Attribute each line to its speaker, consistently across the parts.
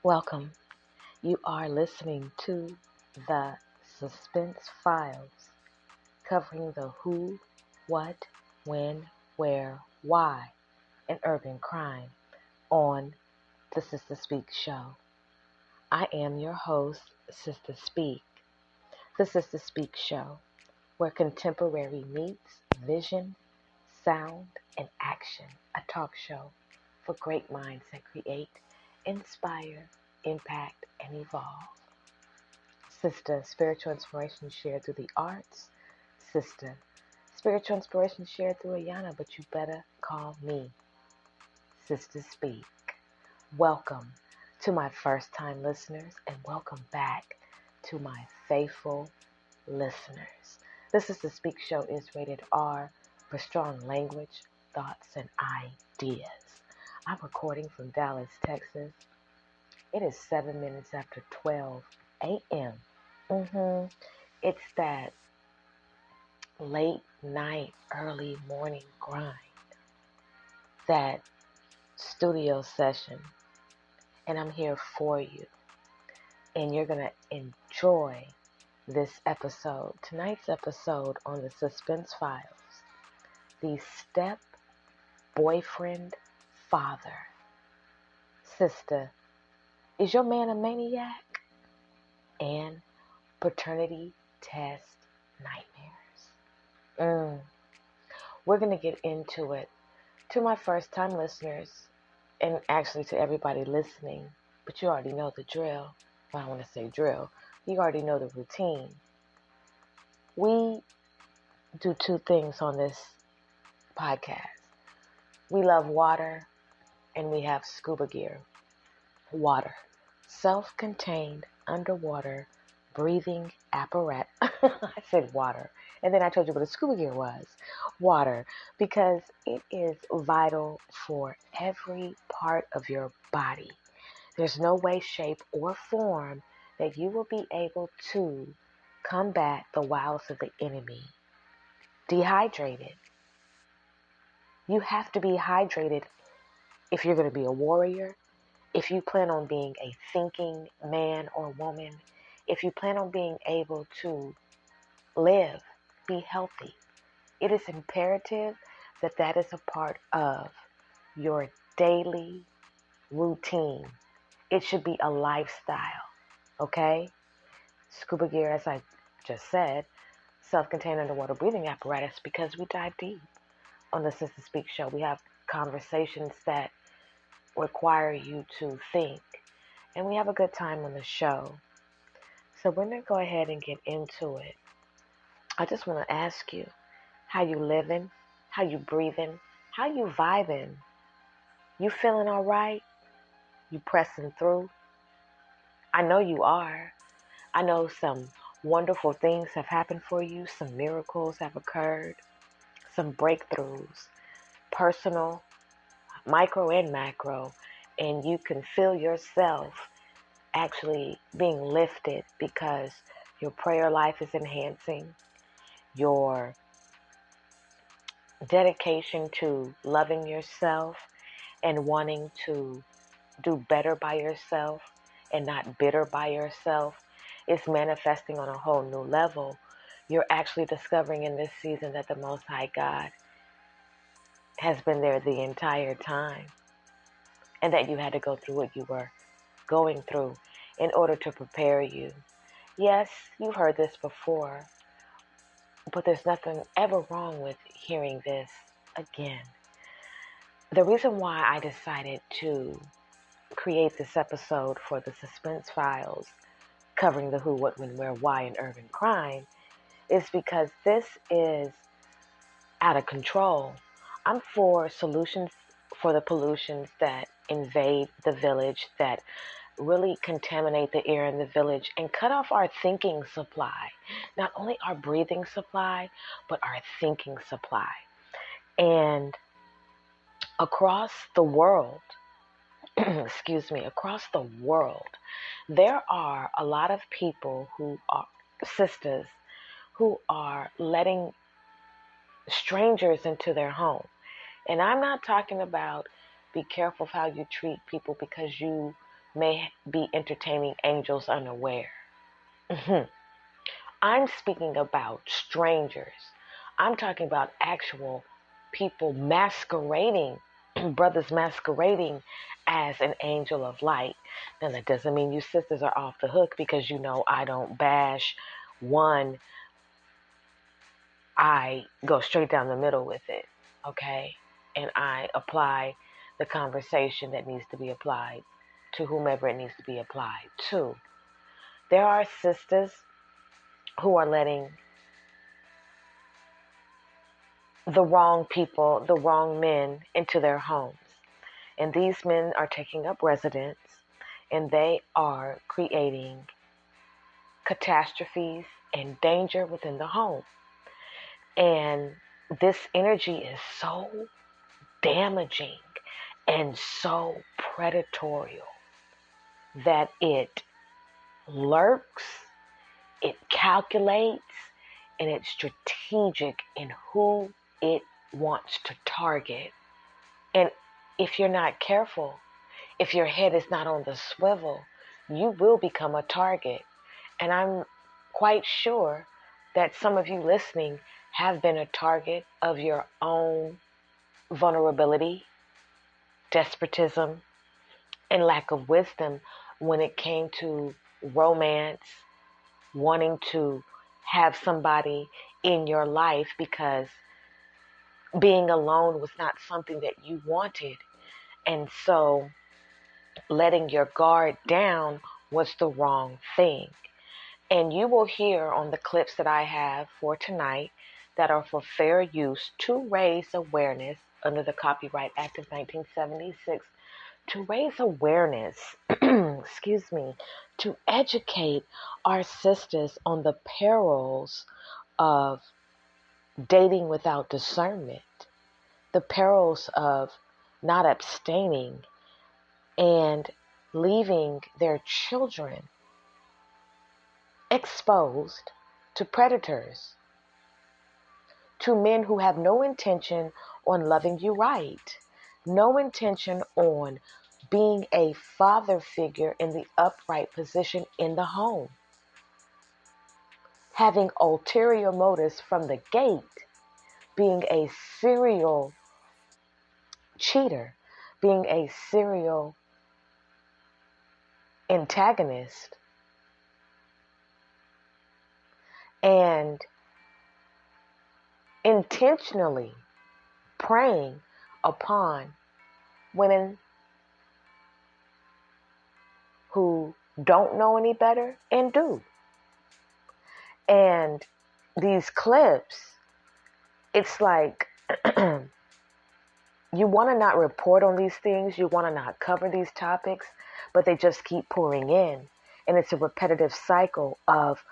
Speaker 1: Welcome. You are listening to the Suspense Files, covering the who, what, when, where, why in urban crime on the Sista Speak show. I am your host, Sista Speak. The Sista Speak show, where contemporary meets vision, sound, and action. A talk show for great minds that create, inspire, impact, and evolve. Sista, spiritual inspiration shared through the arts. Sista, spiritual inspiration shared through Ayana, but you better call me Sista Speak. Welcome to my first time listeners and welcome back to my faithful listeners. The Sista Speak show is rated R for strong language, thoughts, and ideas. I'm recording from Dallas, Texas. It is 7 minutes after 12 a.m. It's that late night, early morning grind, that studio session, and I'm here for you. And you're going to enjoy this episode, tonight's episode on the Suspense Files, the Step-Boyfriend Father. Sista, is your man a maniac? And paternity test nightmares. We're going to get into it. To my first time listeners, and actually to everybody listening, but you already know the drill. Well, I want to say drill. You already know the routine. We do two things on this podcast. We love water and we have scuba gear. Water. Self-contained underwater breathing apparatus. I said water. And then I told you what a scuba gear was. Water. Because it is vital for every part of your body. There's no way, shape, or form that you will be able to combat the wiles of the enemy dehydrated. You have to be hydrated if you're going to be a warrior, if you plan on being a thinking man or woman, if you plan on being able to live, be healthy. It is imperative that that is a part of your daily routine. It should be a lifestyle, okay? Scuba gear, as I just said, self-contained underwater breathing apparatus, because we dive deep on the Sista Speak show. We have conversations that require you to think, and we have a good time on the show. So we're going to go ahead and get into it. I just want to ask you, how you living? How you breathing? How you vibing? You feeling all right? You pressing through? I know you are. I know some wonderful things have happened for you. Some miracles have occurred. Some breakthroughs, personal, micro and macro. And you can feel yourself actually being lifted because your prayer life is enhancing. Your dedication to loving yourself and wanting to do better by yourself and not bitter by yourself is manifesting on a whole new level. You're actually discovering in this season that the Most High God has been there the entire time, and that you had to go through what you were going through in order to prepare you. Yes, you've heard this before, but there's nothing ever wrong with hearing this again. The reason why I decided to create this episode for the Suspense Files, covering the who, what, when, where, why in urban crime, is because this is out of control. I'm for solutions for the pollutions that invade the village, that really contaminate the air in the village and cut off our thinking supply. Not only our breathing supply, but our thinking supply. And across the world, across the world, there are a lot of people who are sisters who are letting strangers into their home. And I'm not talking about be careful of how you treat people because you may be entertaining angels unaware. I'm speaking about strangers. I'm talking about actual people masquerading, brothers masquerading as an angel of light. Now, that doesn't mean you sisters are off the hook, because you know I don't bash one. I go straight down the middle with it, okay? And I apply the conversation that needs to be applied to whomever it needs to be applied to. There are sisters who are letting the wrong people, the wrong men into their homes. And these men are taking up residence, and they are creating catastrophes and danger within the home. And this energy is so damaging and so predatory that it lurks, it calculates, and it's strategic in who it wants to target. And if you're not careful, if your head is not on the swivel, you will become a target. And I'm quite sure that some of you listening have been a target of your own vulnerability, despotism, and lack of wisdom when it came to romance, wanting to have somebody in your life because being alone was not something that you wanted. And so letting your guard down was the wrong thing. And you will hear on the clips that I have for tonight that are for fair use to raise awareness under the Copyright Act of 1976, to raise awareness, excuse me, to educate our sisters on the perils of dating without discernment, the perils of not abstaining and leaving their children exposed to predators, to men who have no intention on loving you right, no intention on being a father figure in the upright position in the home, having ulterior motives from the gate, being a serial cheater, being a serial antagonist, and intentionally preying upon women who don't know any better and do. And these clips, it's like you want to not report on these things, you want to not cover these topics, but they just keep pouring in. And it's a repetitive cycle of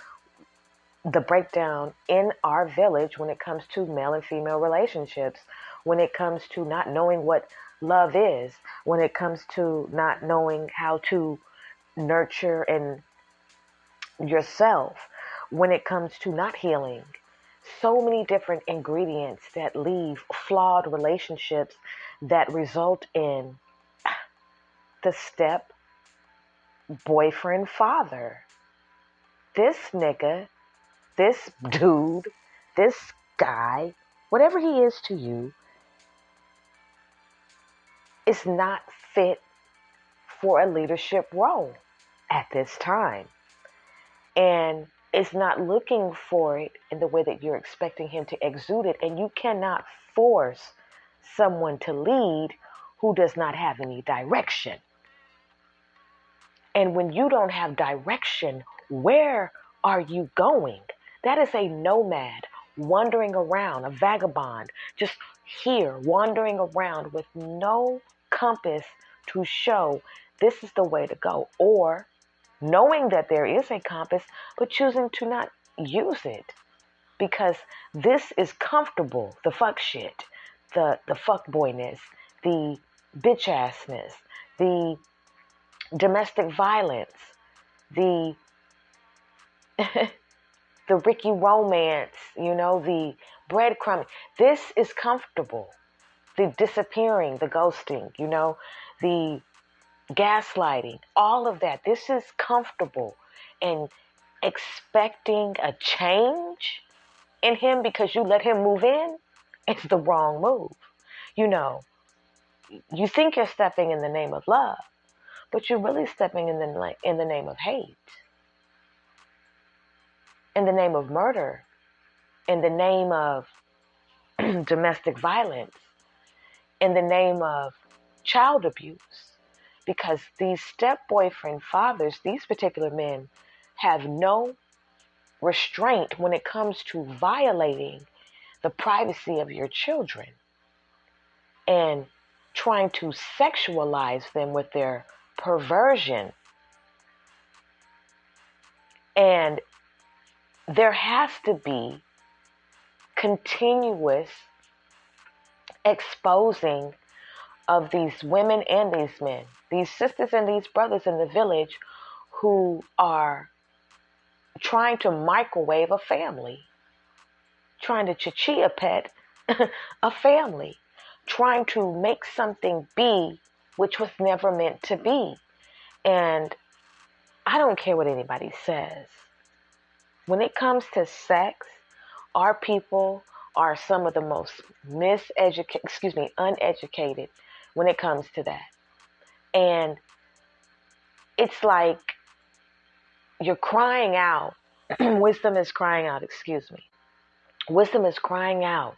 Speaker 1: the breakdown in our village when it comes to male and female relationships, when it comes to not knowing what love is, when it comes to not knowing how to nurture and yourself, when it comes to not healing. So many different ingredients that leave flawed relationships that result in the step boyfriend father. This nigga, this dude, this guy, whatever he is to you, is not fit for a leadership role at this time. And is not looking for it in the way that you're expecting him to exude it. And you cannot force someone to lead who does not have any direction. And when you don't have direction, where are you going? That is a nomad wandering around, a vagabond, just here wandering around with no compass to show this is the way to go. Or knowing that there is a compass, but choosing to not use it because this is comfortable. The fuck shit, the fuck boyness, the bitch assness, the domestic violence, the the Ricky romance, the breadcrumbing. This is comfortable. The disappearing, the ghosting, the gaslighting, all of that. This is comfortable, and expecting a change in him because you let him move in, it's the wrong move. You know, you think you're stepping in the name of love, but you're really stepping in the name of hate, in the name of murder, in the name of domestic violence, in the name of child abuse. Because these step-boyfriend fathers, these particular men, have no restraint when it comes to violating the privacy of your children and trying to sexualize them with their perversion. And there has to be continuous exposing of these women and these men, these sisters and these brothers in the village who are trying to microwave a family, trying to chichia pet a family, trying to make something be which was never meant to be. And I don't care what anybody says. When it comes to sex, our people are some of the most uneducated when it comes to that. And it's like you're crying out. Wisdom is crying out, Wisdom is crying out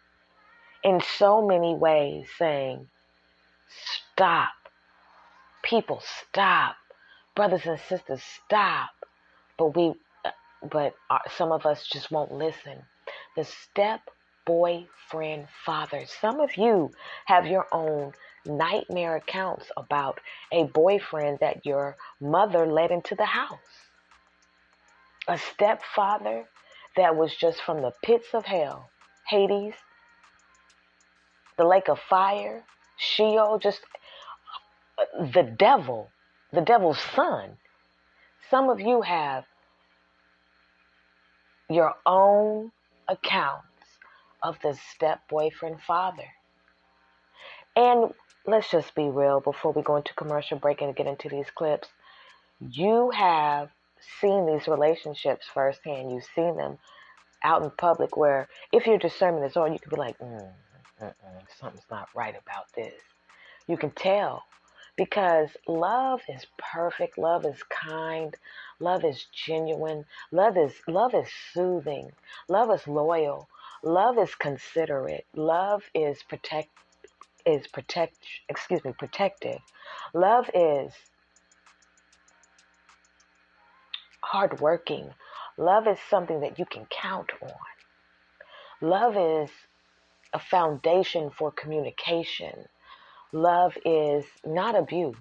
Speaker 1: in so many ways, saying, stop. People, stop. Brothers and sisters, stop. But some of us just won't listen. The step-boyfriend fathers. Some of you have your own nightmare accounts about a boyfriend that your mother let into the house. A stepfather that was just from the pits of hell, Hades, the lake of fire, Sheol, just the devil's son. Some of you have your own accounts of the step-boyfriend father. And let's just be real before we go into commercial break and get into these clips. You have seen these relationships firsthand. You've seen them out in public where if your discernment is on, you can be like, something's not right about this. You can tell because love is perfect. Love is kind. Love is genuine. Love is soothing. Love is loyal. Love is considerate. Love is protective. Love is hardworking. Love is something that you can count on. Love is a foundation for communication. Love is not abuse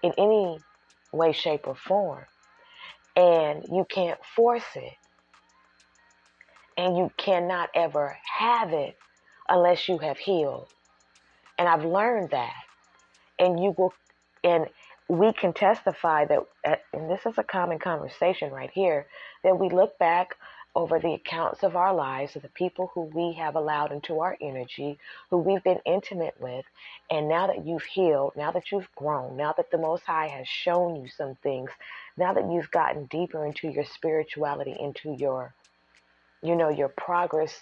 Speaker 1: in any way, shape, or form. And you can't force it. And you cannot ever have it unless you have healed. And I've learned that. And we can testify that, and this is a common conversation right here, that we look back over the accounts of our lives, of the people who we have allowed into our energy, who we've been intimate with, and now that you've healed, now that you've grown, now that the Most High has shown you some things, now that you've gotten deeper into your spirituality, into your progress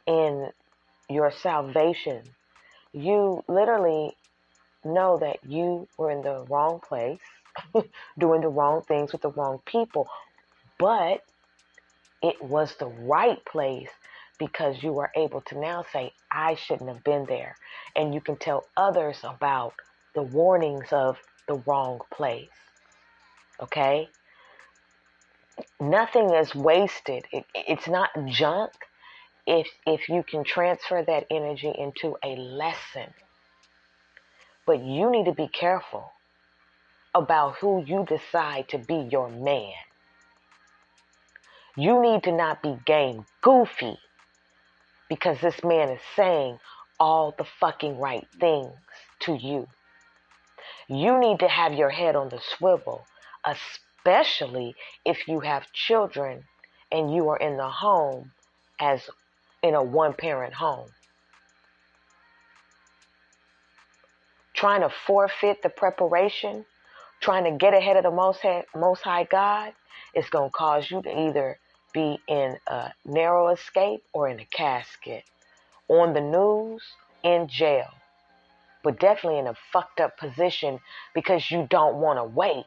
Speaker 1: in your salvation, you literally know that you were in the wrong place, doing the wrong things with the wrong people, but it was the right place because you were able to now say, I shouldn't have been there. And you can tell others about the warnings of the wrong place. Okay? Nothing is wasted. It's not junk if you can transfer that energy into a lesson. But you need to be careful about who you decide to be your man. You need to not be game goofy because this man is saying all the fucking right things to you. You need to have your head on the swivel, especially if you have children and you are in the home as in a one-parent home. Trying to forfeit the preparation trying to get ahead of the Most High God, it's going to cause you to either be in a narrow escape or in a casket, on the news, in jail, but definitely in a fucked up position because you don't want to wait,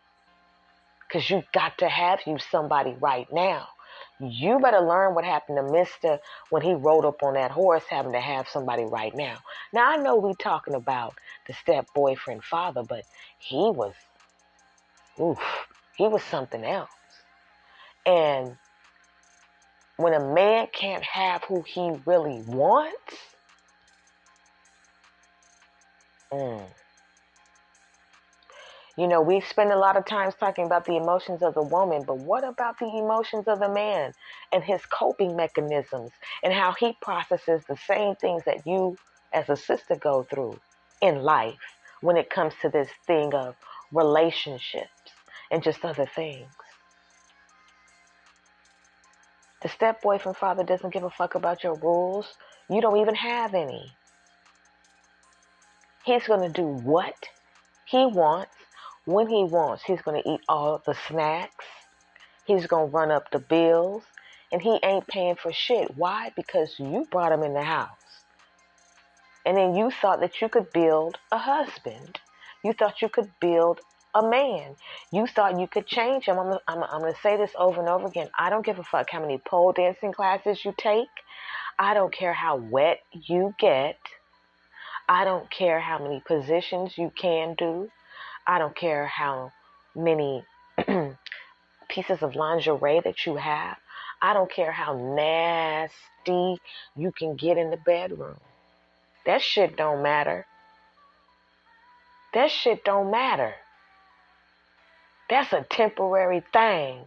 Speaker 1: because you got to have you somebody right now. You better learn what happened to Mr. when he rode up on that horse having to have somebody right now. Now, I know we talking about the step-boyfriend father, but he was something else. And when a man can't have who he really wants, you know, we spend a lot of times talking about the emotions of the woman, but what about the emotions of the man and his coping mechanisms and how he processes the same things that you as a sister go through in life when it comes to this thing of relationships and just other things? The step-boyfriend father doesn't give a fuck about your rules. You don't even have any. He's going to do what he wants, when he wants. He's going to eat all the snacks. He's going to run up the bills. And he ain't paying for shit. Why? Because you brought him in the house. And then you thought that you could build a husband. You thought you could build a man. You thought you could change him. I'm going to say this over and over again. I don't give a fuck how many pole dancing classes you take. I don't care how wet you get. I don't care how many positions you can do. I don't care how many pieces of lingerie that you have. I don't care how nasty you can get in the bedroom. That shit don't matter. That shit don't matter. That's a temporary thing.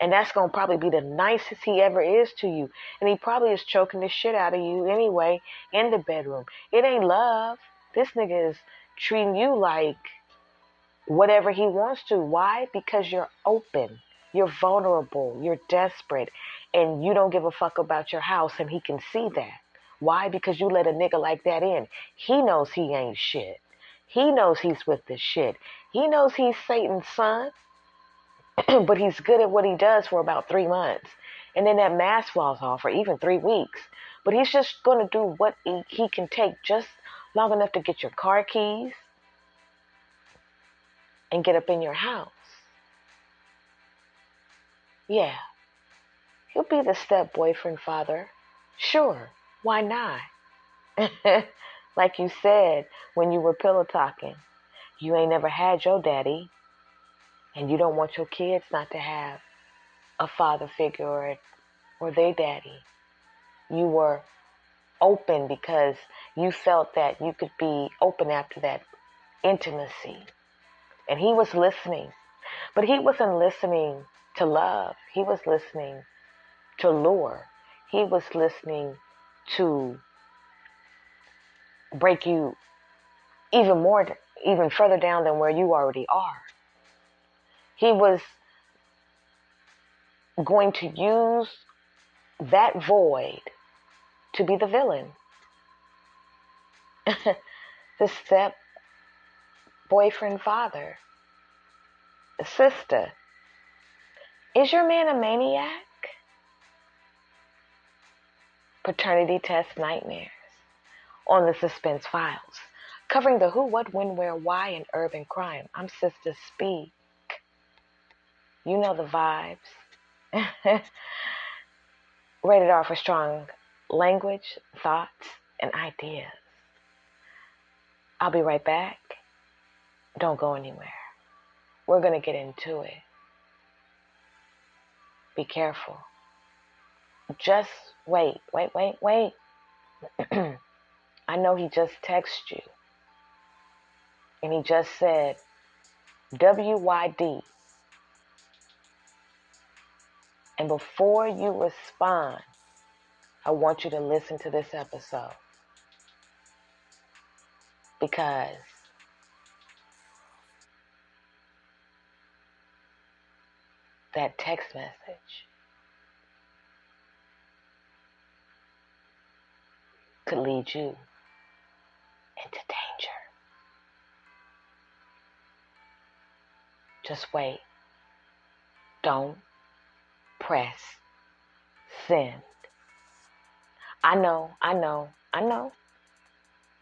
Speaker 1: And that's going to probably be the nicest he ever is to you. And he probably is choking the shit out of you anyway in the bedroom. It ain't love. This nigga is treating you like whatever he wants to. Why? Because you're open. You're vulnerable. You're desperate. And you don't give a fuck about your house, and he can see that. Why? Because you let a nigga like that in. He knows he ain't shit. He knows he's with the shit. He knows he's Satan's son. But he's good at what he does for about 3 months. And then that mask falls off, or even 3 weeks. But he's just going to do what he can take just long enough to get your car keys and get up in your house. Yeah. He'll be the step-boyfriend father. Sure. Why not? Like you said when you were pillow talking. You ain't never had your daddy. And you don't want your kids not to have a father figure or their daddy. You were open because you felt that you could be open after that intimacy. And he was listening. But he wasn't listening to love. He was listening to lure. He was listening to break you even further down than where you already are. He was going to use that void to be the villain. The step-boyfriend father. Sista, is your man a maniac? Paternity test nightmares on the Suspense Files, covering the who, what, when, where, why in urban crime. I'm Sista Speak. You know the vibes. Rated R for strong language, thoughts, and ideas. I'll be right back. Don't go anywhere. We're going to get into it. Be careful. Just wait. I know he just texted you. And he just said, WYD. And before you respond, I want you to listen to this episode. Because that text message could lead you into danger. Just wait. Don't press send. I know.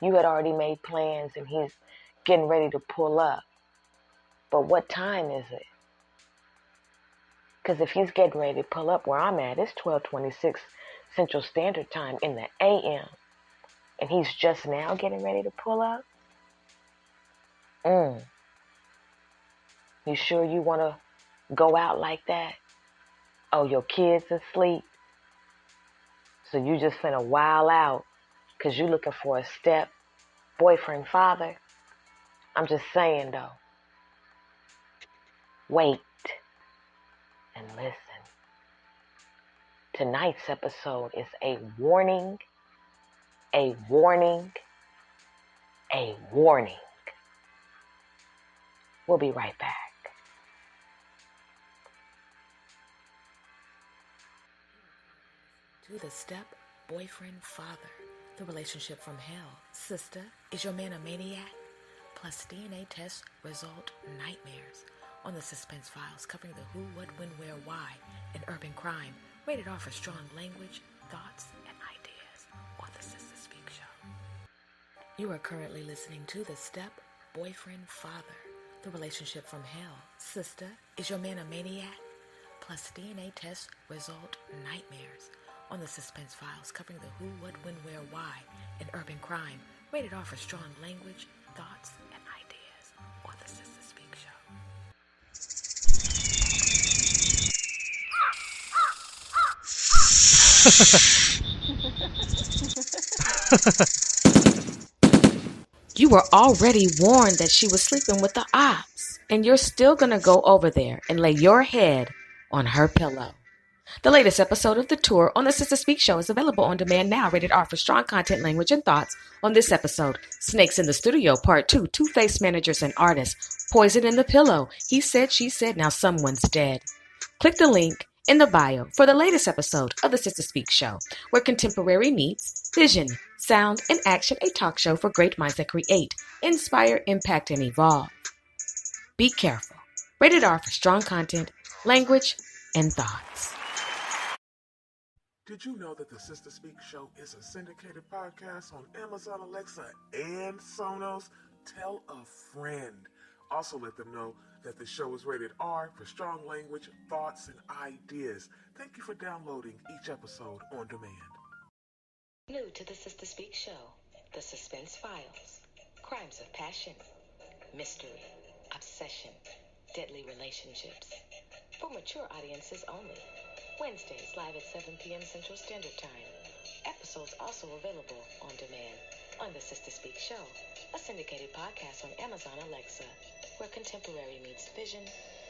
Speaker 1: You had already made plans and he's getting ready to pull up. But what time is it? Because if he's getting ready to pull up where I'm at, it's 12:26 Central Standard Time in the AM. And he's just now getting ready to pull up? You sure you want to go out like that? Oh, your kid's asleep? So you just finna wild out because you looking for a step boyfriend father? I'm just saying though. Wait and listen. Tonight's episode is a warning, a warning, a warning. We'll be right back. To the step-boyfriend father, the relationship from hell. Sista, is your man a maniac? Plus DNA test result nightmares. On the suspense files covering the who, what, when, where, why in urban crime. Rated R for strong language, thoughts, and ideas on the Sista Speak Show. You are currently listening to the step-boyfriend father, the relationship from hell. Sista, is your man a maniac? Plus DNA test result nightmares. On the suspense files covering the who, what, when, where, why in urban crime. Rated R for strong language, thoughts, and ideas on the Sista Speak Show. You were already warned that she was sleeping with the ops, and you're still gonna go over there and lay your head on her pillow. The latest episode of the tour on the Sista Speak Show is available on demand now. Rated R for strong content, language, and thoughts. On this episode, Snakes in the Studio, Part 2, Two-Faced Managers and Artists, Poison in the Pillow, He Said, She Said, Now Someone's Dead. Click the link in the bio for the latest episode of the Sista Speak Show, where contemporary meets vision, sound, and action, a talk show for great minds that create, inspire, impact, and evolve. Be careful. Rated R for strong content, language, and thoughts.
Speaker 2: Did you know that the Sista Speak Show is a syndicated podcast on Amazon Alexa and Sonos? Tell a friend. Also let them know that the show is rated R for strong language, thoughts, and ideas. Thank you for downloading each episode on demand.
Speaker 1: New to the Sista Speak Show, the suspense files, crimes of passion, mystery, obsession, deadly relationships. For mature audiences only. Wednesdays live at 7 p.m. Central Standard Time. Episodes also available on demand on the Sista Speak Show, a syndicated podcast on Amazon Alexa, where contemporary meets vision,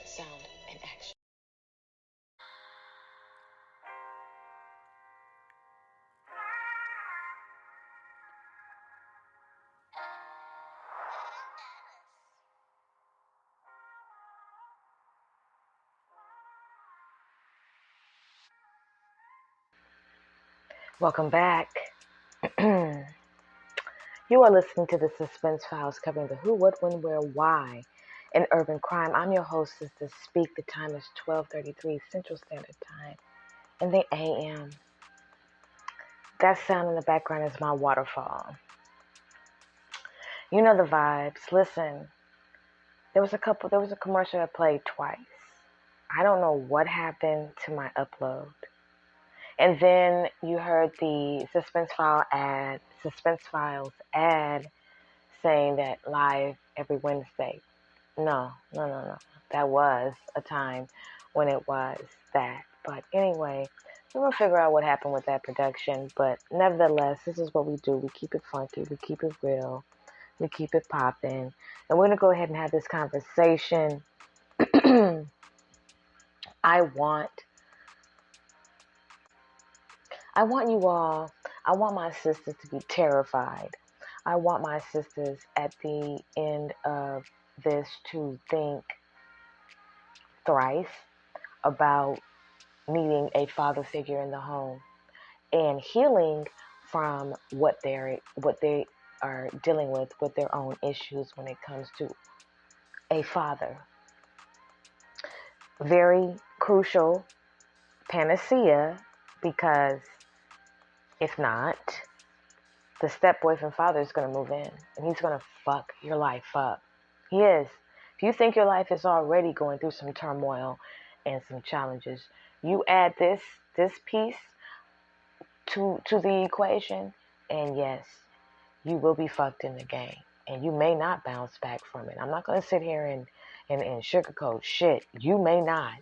Speaker 1: sound, and action. Welcome back. You are listening to the Suspense Files covering the who, what, when, where, why in urban crime. I'm your host, Sista Speak. The time is 12:33 Central Standard Time in the AM. That sound in the background is my waterfall. You know the vibes. Listen, there was a commercial that played twice. I don't know what happened to my upload. And then you heard the Suspense Files ad saying that live every Wednesday. No. That was a time when it was that. But anyway, we're going to figure out what happened with that production. But nevertheless, this is what we do. We keep it funky. We keep it real. We keep it popping. And we're going to go ahead and have this conversation. I want my sisters to be terrified. I want my sisters at the end of this to think thrice about needing a father figure in the home and healing from what they are dealing with their own issues when it comes to a father. very crucial panacea, because if not, the step-boyfriend father is going to move in and he's going to fuck your life up. He is. If you think your life is already going through some turmoil and some challenges, you add this piece to the equation, and yes, you will be fucked in the game. And you may not bounce back from it. I'm not going to sit here and sugarcoat shit. You may not.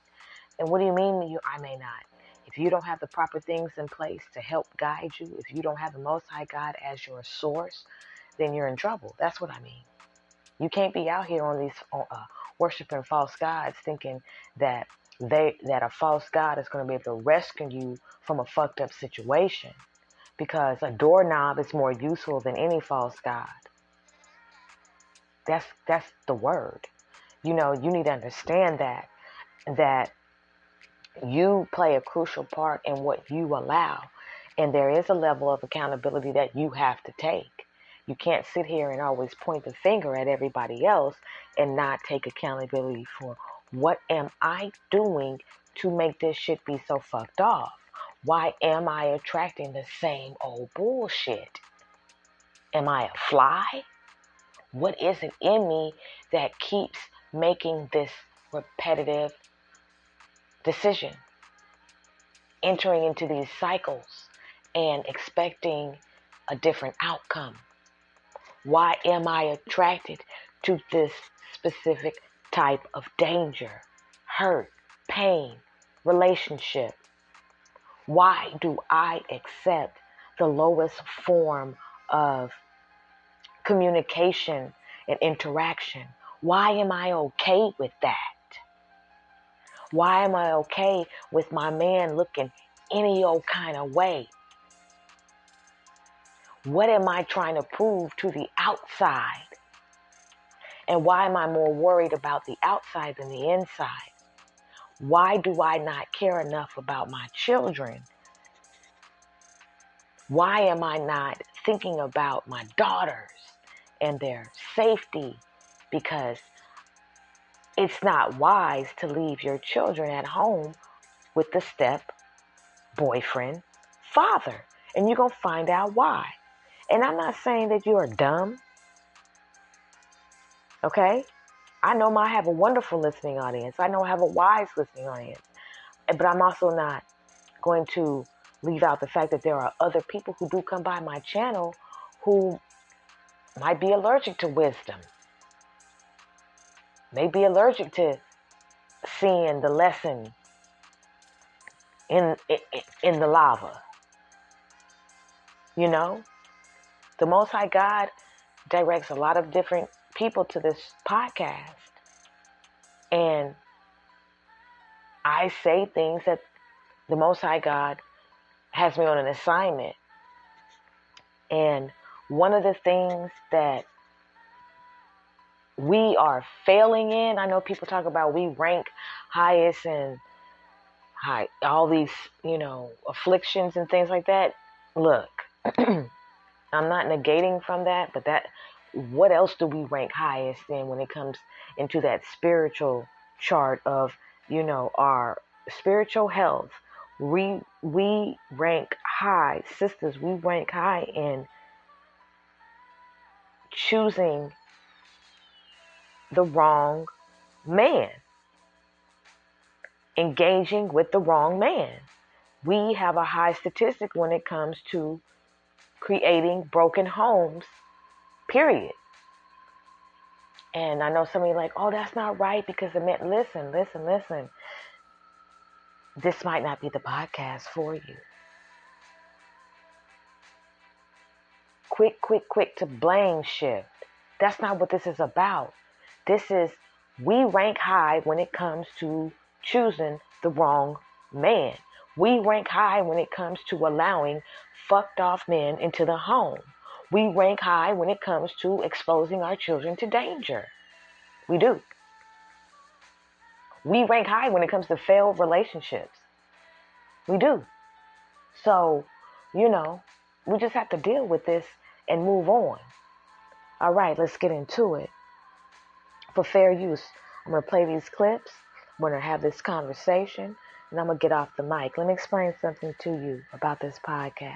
Speaker 1: And what do you mean I may not? If you don't have the proper things in place to help guide you, if you don't have the Most High God as your source, then you're in trouble. That's what I mean. You can't be out here on these worshiping false gods thinking that a false god is going to be able to rescue you from a fucked up situation, because a doorknob is more useful than any false god. That's the word. You need to understand that you play a crucial part in what you allow. And there is a level of accountability that you have to take. You can't sit here and always point the finger at everybody else and not take accountability for, what am I doing to make this shit be so fucked off? Why am I attracting the same old bullshit? Am I a fly? What is it in me that keeps making this repetitive decision? Entering into these cycles and expecting a different outcome. Why am I attracted to this specific type of danger, hurt, pain, relationship? Why do I accept the lowest form of communication and interaction? Why am I okay with that? Why am I okay with my man looking any old kind of way? What am I trying to prove to the outside? And why am I more worried about the outside than the inside? Why do I not care enough about my children? Why am I not thinking about my daughters and their safety? Because it's not wise to leave your children at home with the step-boyfriend father. And you're going to find out why. And I'm not saying that you are dumb. Okay? I know I have a wonderful listening audience. I know I have a wise listening audience. But I'm also not going to leave out the fact that there are other people who do come by my channel who might be allergic to wisdom. May be allergic to seeing the lesson in the lava. The Most High God directs a lot of different people to this podcast. And I say things that the Most High God has me on an assignment. And one of the things that we are failing in, I know people talk about we rank highest and all these, afflictions and things like that. Look, I'm not negating from that, but what else do we rank highest in when it comes into that spiritual chart of, our spiritual health? We rank high, sisters, we rank high in choosing the wrong man, engaging with the wrong man. We have a high statistic when it comes to creating broken homes, period. And I know somebody like, oh, that's not right because it meant, listen. This might not be the podcast for you. Quick to blame shift. That's not what this is about. This is, we rank high when it comes to choosing the wrong man. We rank high when it comes to allowing fucked off men into the home. We rank high when it comes to exposing our children to danger. We do. We rank high when it comes to failed relationships. We do. So, we just have to deal with this and move on. All right, let's get into it. For fair use, I'm going to play these clips. We're going to have this conversation, and I'm going to get off the mic. Let me explain something to you about this podcast.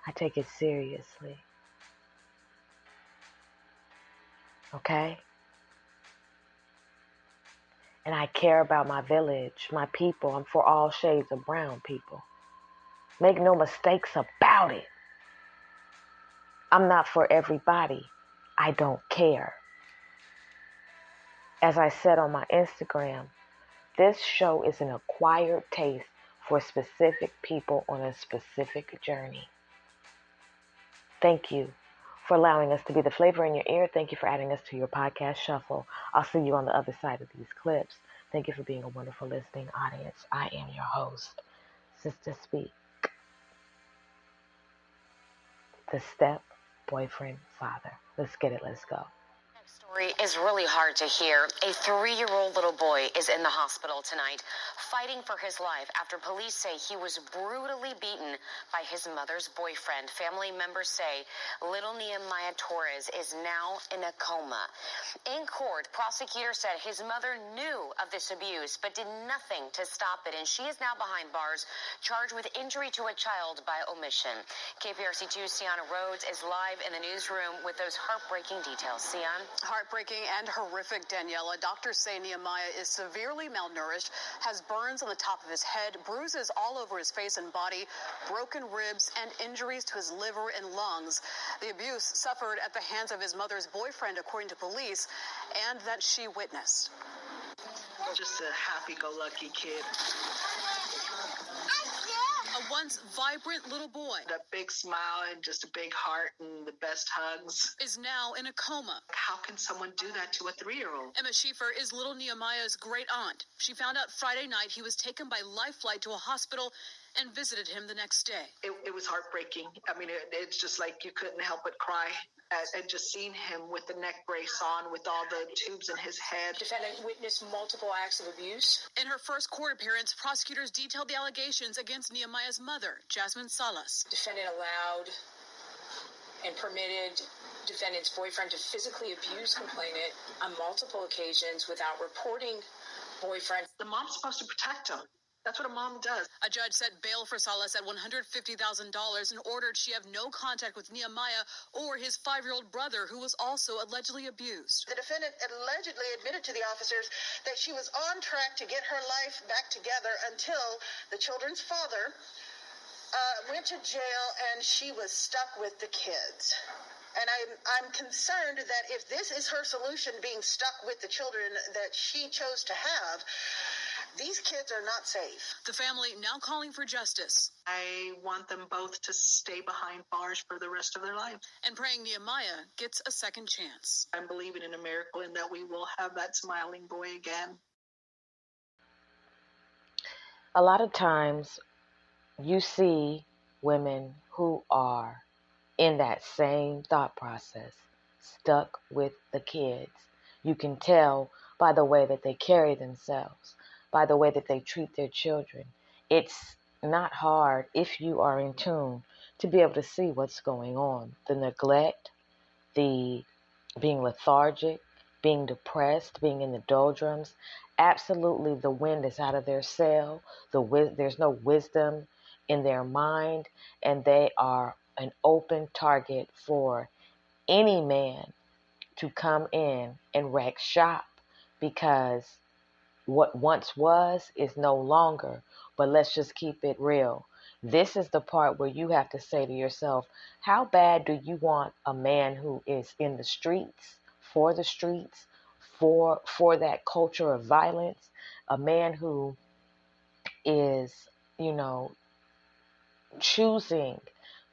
Speaker 1: I take it seriously. Okay? And I care about my village, my people. I'm for all shades of brown people. Make no mistakes about it. I'm not for everybody. I don't care. As I said on my Instagram, this show is an acquired taste for specific people on a specific journey. Thank you for allowing us to be the flavor in your ear. Thank you for adding us to your podcast shuffle. I'll see you on the other side of these clips. Thank you for being a wonderful listening audience. I am your host, Sista Speak, the step-boyfriend father. Let's get it. Let's go.
Speaker 3: Next story is really hard to hear. A 3-year-old little boy is in the hospital tonight, fighting for his life after police say he was brutally beaten by his mother's boyfriend. Family members say little Nehemiah Torres is now in a coma. In court, prosecutors said his mother knew of this abuse but did nothing to stop it, and she is now behind bars, charged with injury to a child by omission. KPRC2's Sienna Rhodes is live in the newsroom with those heartbreaking details. Sian?
Speaker 4: Heartbreaking and horrific, Daniela. Doctors say Nehemiah is severely malnourished, has burns on the top of his head, bruises all over his face and body, broken ribs, and injuries to his liver and lungs. The abuse suffered at the hands of his mother's boyfriend, according to police, and that she witnessed.
Speaker 5: Just a happy-go-lucky kid.
Speaker 4: A once vibrant little boy
Speaker 5: A big smile and just a big heart and the best hugs.
Speaker 4: is now in a coma.
Speaker 5: How can someone do that to a 3-year-old?
Speaker 4: Emma Schieffer is little Nehemiah's great aunt. She found out Friday night he was taken by life flight to a hospital and visited him the next day.
Speaker 5: It was heartbreaking. I mean, it's just like you couldn't help but cry. And just seeing him with the neck brace on, with all the tubes in his head.
Speaker 6: Defendant witnessed multiple acts of abuse.
Speaker 4: In her first court appearance, prosecutors detailed the allegations against Nehemiah's mother, Jasmine Salas.
Speaker 6: Defendant allowed and permitted defendant's boyfriend to physically abuse complainant on multiple occasions without reporting boyfriend.
Speaker 5: The mom's supposed to protect him. That's what a mom does.
Speaker 4: A judge set bail for Salas at $150,000 and ordered she have no contact with Nehemiah or his 5-year-old brother, who was also allegedly abused.
Speaker 7: The defendant allegedly admitted to the officers that she was on track to get her life back together until the children's father went to jail and she was stuck with the kids. And I'm concerned that if this is her solution, being stuck with the children that she chose to have, these kids are not safe.
Speaker 4: The family now calling for justice
Speaker 5: I want them both to stay behind bars for the rest of their life.
Speaker 4: and praying Nehemiah gets a second chance.
Speaker 5: I'm believing in a miracle and that we will have that smiling boy again.
Speaker 1: A lot of times you see women who are in that same thought process, stuck with the kids. You can tell by the way that they carry themselves, by the way that they treat their children. It's not hard, if you are in tune, to be able to see what's going on. The neglect, the being lethargic, being depressed, being in the doldrums. Absolutely, the wind is out of their sail. There's no wisdom in their mind, and they are an open target for any man to come in and wreck shop, because what once was is no longer. But let's just keep it real. This is the part where you have to say to yourself, how bad do you want a man who is in the streets, for that culture of violence, a man who is, choosing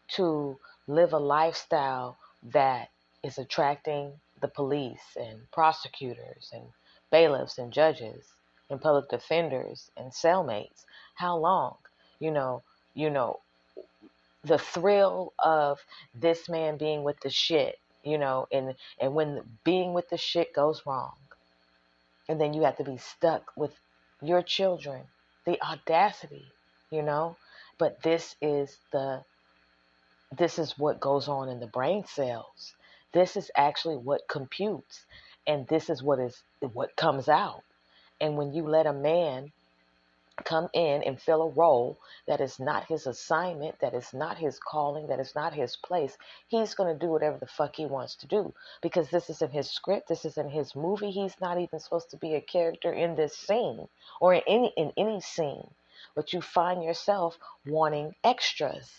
Speaker 1: to live a lifestyle that is attracting the police and prosecutors and bailiffs and judges and public defenders and cellmates? How long? The thrill of this man being with the shit, and when being with the shit goes wrong, and then you have to be stuck with your children, the audacity, but this is what goes on in the brain cells. This is actually what computes, and this is what comes out. And when you let a man come in and fill a role that is not his assignment, that is not his calling, that is not his place, he's going to do whatever the fuck he wants to do, because this isn't his script, this isn't his movie. He's not even supposed to be a character in this scene or in any scene. But you find yourself wanting extras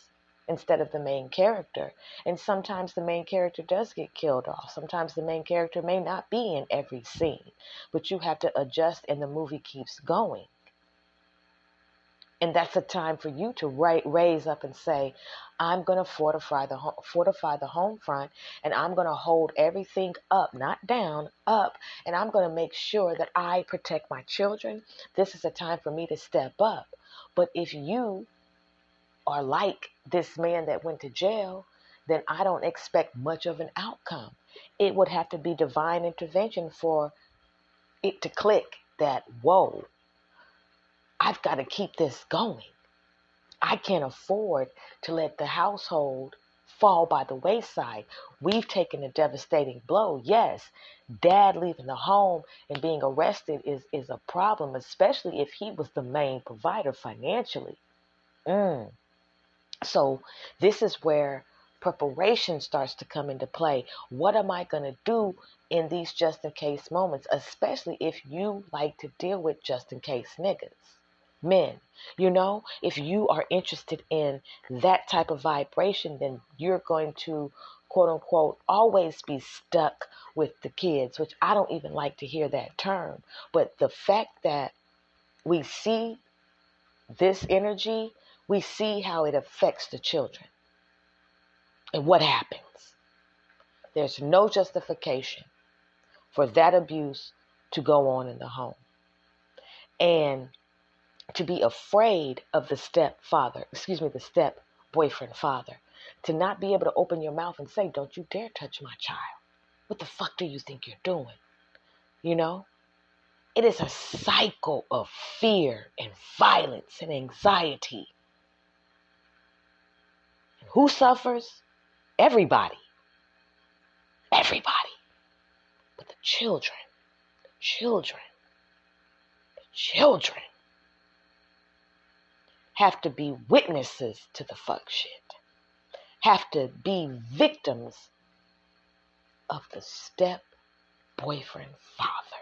Speaker 1: instead of the main character. And sometimes the main character does get killed off. Sometimes the main character may not be in every scene, but you have to adjust and the movie keeps going. And that's a time for you to raise up and say, I'm going to fortify the home front, and I'm going to hold everything up, not down, up, and I'm going to make sure that I protect my children. This is a time for me to step up. But if you are like this man that went to jail, then I don't expect much of an outcome. It would have to be divine intervention for it to click that, whoa, I've got to keep this going. I can't afford to let the household fall by the wayside. We've taken a devastating blow. Yes, dad leaving the home and being arrested is a problem, especially if he was the main provider financially. So this is where preparation starts to come into play. What am I going to do in these just-in-case moments, especially if you like to deal with just-in-case niggas? Men, if you are interested in that type of vibration, then you're going to, quote unquote, always be stuck with the kids, which I don't even like to hear that term. But the fact that we see this energy, we see how it affects the children. And what happens? There's no justification for that abuse to go on in the home. And to be afraid of the step-boyfriend father, to not be able to open your mouth and say, don't you dare touch my child. What the fuck do you think you're doing? It is a cycle of fear and violence and anxiety. And who suffers? Everybody. Everybody. But the children have to be witnesses to the fuck shit. Have to be victims of the step-boyfriend father.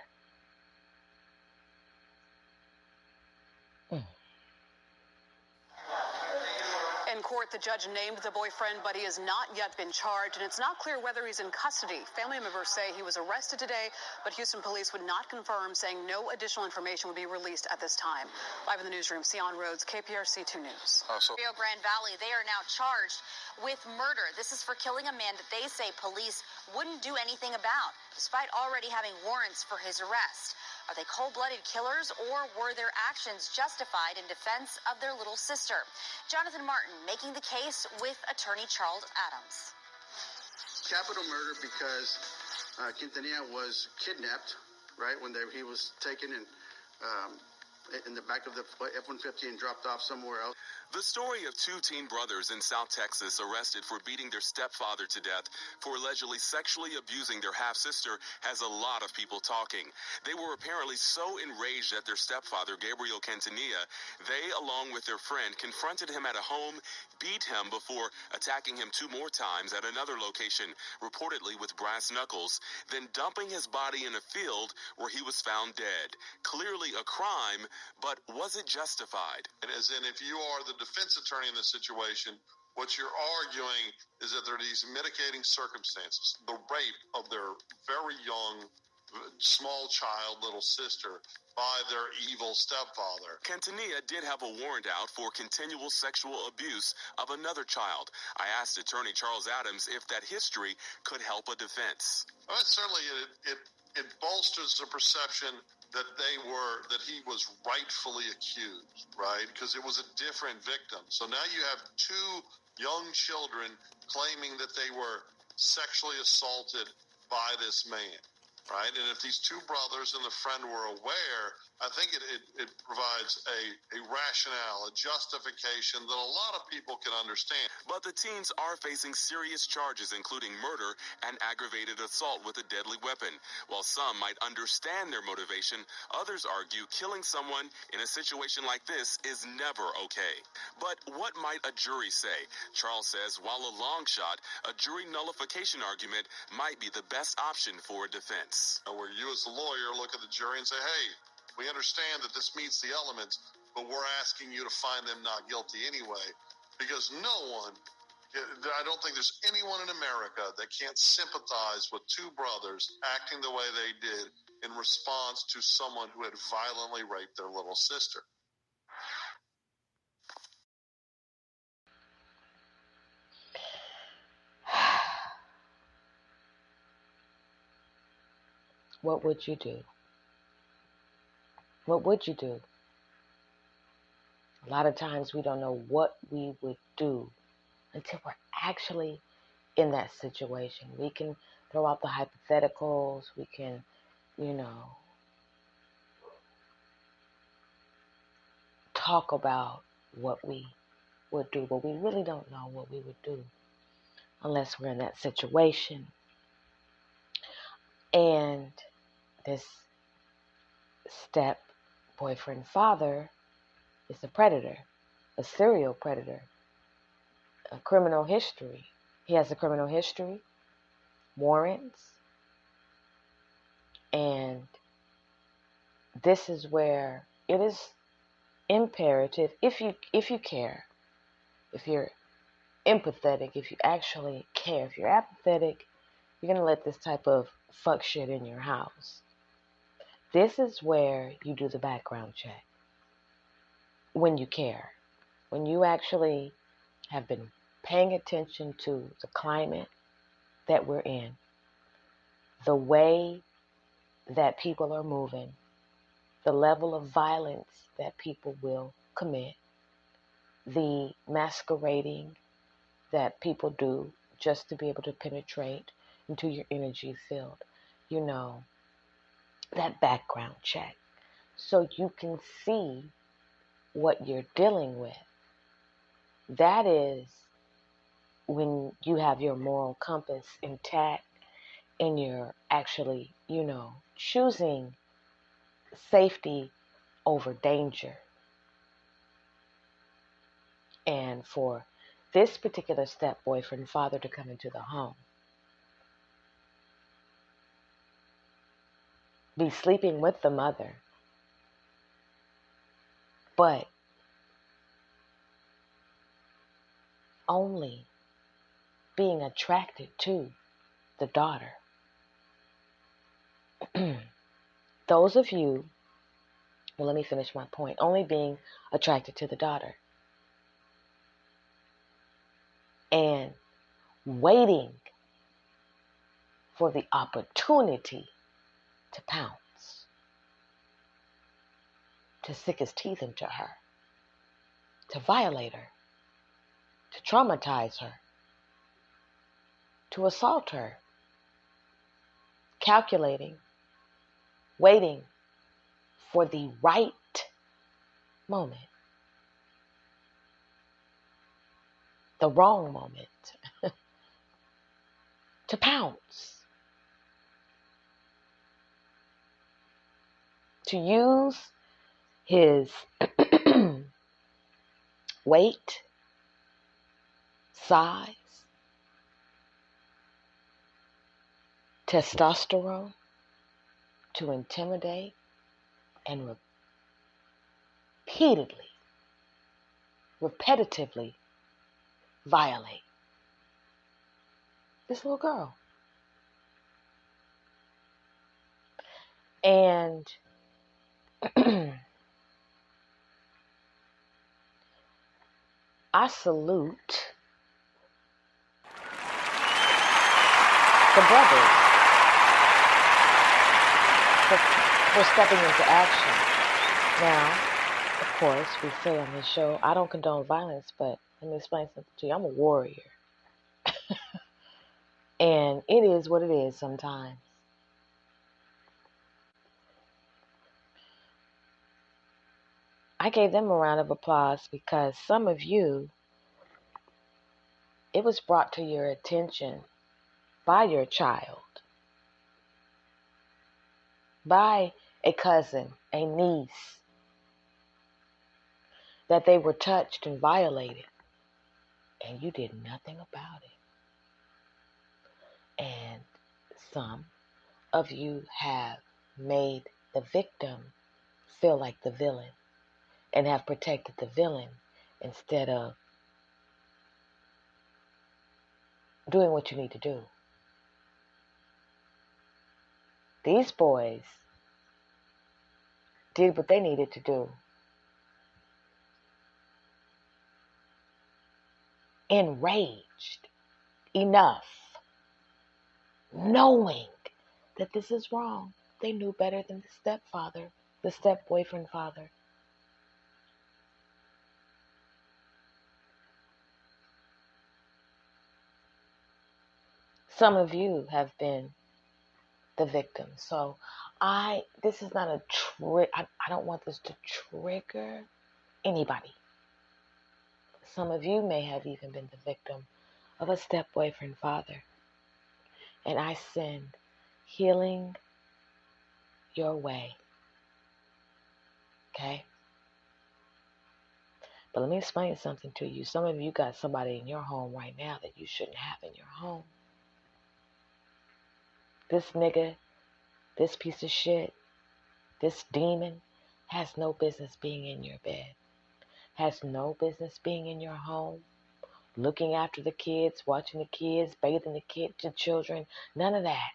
Speaker 4: In court, the judge named the boyfriend, but he has not yet been charged, and it's not clear whether he's in custody. Family members say he was arrested today, but Houston police would not confirm, saying no additional information would be released at this time. Live in the newsroom, Sion Rhodes, KPRC 2 News.
Speaker 3: Rio Grande Valley, they are now charged with murder. This is for killing a man that they say police wouldn't do anything about, despite already having warrants for his arrest. Are they cold-blooded killers, or were their actions justified in defense of their little sister? Jonathan Martin making the case with attorney Charles Adams.
Speaker 8: Capital murder because Quintanilla was kidnapped, right, when he was taken in the back of the F-150 and dropped off somewhere else.
Speaker 9: The story of two teen brothers in South Texas arrested for beating their stepfather to death for allegedly sexually abusing their half-sister has a lot of people talking. They were apparently so enraged at their stepfather, Gabriel Quintanilla, they, along with their friend, confronted him at a home, beat him before attacking him 2 more times at another location, reportedly with brass knuckles, then dumping his body in a field where he was found dead. Clearly a crime, but was it justified?
Speaker 10: And as in, if you are the defense attorney in this situation, what you're arguing is that there are these mitigating circumstances, the rape of their very young, small child, little sister, by their evil stepfather.
Speaker 9: Quintanilla did have a warrant out for continual sexual abuse of another child. I asked attorney Charles Adams if that history could help a defense.
Speaker 10: Well, certainly it bolsters the perception that he was rightfully accused, right? Because it was a different victim. So now you have 2 young children claiming that they were sexually assaulted by this man. right? And if these two brothers and the friend were aware, I think it provides a rationale, a justification that a lot of people can understand.
Speaker 9: But the teens are facing serious charges, including murder and aggravated assault with a deadly weapon. While some might understand their motivation, others argue killing someone in a situation like this is never okay. But what might a jury say? Charles says while a long shot, a jury nullification argument might be the best option for a defense.
Speaker 10: Where you as a lawyer look at the jury and say, hey, we understand that this meets the elements, but we're asking you to find them not guilty anyway, because I don't think there's anyone in America that can't sympathize with two brothers acting the way they did in response to someone who had violently raped their little sister.
Speaker 1: What would you do? What would you do? A lot of times we don't know what we would do until we're actually in that situation. We can throw out the hypotheticals. We can, talk about what we would do, but we really don't know what we would do unless we're in that situation. And this step-boyfriend father is a predator, a serial predator, a criminal history. He has a criminal history, warrants, and this is where it is imperative, if you care, if you're empathetic, if you actually care, if you're apathetic, you're going to let this type of fuck shit in your house. This is where you do the background check. When you care, when you actually have been paying attention to the climate that we're in, the way that people are moving, the level of violence that people will commit, the masquerading that people do just to be able to penetrate into your energy field, that background check, so you can see what you're dealing with. That is when you have your moral compass intact and you're actually, choosing safety over danger. And for this particular step-boyfriend father to come into the home, be sleeping with the mother, but only being attracted to the daughter. Those of you, well, let me finish my point, only being attracted to the daughter and waiting for the opportunity to pounce, to stick his teeth into her, to violate her, to traumatize her, to assault her, calculating, waiting for the right moment, the wrong moment, to pounce, to use his weight, size, testosterone to intimidate and repetitively violate this little girl. And I salute the brothers for stepping into action. Now, of course, we say on this show, I don't condone violence, but let me explain something to you. I'm a warrior. And it is what it is sometimes. I gave them a round of applause because some of you, it was brought to your attention by your child, by a cousin, a niece, that they were touched and violated, and you did nothing about it. And some of you have made the victim feel like the villain and have protected the villain instead of doing what you need to do. These boys did what they needed to do. Enraged enough, knowing that this is wrong. They knew better than the stepfather, the step-boyfriend father. Some of you have been the victim. So this is not a trick. I don't want this to trigger anybody. Some of you may have even been the victim of a step-boyfriend father. And I send healing your way. Okay? But let me explain something to you. Some of you got somebody in your home right now that you shouldn't have in your home. This nigga, this piece of shit, this demon has no business being in your bed. Has no business being in your home. Looking after the kids, watching the kids, bathing the children. None of that.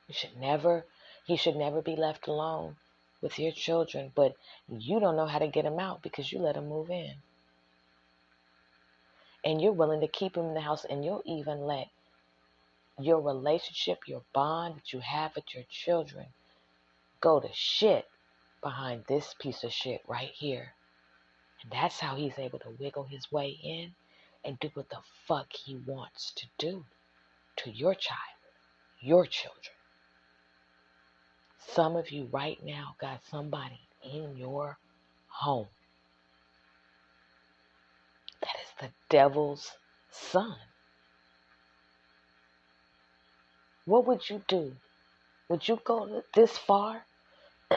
Speaker 1: He should never be left alone with your children. But you don't know how to get them out because you let them move in. And you're willing to keep them in the house, and you'll even let your relationship, your bond that you have with your children go to shit behind this piece of shit right here. And that's how he's able to wiggle his way in and do what the fuck he wants to do to your child, your children. Some of you right now got somebody in your home that is the devil's son. What would you do? Would you go this far?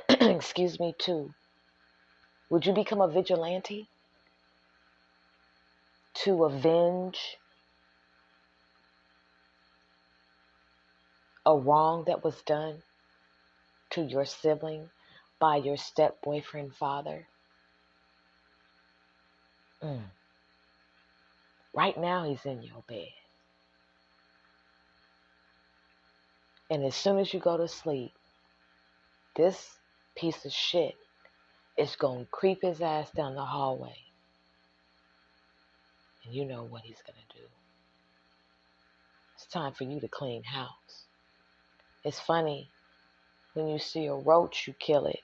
Speaker 1: Excuse me, too. Would you become a vigilante to avenge a wrong that was done to your sibling by your step-boyfriend father? Right now, he's in your bed. And as soon as you go to sleep, this piece of shit is going to creep his ass down the hallway. And you know what he's going to do. It's time for you to clean house. It's funny, when you see a roach, you kill it.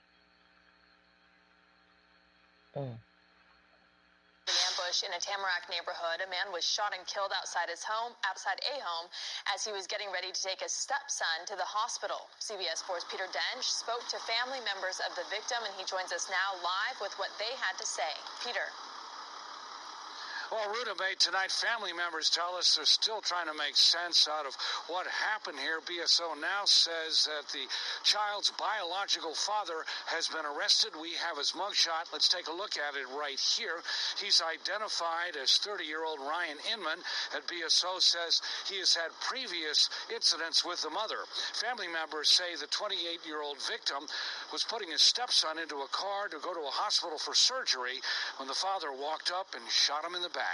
Speaker 4: Ambush in a Tamarack neighborhood. A man was shot and killed outside a home, as he was getting ready to take his stepson to the hospital. CBS 4's Peter Dench spoke to family members of the victim, and he joins us now live with what they had to say. Peter.
Speaker 11: Well, Rudabate tonight, family members tell us they're still trying to make sense out of what happened here. BSO now says that the child's biological father has been arrested. We have his mugshot. Let's take a look at it right here. He's identified as 30-year-old Ryan Inman, and BSO says he has had previous incidents with the mother. Family members say the 28-year-old victim was putting his stepson into a car to go to a hospital for surgery when the father walked up and shot him in the back.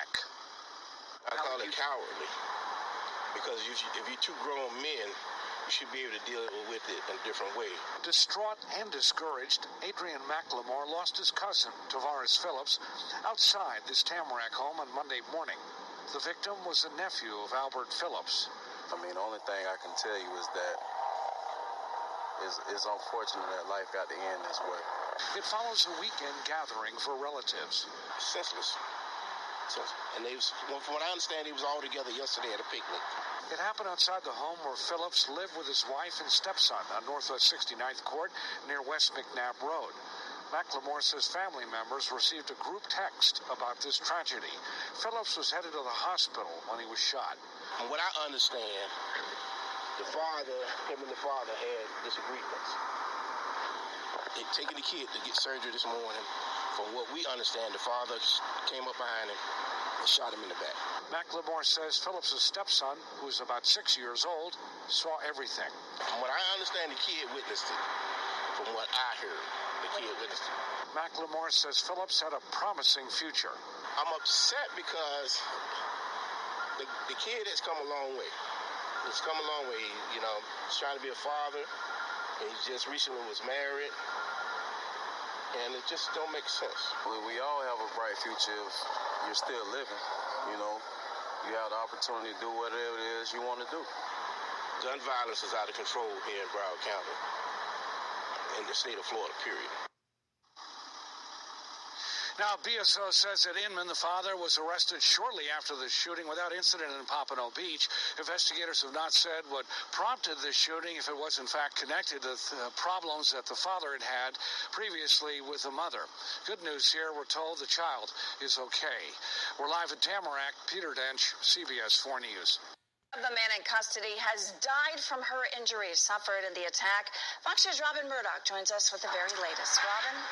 Speaker 12: I call it cowardly, because if you're two grown men, you should be able to deal with it in a different way.
Speaker 11: Distraught and discouraged, Adrian McLemore lost his cousin, Tavares Phillips, outside this Tamarack home on Monday morning. The victim was the nephew of Albert Phillips.
Speaker 13: I mean, the only thing I can tell you is that it's unfortunate that life got to end this way.
Speaker 11: It follows a weekend gathering for relatives.
Speaker 12: Senseless. And from what I understand, he was all together yesterday at a picnic.
Speaker 11: It happened outside the home where Phillips lived with his wife and stepson on Northwest 69th Court near West McNabb Road. Macklemore says family members received a group text about this tragedy. Phillips was headed to the hospital when he was shot.
Speaker 12: From what I understand, him and the father had disagreements. They'd taken the kid to get surgery this morning. From what we understand, the father came up behind him and shot him in the back.
Speaker 11: Macklemore says Phillips' stepson, who's about 6 years old, saw everything.
Speaker 12: From what I understand, the kid witnessed it. From what I heard, the kid witnessed it.
Speaker 11: Macklemore says Phillips had a promising future.
Speaker 12: I'm upset because the kid has come a long way. He's come a long way. He's trying to be a father. And he just recently was married. And it just don't make sense.
Speaker 13: We all have a bright future if you're still living, You have the opportunity to do whatever it is you want to do.
Speaker 12: Gun violence is out of control here in Broward County, in the state of Florida, period.
Speaker 11: Now, BSO says that Inman, the father, was arrested shortly after the shooting without incident in Pompano Beach. Investigators have not said what prompted the shooting, if it was in fact connected to problems that the father had had previously with the mother. Good news here, we're told the child is okay. We're live in Tamarack. Peter Dench, CBS 4 News.
Speaker 3: The man in custody has died from her injuries suffered in the attack. Fox News' Robin Murdoch joins us with the very latest. Robin?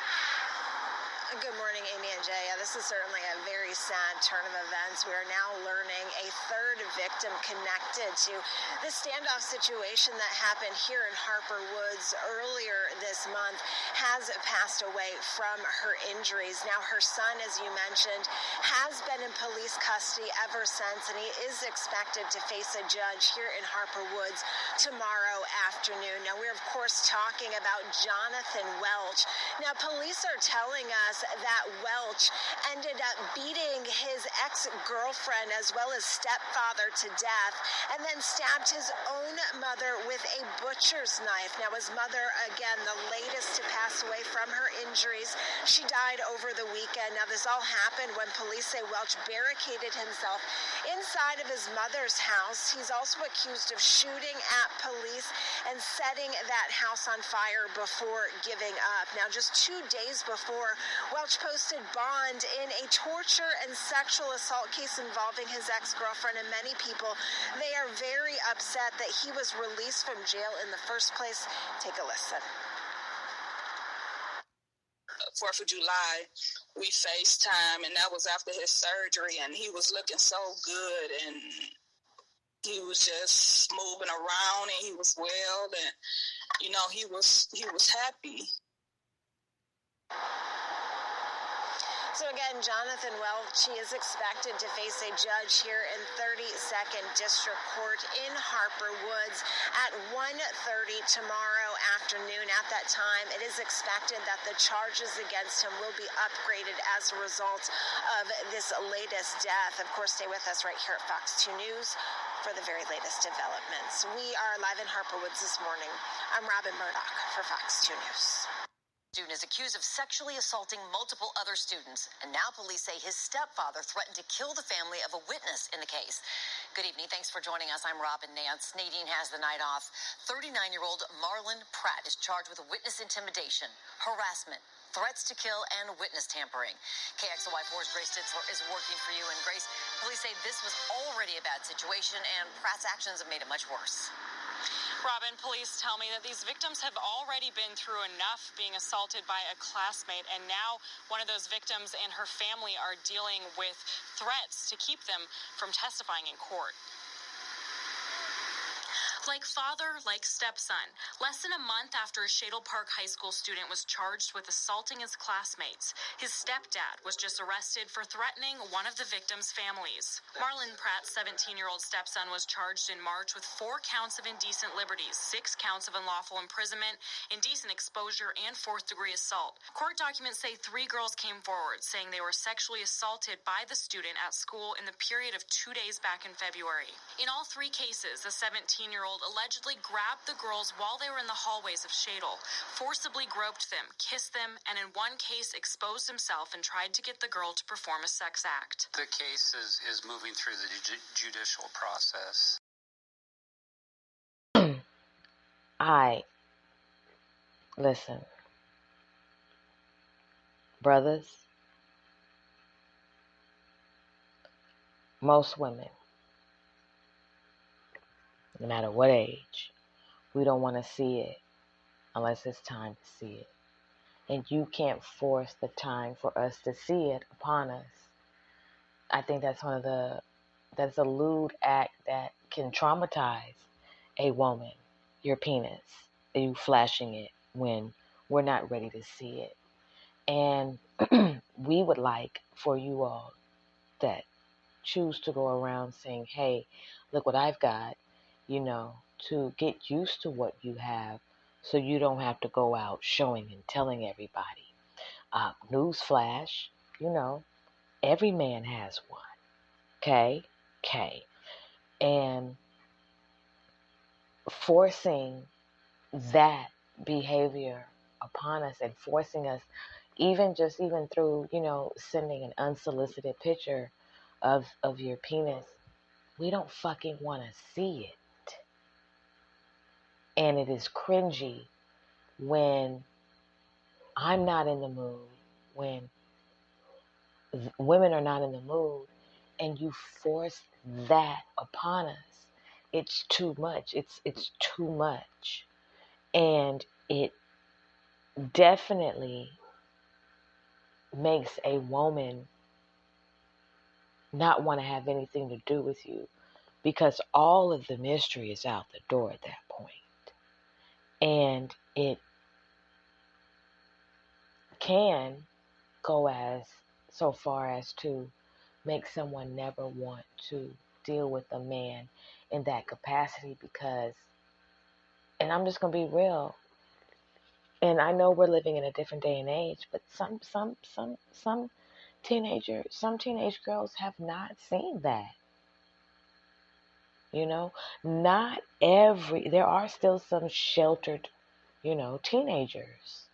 Speaker 14: Good morning, Amy and Jay. This is certainly a very sad turn of events. We are now learning a third victim connected to the standoff situation that happened here in Harper Woods earlier this month has passed away from her injuries. Now, her son, as you mentioned, has been in police custody ever since, and he is expected to face a judge here in Harper Woods tomorrow afternoon. Now, we're, of course, talking about Jonathan Welch. Now, police are telling us that Welch ended up beating his ex-girlfriend as well as stepfather to death and then stabbed his own mother with a butcher's knife. Now, his mother, again, the latest to pass away from her injuries. She died over the weekend. Now, this all happened when police say Welch barricaded himself inside of his mother's house. He's also accused of shooting at police and setting that house on fire before giving up. Now, just 2 days before, Welch posted bond in a torture and sexual assault case involving his ex-girlfriend, and many people, they are very upset that he was released from jail in the first place. Take a listen.
Speaker 6: 4th of July, we FaceTime, and that was after his surgery, and he was looking so good, and he was just moving around, and he was well, and, he was happy.
Speaker 14: So again, Jonathan Welch, he is expected to face a judge here in 32nd District Court in Harper Woods at 1:30 tomorrow afternoon. At that time, it is expected that the charges against him will be upgraded as a result of this latest death. Of course, stay with us right here at Fox 2 News for the very latest developments. We are live in Harper Woods this morning. I'm Robin Murdoch for Fox 2 News.
Speaker 3: Student is accused of sexually assaulting multiple other students, and now police say his stepfather threatened to kill the family of a witness in the case. Good evening. Thanks for joining us. I'm Robin Nance. Nadine has the night off. 39-year-old Marlon Pratt is charged with witness intimidation, harassment, threats to kill, and witness tampering. KXLY4's Grace Ditzler is working for you. And Grace, police say this was already a bad situation, and Pratt's actions have made it much worse.
Speaker 15: Robin, police tell me that these victims have already been through enough being assaulted by a classmate, and now one of those victims and her family are dealing with threats to keep them from testifying in court.
Speaker 16: Like father, like stepson. Less than a month after a Shadle Park High School student was charged with assaulting his classmates, his stepdad was just arrested for threatening one of the victims' families. Marlon Pratt's 17-year-old stepson was charged in March with 4 counts of indecent liberties, 6 counts of unlawful imprisonment, indecent exposure, and 4th-degree assault. Court documents say 3 girls came forward saying they were sexually assaulted by the student at school in the period of 2 days back in February. In all 3 cases, the 17-year-old allegedly grabbed the girls while they were in the hallways of Shadle, forcibly groped them, kissed them, and in one case exposed himself and tried to get the girl to perform a sex act.
Speaker 17: The case is moving through the judicial process.
Speaker 1: Listen. Brothers, most women, no matter what age, we don't want to see it unless it's time to see it. And you can't force the time for us to see it upon us. I think that's that's a lewd act that can traumatize a woman, your penis, you flashing it when we're not ready to see it. And we would like for you all that choose to go around saying, hey, look what I've got, to get used to what you have so you don't have to go out showing and telling everybody. Newsflash, every man has one. Okay? And forcing that behavior upon us and forcing us, even through, sending an unsolicited picture of your penis, we don't fucking want to see it. And it is cringy when I'm not in the mood, when women are not in the mood, and you force that upon us. It's too much. It's too much. And it definitely makes a woman not want to have anything to do with you, because all of the mystery is out the door at that point. And it can go so far as to make someone never want to deal with a man in that capacity, because, and I'm just going to be real, and I know we're living in a different day and age, but some teenage girls have not seen that. Not there are still some sheltered, teenagers.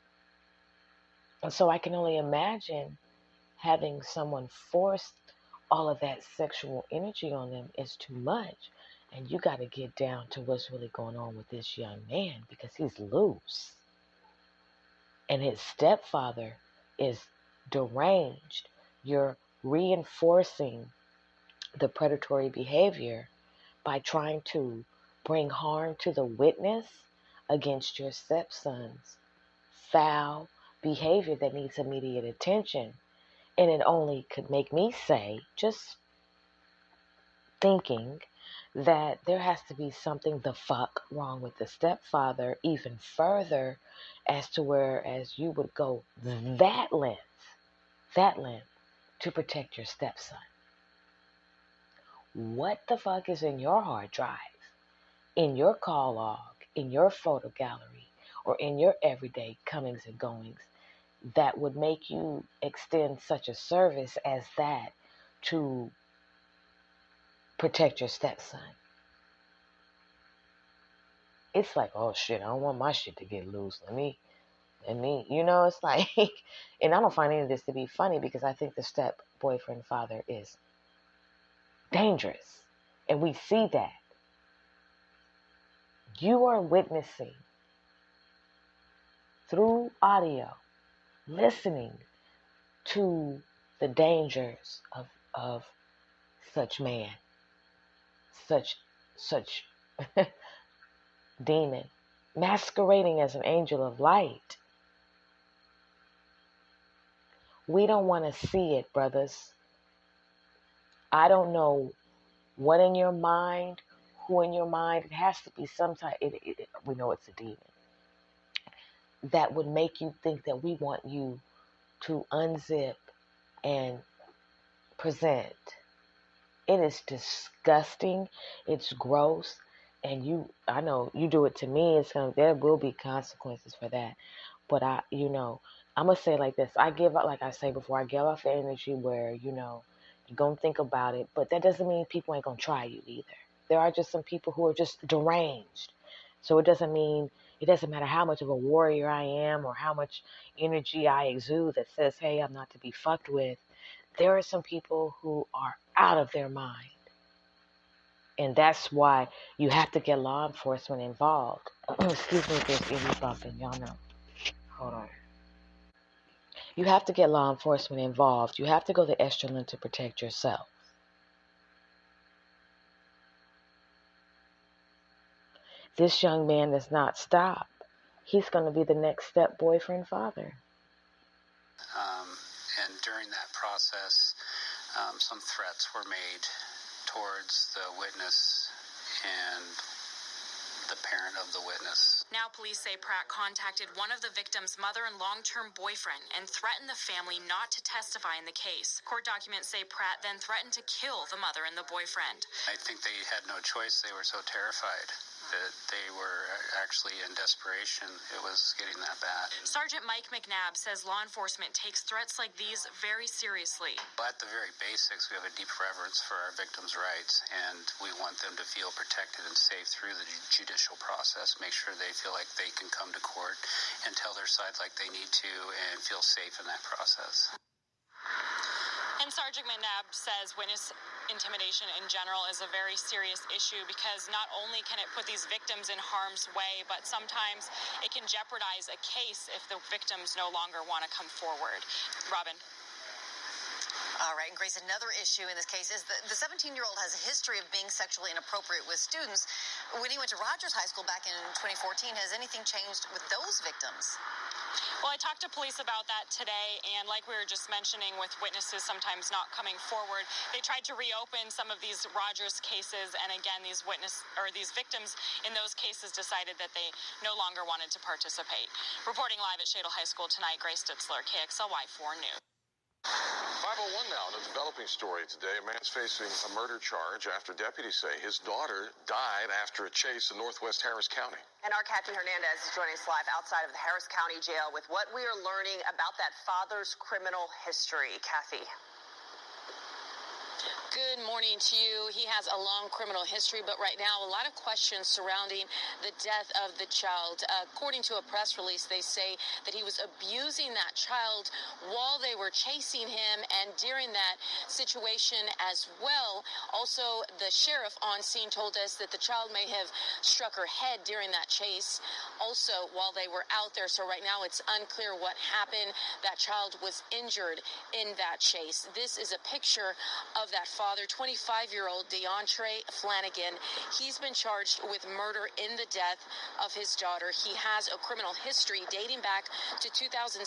Speaker 1: And so I can only imagine having someone force all of that sexual energy on them is too much. And you got to get down to what's really going on with this young man, because he's loose. And his stepfather is deranged. You're reinforcing the predatory behavior by trying to bring harm to the witness against your stepson's foul behavior that needs immediate attention. And it only could make me say, just thinking, that there has to be something the fuck wrong with the stepfather, even further, as to whereas you would go that length to protect your stepson. What the fuck is in your hard drive, in your call log, in your photo gallery, or in your everyday comings and goings that would make you extend such a service as that to protect your stepson? It's like, oh shit, I don't want my shit to get loose. Let me, it's like, and I don't find any of this to be funny, because I think the step-boyfriend father is dangerous. And we see that. You are witnessing through audio, listening to the dangers of such man, such demon, masquerading as an angel of light. We don't want to see it, brothers. I don't know what in your mind, who in your mind. It has to be some type. We know it's a demon that would make you think that we want you to unzip and present. It is disgusting. It's gross. And I know you do it to me. There will be consequences for that. But I'm going to say it like this. I give up, like I say before, I give off the energy where, you're going to think about it. But that doesn't mean people ain't going to try you either. There are just some people who are just deranged. So it doesn't matter how much of a warrior I am or how much energy I exude that says, hey, I'm not to be fucked with. There are some people who are out of their mind. And that's why you have to get law enforcement involved. Excuse me if there's any bumping. Y'all know. Hold on. You have to get law enforcement involved. You have to go the extra length to protect yourself. This young man does not stop. He's going to be the next step-boyfriend father.
Speaker 17: And during that process, some threats were made towards the witness and the parent of the witness.
Speaker 16: Now police say Pratt contacted one of the victim's mother and long-term boyfriend and threatened the family not to testify in the case. Court documents say Pratt then threatened to kill the mother and the boyfriend.
Speaker 17: I think they had no choice. They were so terrified that they were actually in desperation. It was getting that bad.
Speaker 16: Sergeant Mike McNabb says law enforcement takes threats like these very seriously.
Speaker 17: But at the very basics, we have a deep reverence for our victims' rights, and we want them to feel protected and safe through the judicial process. Make sure they feel like they can come to court and tell their side like they need to and feel safe in that process.
Speaker 16: And Sergeant McNabb says witness intimidation in general is a very serious issue because not only can it put these victims in harm's way, but sometimes it can jeopardize a case if the victims no longer want to come forward. Robin.
Speaker 3: All right, and Grace, another issue in this case is the 17-year-old has a history of being sexually inappropriate with students. When he went to Rogers High School back in 2014, has anything changed with those victims?
Speaker 16: Well, I talked to police about that today, and like we were just mentioning with witnesses sometimes not coming forward, they tried to reopen some of these Rogers cases, and again, these victims in those cases decided that they no longer wanted to participate. Reporting live at Shadle High School tonight, Grace Stitzler, KXLY 4 News.
Speaker 18: 501 now, in a developing story today. A man's facing a murder charge after deputies say his daughter died after a chase in northwest Harris County.
Speaker 19: And our Kathy Hernandez is joining us live outside of the Harris County Jail with what we are learning about that father's criminal history. Kathy.
Speaker 20: Good morning to you. He has a long criminal history, but right now a lot of questions surrounding the death of the child. According to a press release, they say that he was abusing that child while they were chasing him, and during that situation as well. Also, the sheriff on scene told us that the child may have struck her head during that chase also while they were out there. So right now it's unclear what happened. That child was injured in that chase. This is a picture of that father, 25-year-old DeAndre Flanagan. He's been charged with murder in the death of his daughter. He has a criminal history dating back to 2017.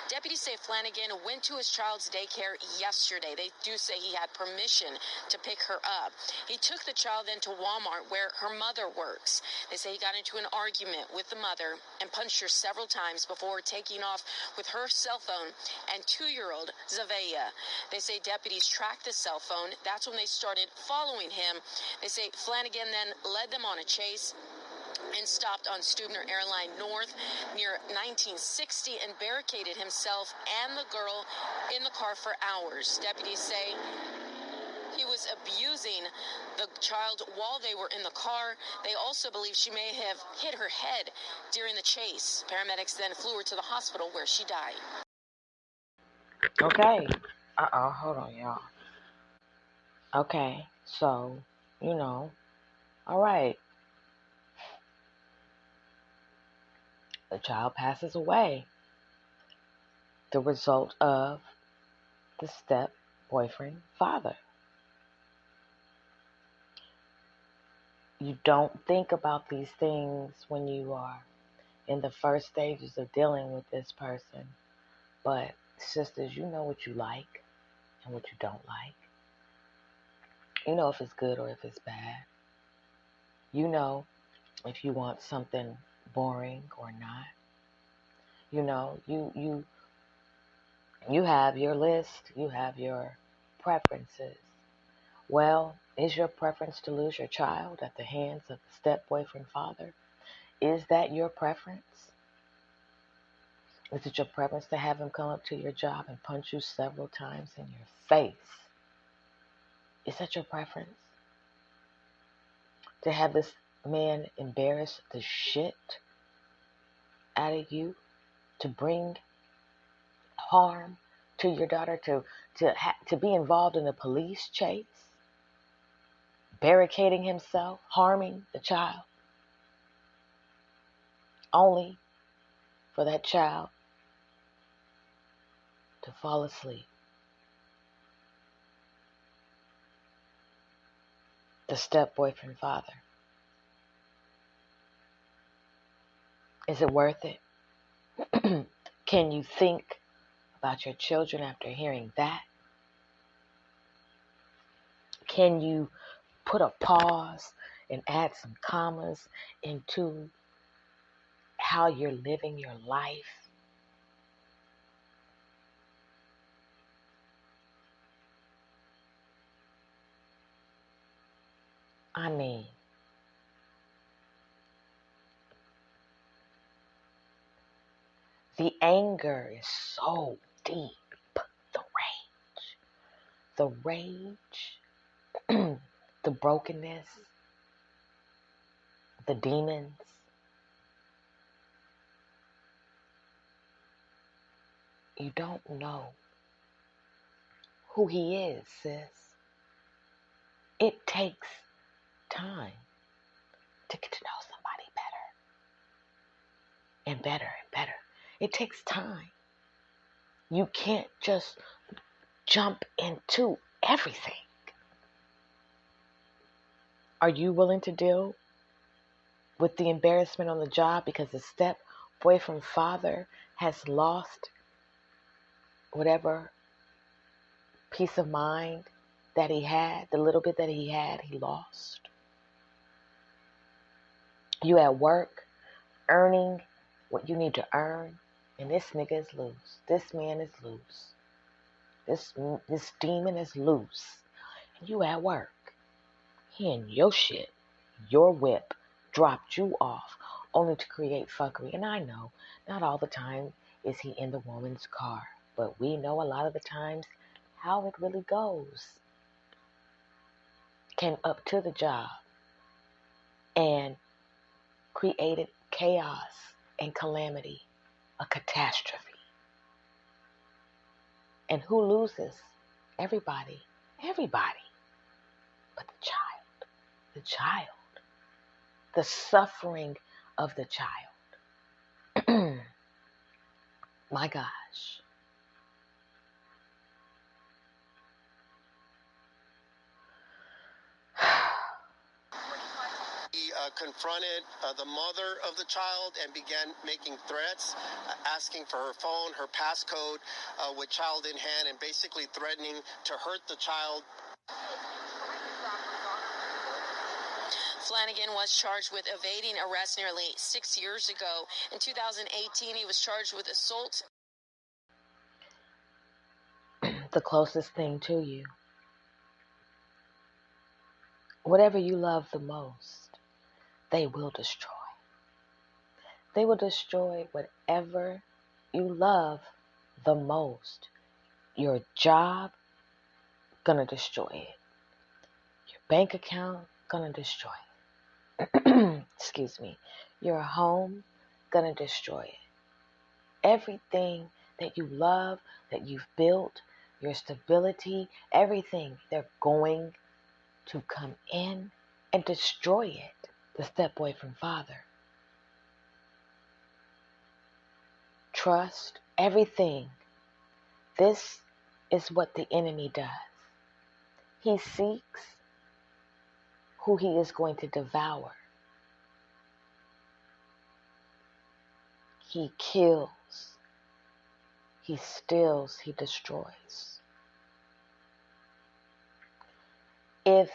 Speaker 20: Deputies say Flanagan went to his child's daycare yesterday. They do say he had permission to pick her up. He took the child then to Walmart where her mother works. They say he got into an argument with the mother and punched her several times before taking off with her cell phone and 2-year-old Zavea. They say deputies tracked the cell phone. That's when they started following him. They say Flanagan then led them on a chase and stopped on Stubner Airline North near 1960 and barricaded himself and the girl in the car for hours. Deputies say he was abusing the child while they were in the car. They also believe she may have hit her head during the chase. Paramedics then flew her to the hospital where she died.
Speaker 1: Okay. Hold on, y'all. Okay, so, all right. The child passes away. The result of the step-boyfriend father. You don't think about these things when you are in the first stages of dealing with this person. But, sisters, you know what you like and what you don't like. You know if it's good or if it's bad. You know if you want something boring or not. You know, you have your list. You have your preferences. Well, is your preference to lose your child at the hands of the step-boyfriend father? Is that your preference? Is it your preference to have him come up to your job and punch you several times in your face? Is that your preference? To have this man embarrass the shit out of you? To bring harm to your daughter? To be involved in a police chase? Barricading himself? Harming the child? Only for that child to fall asleep. The step-boyfriend father. Is it worth it? Can you think about your children after hearing that? Can you put a pause and add some commas into how you're living your life? I mean, the anger is so deep. The rage, the brokenness, the demons. You don't know who he is, sis. It takes time to get to know somebody better and better and better. It takes time. You can't just jump into everything. Are you willing to deal with the embarrassment on the job because the step-boyfriend father has lost whatever peace of mind that he had, the little bit that he had, he lost? You at work, earning what you need to earn, and this nigga is loose. This man is loose. This demon is loose. And you at work, he in your shit, your whip, dropped you off, only to create fuckery. And I know, not all the time is he in the woman's car, but we know a lot of the times how it really goes. Came up to the job and created chaos and calamity, a catastrophe. And who loses? Everybody. Everybody. But the child, the suffering of the child. My gosh.
Speaker 12: He confronted the mother of the child and began making threats, asking for her phone, her passcode, with child in hand, and basically threatening to hurt the child.
Speaker 20: Flanagan was charged with evading arrest nearly 6 years ago. In 2018, he was charged with assault.
Speaker 1: The closest thing to you. Whatever you love the most, they will destroy. They will destroy whatever you love the most. Your job, gonna destroy it. Your bank account, gonna destroy it. Excuse me. Your home, gonna destroy it. Everything that you love, that you've built, your stability, everything, they're going to come in and destroy it. The step-boyfriend father. Trust, everything. This is what the enemy does. He seeks who he is going to devour. He kills. He steals. He destroys. If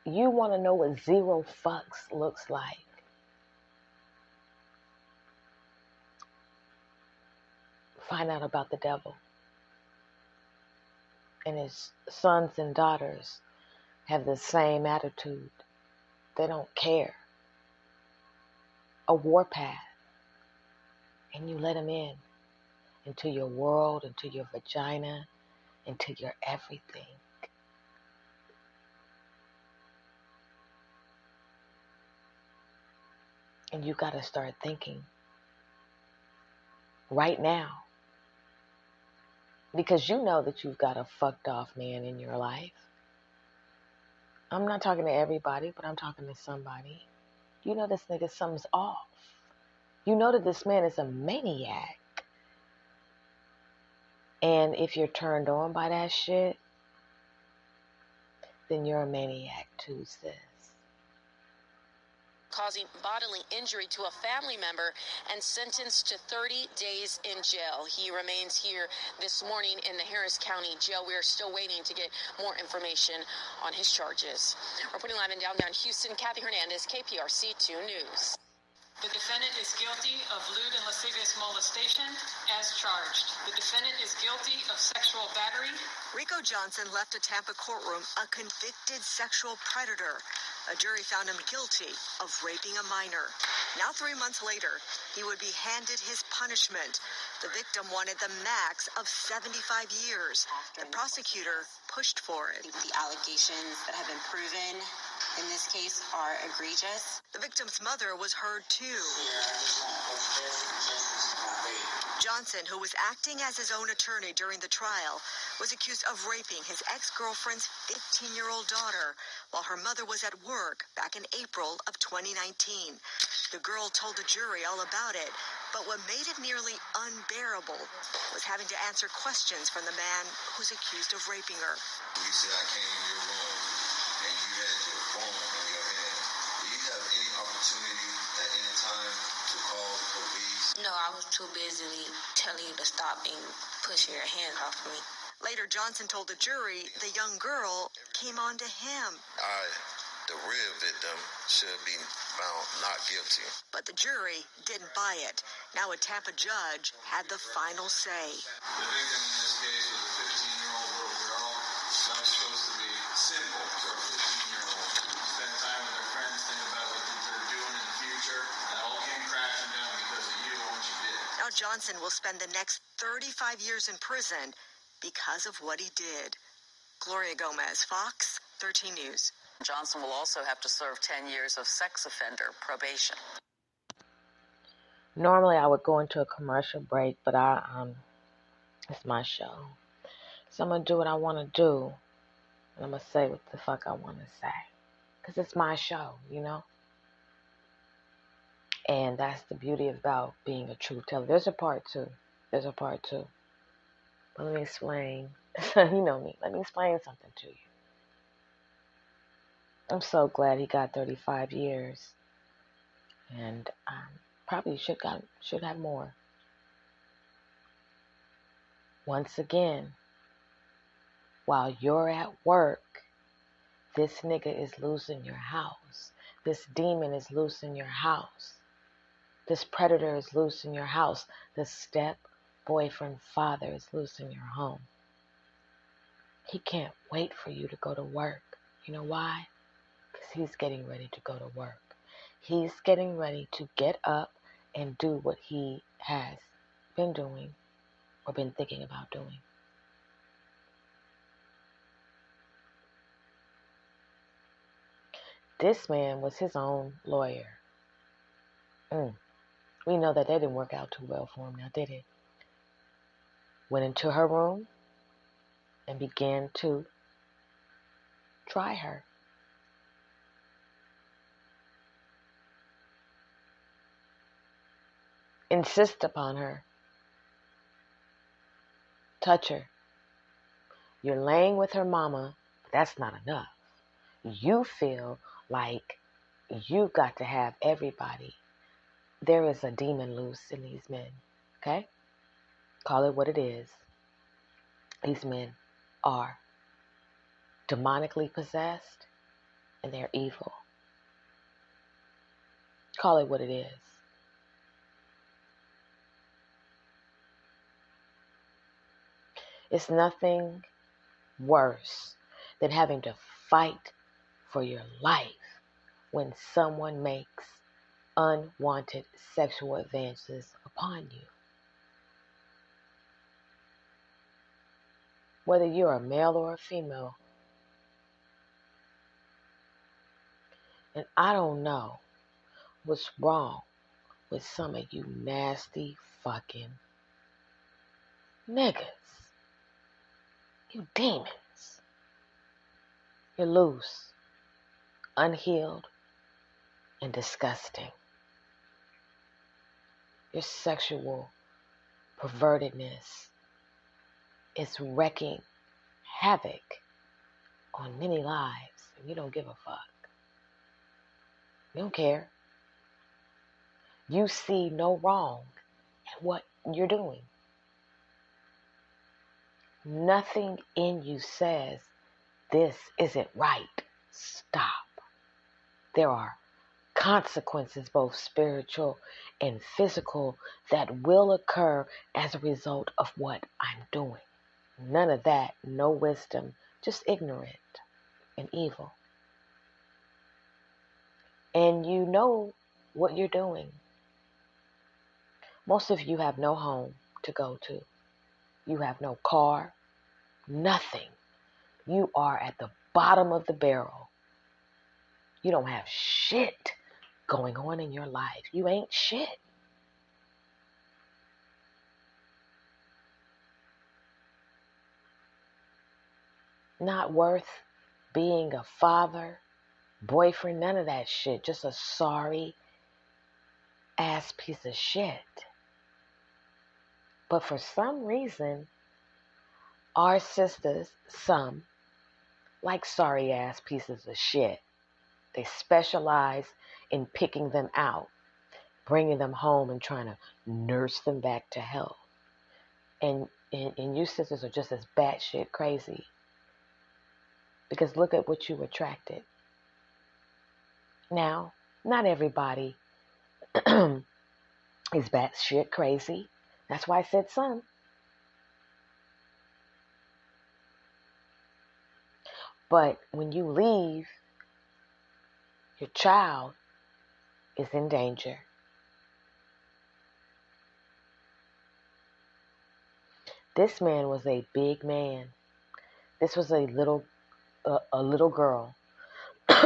Speaker 1: you want to know what zero fucks looks like, find out about the devil. And his sons and daughters have the same attitude. They don't care. A warpath. And you let them in. Into your world, into your vagina, into your everything. And you got to start thinking right now. Because you know that you've got a fucked off man in your life. I'm not talking to everybody, but I'm talking to somebody. You know this nigga, something's off. You know that this man is a maniac. And if you're turned on by that shit, then you're a maniac too, sis.
Speaker 20: Causing bodily injury to a family member and sentenced to 30 days in jail. He remains here this morning in the Harris County Jail. We are still waiting to get more information on his charges. Reporting live in downtown Houston, Kathy Hernandez, KPRC 2 News.
Speaker 21: The defendant is guilty of lewd and lascivious molestation as charged. The defendant is guilty of sexual battery.
Speaker 22: Rico Johnson left a Tampa courtroom a convicted sexual predator. A jury found him guilty of raping a minor. Now 3 months later, he would be handed his punishment. The victim wanted the max of 75 years. The prosecutor pushed for it.
Speaker 23: The allegations that have been proven in this case are egregious.
Speaker 22: The victim's mother was heard too. Johnson, who was acting as his own attorney during the trial, was accused of raping his ex-girlfriend's 15-year-old daughter while her mother was at work back in April of 2019. The girl told the jury all about it, but what made it nearly unbearable was having to answer questions from the man who's accused of raping her.
Speaker 24: You said I came in your room and you had your phone in your hand. Do you have any opportunity at any time to call the police?
Speaker 23: No, I was too busy telling you to stop and pushing your hands off me.
Speaker 22: Later, Johnson told the jury the young girl came on to him.
Speaker 24: The real victim, should be found not guilty.
Speaker 22: But the jury didn't buy it. Now a Tampa judge had the final say.
Speaker 24: The victim in this case was a 15-year-old little girl. That was supposed to be simple for a 15-year-old. Spend time with their friends, think about what they're doing in the future. That all came crashing down because of you and what you did.
Speaker 22: Now Johnson will spend the next 35 years in prison because of what he did. Gloria Gomez, Fox 13 News.
Speaker 19: Johnson will also have to serve 10 years of sex offender probation.
Speaker 1: Normally I would go into a commercial break, but it's my show. So I'm going to do what I want to do. And I'm going to say what the fuck I want to say. Because it's my show, you know? And that's the beauty about being a truth teller. There's a part two. But let me explain. You know me. Let me explain something to you. I'm so glad he got 35 years. And probably should have more. Once again, while you're at work, this nigga is loose in your house. This demon is loose in your house. This predator is loose in your house. The step-boyfriend father is loose in your home. He can't wait for you to go to work. You know why? Because he's getting ready to go to work. He's getting ready to get up and do what he has been doing or been thinking about doing. This man was his own lawyer. We know that didn't work out too well for him now, did it? Went into her room and began to try her. Insist upon her. Touch her. You're laying with her mama, but that's not enough. You feel like you got to have everybody. There is a demon loose in these men, okay? Call it what it is. These men are demonically possessed and they're evil. Call it what it is. It's nothing worse than having to fight for your life when someone makes unwanted sexual advances upon you. Whether you're a male or a female. And I don't know what's wrong with some of you nasty fucking niggas. You demons. You're loose, unhealed, and disgusting. Your sexual pervertedness is wreaking havoc on many lives, and you don't give a fuck. You don't care. You see no wrong in what you're doing. Nothing in you says, this isn't right. Stop. There are consequences, both spiritual and physical, that will occur as a result of what I'm doing. None of that, no wisdom, just ignorant and evil. And you know what you're doing. Most of you have no home to go to. You have no car, nothing. You are at the bottom of the barrel. You don't have shit going on in your life. You ain't shit. Not worth being a father, boyfriend, none of that shit. Just a sorry ass piece of shit. But for some reason, our sisters, some, like sorry ass pieces of shit. They specialize in picking them out, bringing them home and trying to nurse them back to health. And you sisters are just as batshit crazy. Because look at what you attracted. Now, not everybody is batshit crazy. That's why I said some. But when you leave, your child is in danger. This man was a big man. This was a little girl.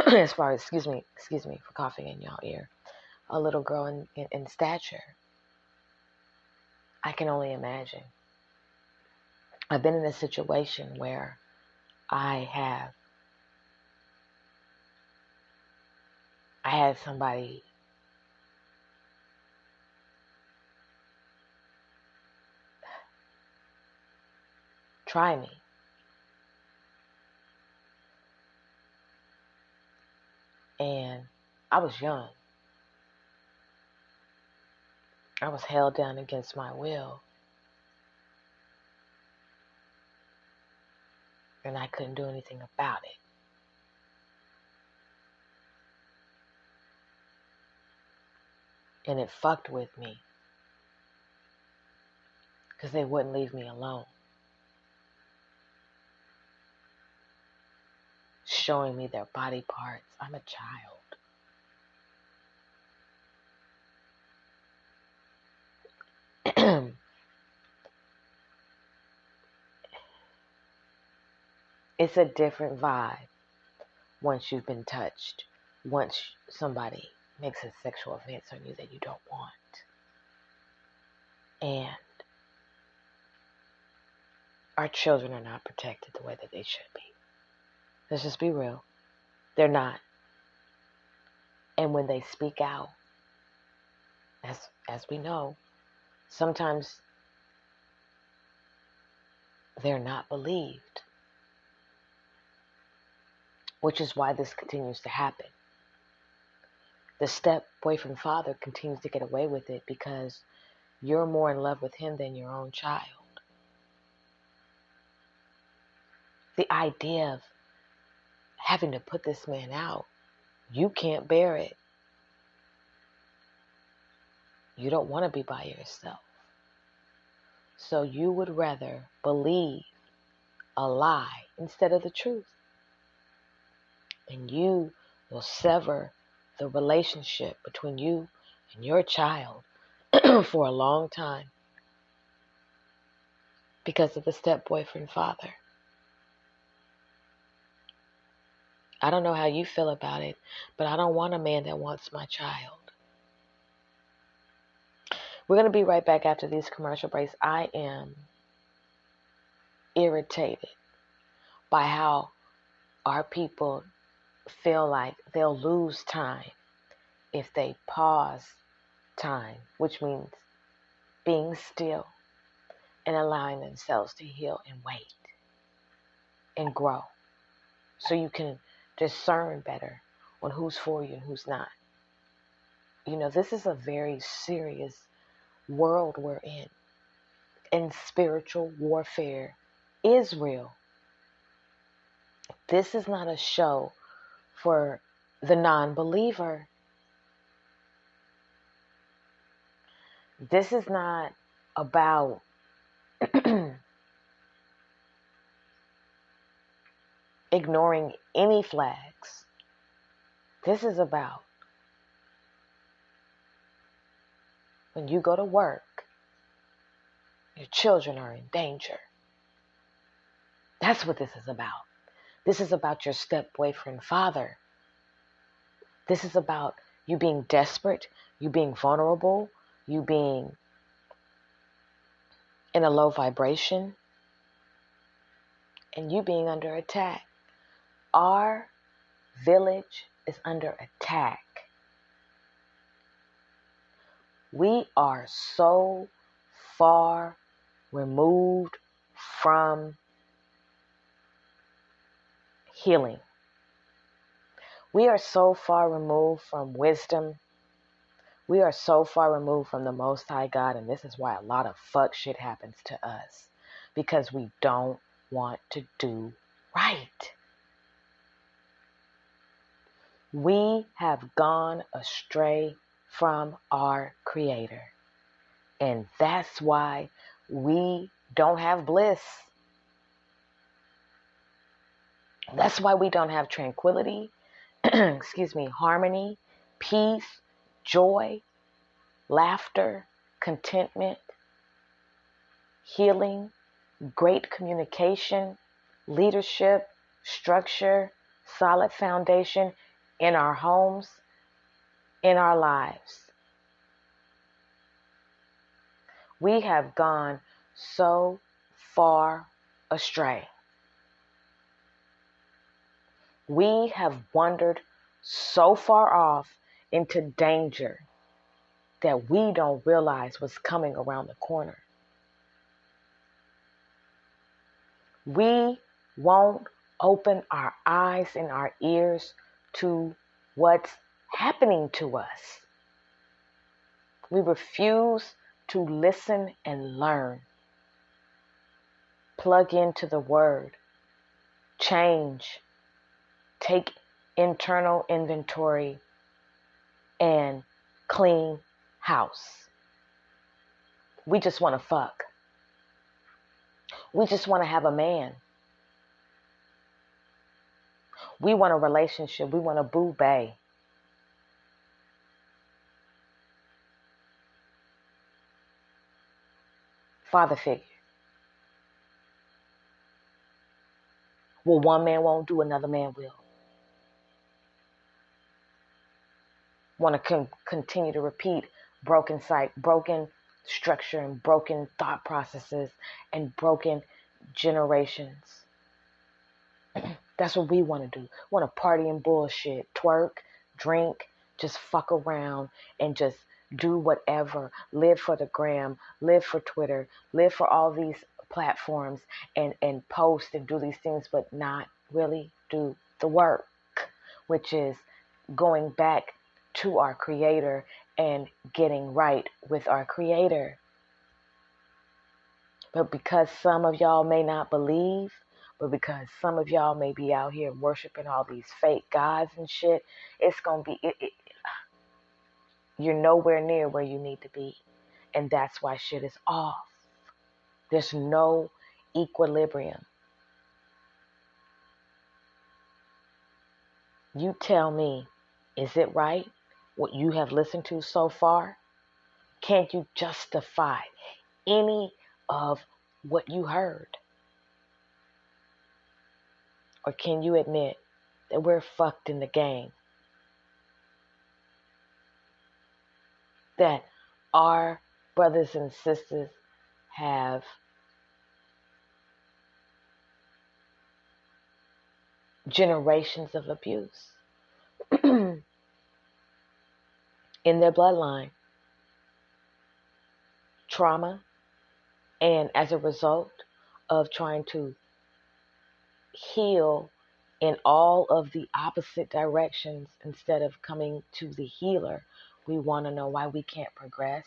Speaker 1: As far as, excuse me for coughing in y'all ear. A little girl in stature. I can only imagine. I've been in a situation where I had somebody try me. And I was young. I was held down against my will. And I couldn't do anything about it. And it fucked with me. Because they wouldn't leave me alone. Showing me their body parts. I'm a child. It's a different vibe once you've been touched. Once somebody makes a sexual advance on you that you don't want. And our children are not protected the way that they should be. Let's just be real. They're not. And when they speak out, as we know, sometimes they're not believed. Which is why this continues to happen. The step-boyfriend father continues to get away with it because you're more in love with him than your own child. The idea of having to put this man out, you can't bear it. You don't want to be by yourself. So you would rather believe a lie instead of the truth. And you will sever the relationship between you and your child for a long time because of the step-boyfriend father. I don't know how you feel about it, but I don't want a man that wants my child. We're going to be right back after these commercial breaks. I am irritated by how our people feel like they'll lose time if they pause time, which means being still, and allowing themselves to heal and wait and grow so you can discern better on who's for you and who's not. You know, this is a very serious world we're in, and spiritual warfare is real. This is not a show for the non-believer. This is not about ignoring any flags. This is about when you go to work, your children are in danger. That's what this is about. This is about your step-boyfriend father. This is about you being desperate, you being vulnerable, you being in a low vibration, and you being under attack. Our village is under attack. We are so far removed from healing. We are so far removed from wisdom. We are so far removed from the Most High God, and this is why a lot of fuck shit happens to us, because we don't want to do right. We have gone astray from our Creator, and that's why we don't have bliss. That's why we don't have tranquility, harmony, peace, joy, laughter, contentment, healing, great communication, leadership, structure, solid foundation in our homes, in our lives. We have gone so far astray. We have wandered so far off into danger that we don't realize what's coming around the corner. We won't open our eyes and our ears to what's happening to us. We refuse to listen and learn. Plug into the word. Change. Take internal inventory and clean house. We just want to fuck. We just want to have a man. We want a relationship. We want a boo bae. Father figure. Well, one man won't do, another man will. Want to continue to repeat broken structure and broken thought processes and broken generations. That's what we want to do. Want to party and bullshit, twerk, drink, just fuck around and just do whatever. Live for the gram, live for Twitter, live for all these platforms and post and do these things, but not really do the work, which is going back to our Creator and getting right with our Creator. But because some of y'all may not believe, but because some of y'all may be out here worshiping all these fake gods and shit, it's going to be, you're nowhere near where you need to be. And that's why shit is off. There's no equilibrium. You tell me, is it right what you have listened to so far? Can't you justify any of what you heard? Or can you admit that we're fucked in the game? That our brothers and sisters have generations of abuse in their bloodline, trauma, And as a result of trying to heal in all of the opposite directions instead of coming to the healer, we want to know why we can't progress.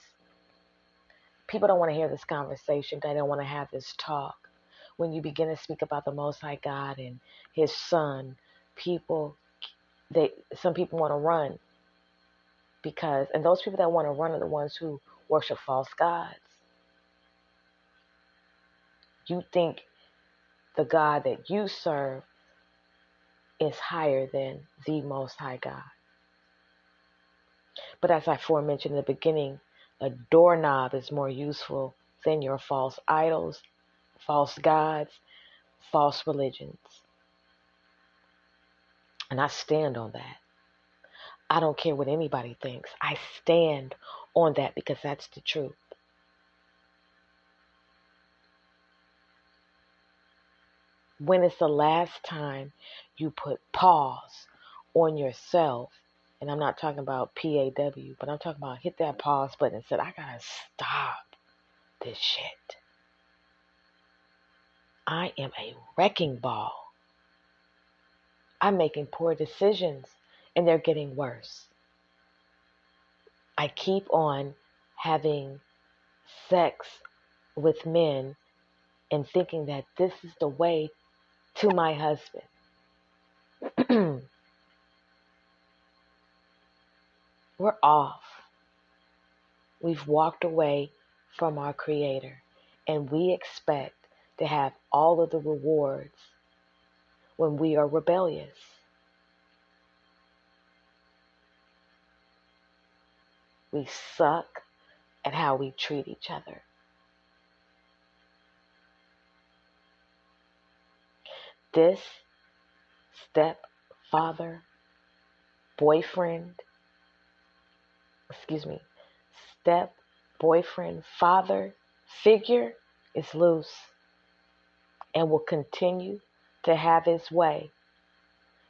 Speaker 1: People don't want to hear this conversation. They don't want to have this talk. When you begin to speak about the Most High God and His Son, some people want to run and those people that want to run are the ones who worship false gods. You think the God that you serve is higher than the Most High God. But as I aforementioned in the beginning, a doorknob is more useful than your false idols, false gods, false religions. And I stand on that. I don't care what anybody thinks. I stand on that because that's the truth. When is the last time you put pause on yourself? And I'm not talking about PAW, but I'm talking about hit that pause button and said, I gotta stop this shit. I am a wrecking ball. I'm making poor decisions and they're getting worse. I keep on having sex with men and thinking that this is the way to my husband. We're off. We've walked away from our Creator, and we expect to have all of the rewards when we are rebellious. We suck at how we treat each other. This step-boyfriend father figure is loose and will continue to have his way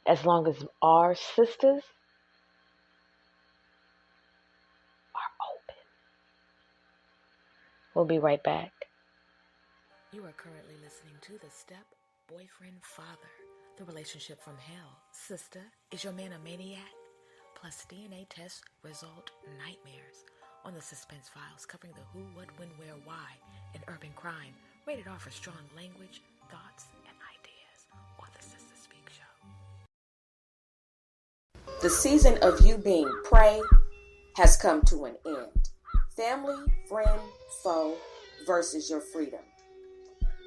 Speaker 1: as long as our sisters are open. We'll be right back.
Speaker 2: You are currently listening to The Step-Boyfriend Father, the relationship from hell. Sista, is your man a maniac? Plus DNA test result nightmares on the Suspense Files, covering the who, what, when, where, why in urban crime. Rated R for strong language, thoughts, and ideas on the Sista Speak Show.
Speaker 5: The season of you being prey has come to an end. Family, friend, foe versus your freedom.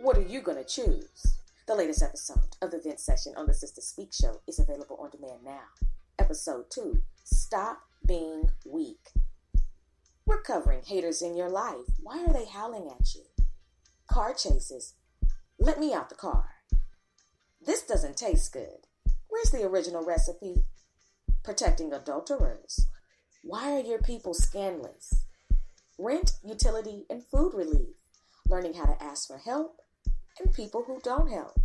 Speaker 5: What are you going to choose? The latest episode of the Vent Session on the Sista Speak Show is available on demand now. Episode 2, Stop Being Weak. We're covering haters in your life. Why are they howling at you? Car chases. Let me out the car. This doesn't taste good. Where's the original recipe? Protecting adulterers. Why are your people scandalous? Rent, utility, and food relief. Learning how to ask for help and people who don't help.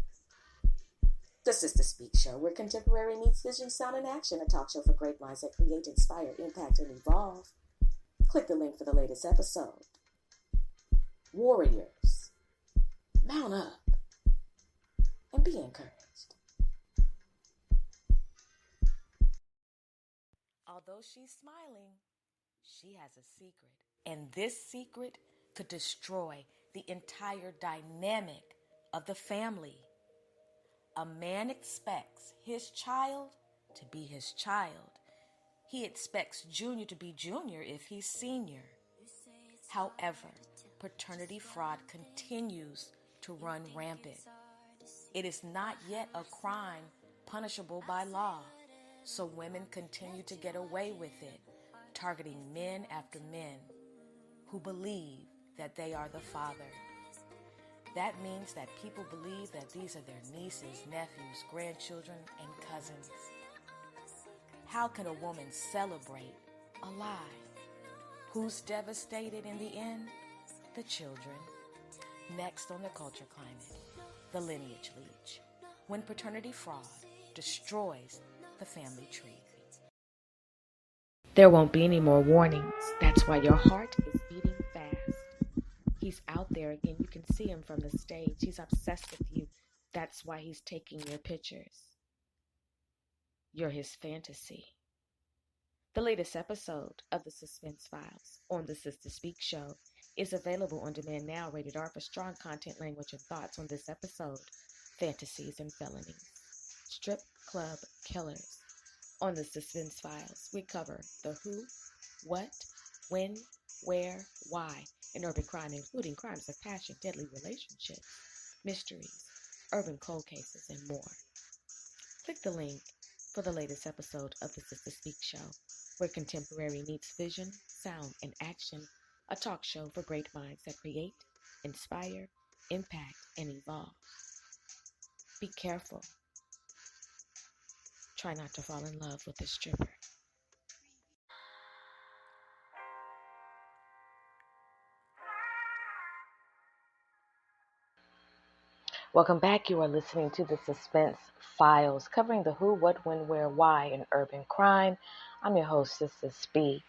Speaker 5: The Sista Speak Show, where contemporary meets vision, sound, and action. A talk show for great minds that create, inspire, impact, and evolve. Click the link for the latest episode. Warriors, mount up and be encouraged.
Speaker 2: Although she's smiling, she has a secret. And this secret could destroy the entire dynamic of the family. A man expects his child to be his child. He expects Junior to be Junior if he's senior. However, paternity fraud continues to run rampant. It is not yet a crime punishable by law, so women continue to get away with it, targeting men after men who believe that they are the father. That means that people believe that these are their nieces, nephews, grandchildren, and cousins. How can a woman celebrate a lie? Who's devastated in the end? The children. Next on the culture climate, the lineage leech. When paternity fraud destroys the family tree.
Speaker 1: There won't be any more warnings. That's why your heart is beating fast.
Speaker 2: He's out there again. You can see him from the stage. He's obsessed with you. That's why he's taking your pictures. You're his fantasy. The latest episode of the Suspense Files on the Sista Speak Show is available on demand now, rated R for strong content, language, and thoughts on this episode, Fantasies and Felonies. Strip Club Killers. On the Suspense Files, we cover the who, what, when, where, why in urban crime, including crimes of passion, deadly relationships, mysteries, urban cold cases, and more. Click the link for the latest episode of the Sista Speak Show, where contemporary meets vision, sound, and action, a talk show for great minds that create, inspire, impact, and evolve. Be careful. Try not to fall in love with a stripper.
Speaker 1: Welcome back. You are listening to the Suspense Files, covering the who, what, when, where, why in urban crime. I'm your host, Sista Speak.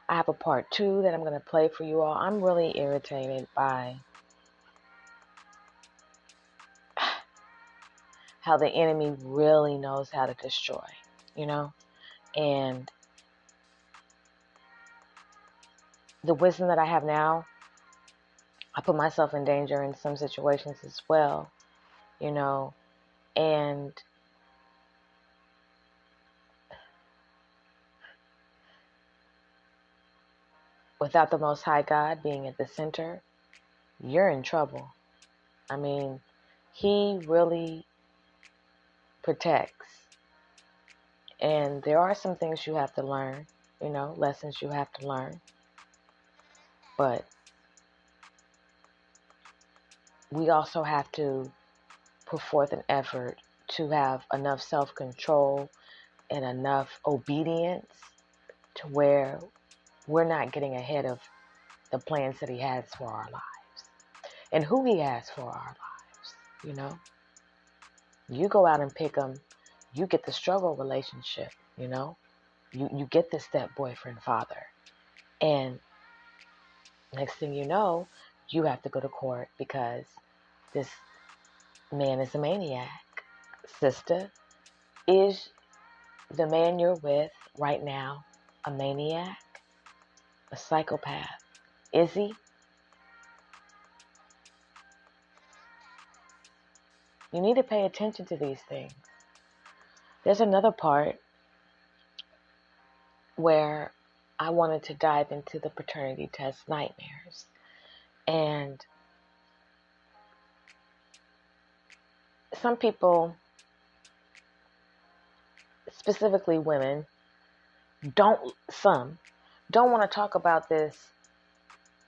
Speaker 1: I have a part 2 that I'm going to play for you all. I'm really irritated by how the enemy really knows how to destroy, and the wisdom that I have now, I put myself in danger in some situations as well, and without the Most High God being at the center, you're in trouble. I mean, He really protects. And there are some things you have to learn, lessons you have to learn. But we also have to put forth an effort to have enough self-control and enough obedience to where we're not getting ahead of the plans that He has for our lives and who He has for our lives, You go out and pick them. You get the struggle relationship, You get the step-boyfriend father. And next thing you know, you have to go to court because this man is a maniac. Sister, is the man you're with right now a maniac? A psychopath? Is he? You need to pay attention to these things. There's another part where I wanted to dive into the paternity test nightmares. And some people, specifically women, don't want to talk about this.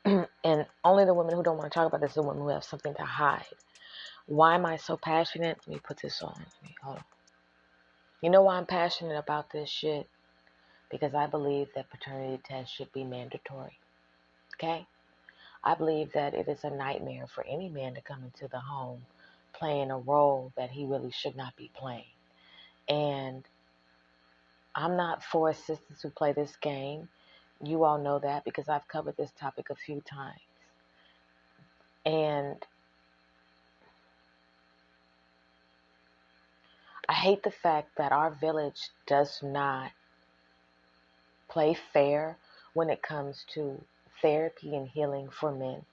Speaker 1: And only the women who don't want to talk about this are the women who have something to hide. Why am I so passionate? Let me put this on. Hold on. You know why I'm passionate about this shit? Because I believe that paternity tests should be mandatory. Okay? I believe that it is a nightmare for any man to come into the home playing a role that he really should not be playing. And I'm not for sisters who play this game. You all know that because I've covered this topic a few times. And I hate the fact that our village does not play fair when it comes to therapy and healing for men.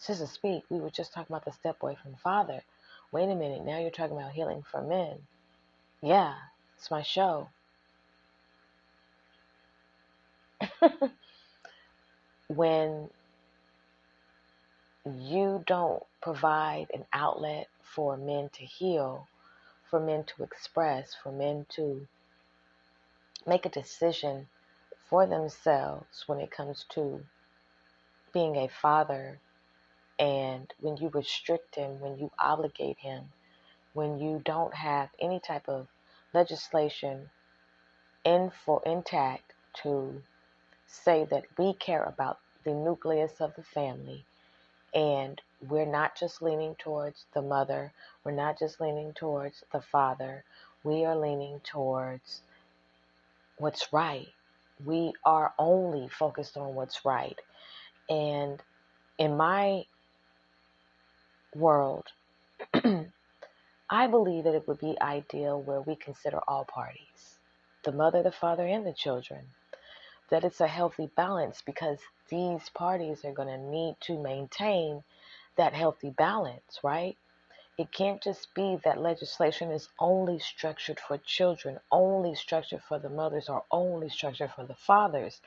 Speaker 1: Sista Speak, we were just talking about the step-boyfriend father. Wait a minute, now you're talking about healing for men. Yeah, it's my show. When you don't provide an outlet for men to heal, for men to express, for men to make a decision for themselves when it comes to being a father, and when you restrict him, when you obligate him, when you don't have any type of legislation intact to say that we care about the nucleus of the family, and we're not just leaning towards the mother, we're not just leaning towards the father, we are leaning towards what's right. We are only focused on what's right. And in my world, I believe that it would be ideal where we consider all parties, the mother, the father, and the children, that it's a healthy balance, because these parties are going to need to maintain that healthy balance, right? It can't just be that legislation is only structured for children, only structured for the mothers, or only structured for the fathers.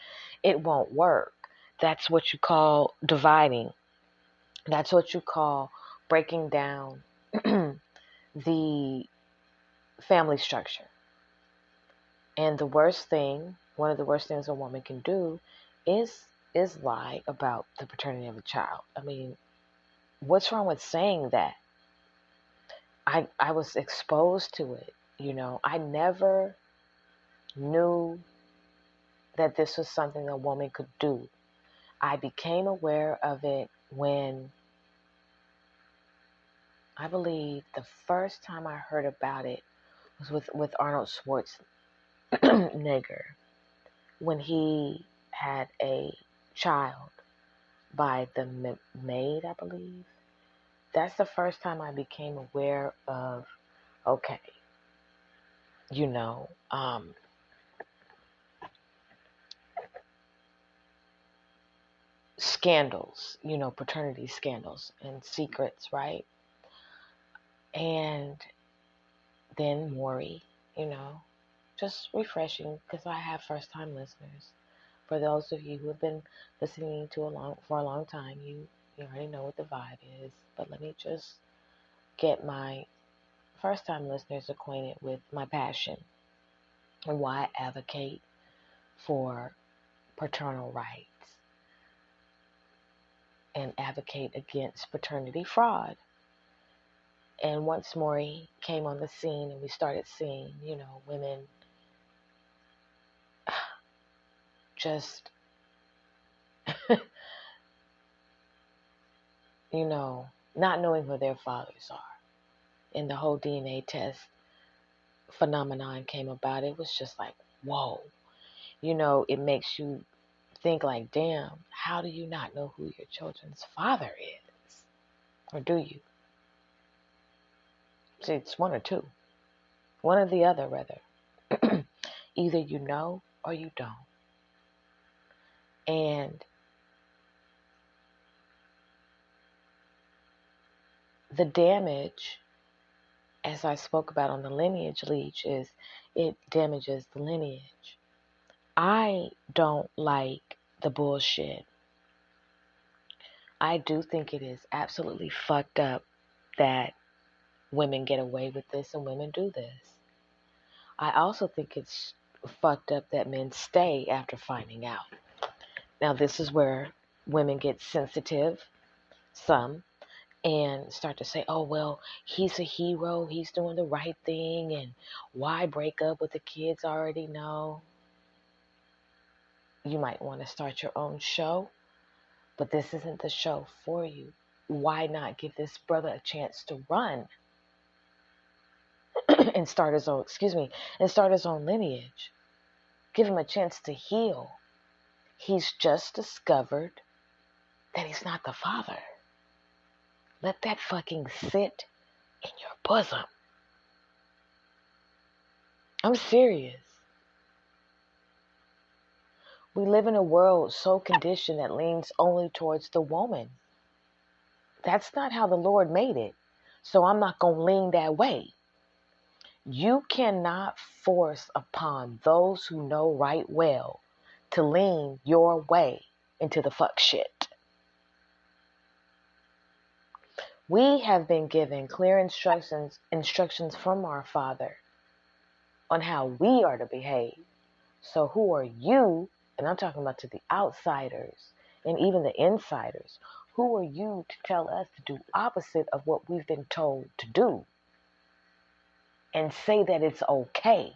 Speaker 1: It won't work. That's what you call dividing. That's what you call breaking down the family structure. And the worst thing, one of the worst things a woman can do is lie about the paternity of a child. I mean, what's wrong with saying that? I was exposed to it, I never knew that this was something a woman could do. I became aware of it when, I believe the first time I heard about it was with Arnold Schwarzenegger, when he had a child by the maid, I believe. That's the first time I became aware of, okay, scandals, paternity scandals and secrets, right? And then Maury, just refreshing, because I have first-time listeners. For those of you who have been listening for a long time, you already know what the vibe is. But let me just get my first-time listeners acquainted with my passion and why I advocate for paternal rights and advocate against paternity fraud. And once Maury came on the scene and we started seeing, women just, not knowing who their fathers are, and the whole DNA test phenomenon came about, it was just like, whoa. It makes you think like, damn, how do you not know who your children's father is? Or do you? See, it's one or two. One or the other, rather. Either you know or you don't. And the damage, as I spoke about on the lineage leech, is it damages the lineage. I don't like the bullshit. I do think it is absolutely fucked up that women get away with this and women do this. I also think it's fucked up that men stay after finding out. Now, this is where women get sensitive, some, and start to say, oh, well, he's a hero, he's doing the right thing, and why break up with the kids already know? You might want to start your own show, but this isn't the show for you. Why not give this brother a chance to run and start his own lineage? Give him a chance to heal. He's just discovered that he's not the father. Let that fucking sit in your bosom. I'm serious. We live in a world so conditioned that leans only towards the woman. That's not how the Lord made it. So I'm not going to lean that way. You cannot force upon those who know right well to lean your way into the fuck shit. We have been given clear instructions from our Father on how we are to behave. So who are you, and I'm talking about to the outsiders and even the insiders, who are you to tell us to do opposite of what we've been told to do and say that it's okay?